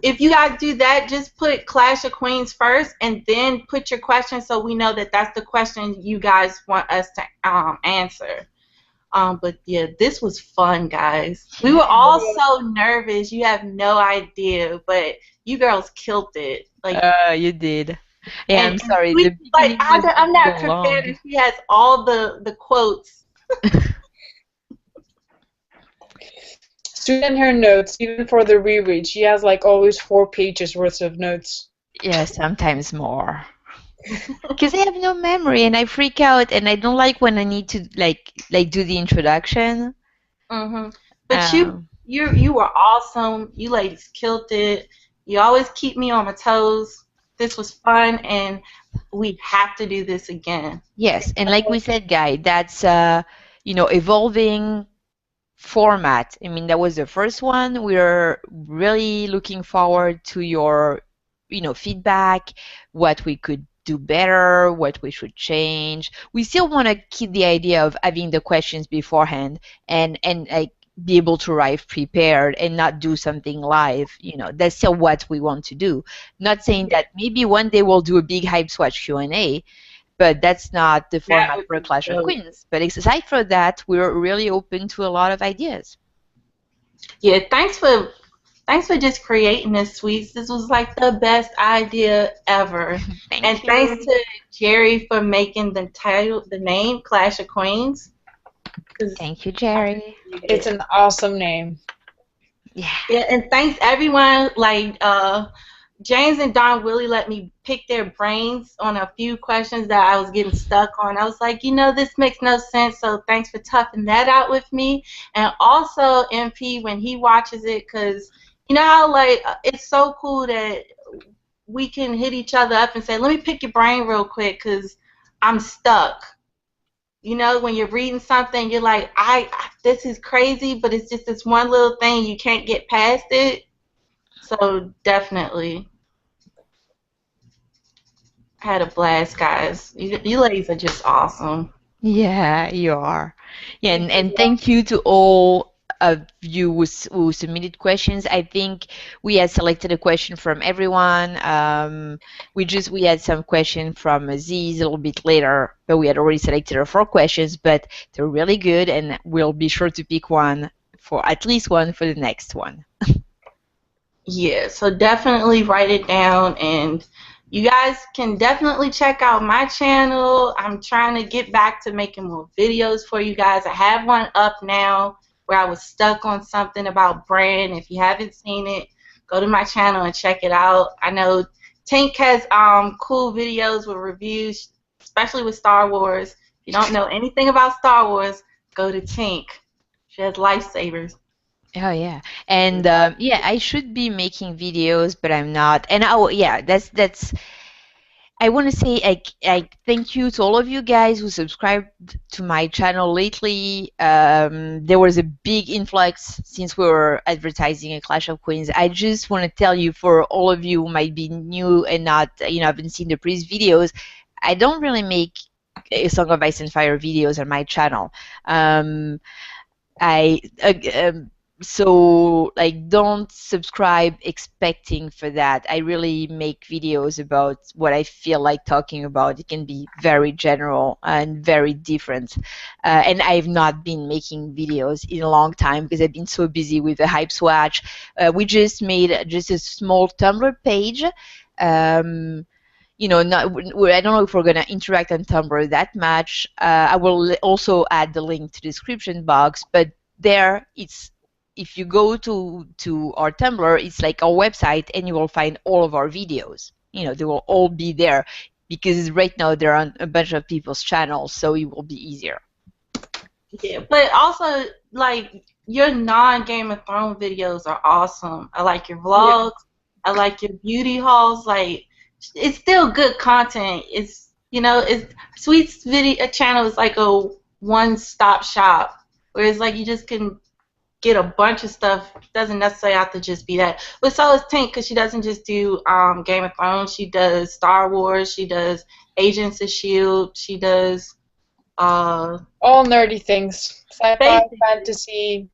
if you guys do that, just put Clash of Queens first and then put your question so we know that that's the question you guys want us to answer. But yeah, this was fun, guys. We were all so nervous. You have no idea, but you girls killed it. Like You did. Yeah, I'm and sorry. we, The like beginning was a I'm not little prepared, long. and she has all the quotes. Sue in her notes, even for the reread, she has like always 4 pages worth of notes. Yeah, sometimes more. Because I have no memory and I freak out and I don't like when I need to like do the introduction. But you were awesome. You ladies killed it. You always keep me on my toes. This was fun, and we have to do this again. Yes, and like we said, Guy, that's evolving format. I mean, that was the first one. We're really looking forward to your feedback, what we could do better, what we should change. We still want to keep the idea of having the questions beforehand and like be able to arrive prepared and not do something live. That's still what we want to do. Not saying that maybe one day we'll do a big Hype Swatch Q&A, but that's not the format for Clash of Queens. But aside from that, we're really open to a lot of ideas. Yeah, thanks for just creating this, Sweets. This was like the best idea ever. Thanks to Jerry for making the name Clash of Queens. Thank you, Jerry. It's an awesome name. Yeah. And thanks everyone. Like James and Don Willie let me pick their brains on a few questions that I was getting stuck on. I was like, this makes no sense, so thanks for toughing that out with me. And also, MP, when he watches it, because you know how, like, it's so cool that we can hit each other up and say, let me pick your brain real quick, because I'm stuck. When you're reading something, you're like, this is crazy, but it's just this one little thing, you can't get past it. So definitely, I had a blast, guys. You ladies are just awesome. Yeah, you are. Yeah, and thank you to all of you who submitted questions. I think we had selected a question from everyone. We had some question from Aziz a little bit later, but we had already selected our 4 questions, but they're really good, and we'll be sure to pick at least one for the next one. Yeah, so definitely write it down, and you guys can definitely check out my channel. I'm trying to get back to making more videos for you guys. I have one up now where I was stuck on something about Bran. If you haven't seen it, go to my channel and check it out. I know Tink has cool videos with reviews, especially with Star Wars. If you don't know anything about Star Wars, go to Tink. She has lifesavers. Oh yeah, and I should be making videos, but I'm not. And that's. I want to say I thank you to all of you guys who subscribed to my channel lately. There was a big influx since we were advertising a Clash of Queens. I just want to tell you, for all of you who might be new and not, haven't seen the previous videos, I don't really make a Song of Ice and Fire videos on my channel. So like, don't subscribe expecting for that. I really make videos about what I feel like talking about. It can be very general and very different, and I've not been making videos in a long time because I've been so busy with the Hype Swatch. We just made just a small Tumblr page. I don't know if we're going to interact on Tumblr that much. I will also add the link to the description box, but there if you go to our Tumblr, it's like our website, and you will find all of our videos. They will all be there, because right now they're on a bunch of people's channels, so it will be easier. Yeah, but also, like, your non-Game of Thrones videos are awesome. I like your vlogs. Yeah. I like your beauty hauls. Like, it's still good content. It's Sweet's video channel is like a one-stop shop. Whereas like you just can get a bunch of stuff. Doesn't necessarily have to just be that. But so is Tink, because she doesn't just do Game of Thrones. She does Star Wars. She does Agents of Shield. She does all nerdy things. Sci-fi, basically. fantasy.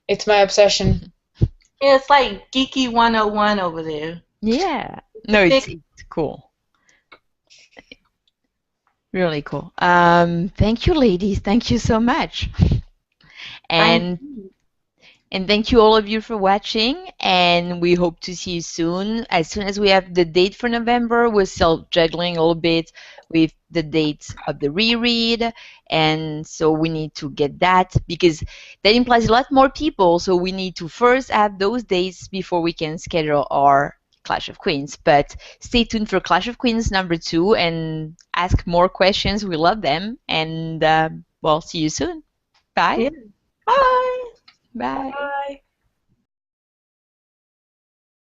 It's my obsession. Yeah, it's like geeky 101 over there. Yeah. No, it's cool. Really cool. Thank you, ladies. Thank you so much. And thank you all of you for watching, and we hope to see you soon. As soon as we have the date for November, we're still juggling a little bit with the dates of the reread, and so we need to get that because that implies a lot more people, so we need to first have those dates before we can schedule our Clash of Queens. But stay tuned for Clash of Queens #2 and ask more questions. We love them, and we'll see you soon. Bye. Yeah. Bye. Bye. Bye.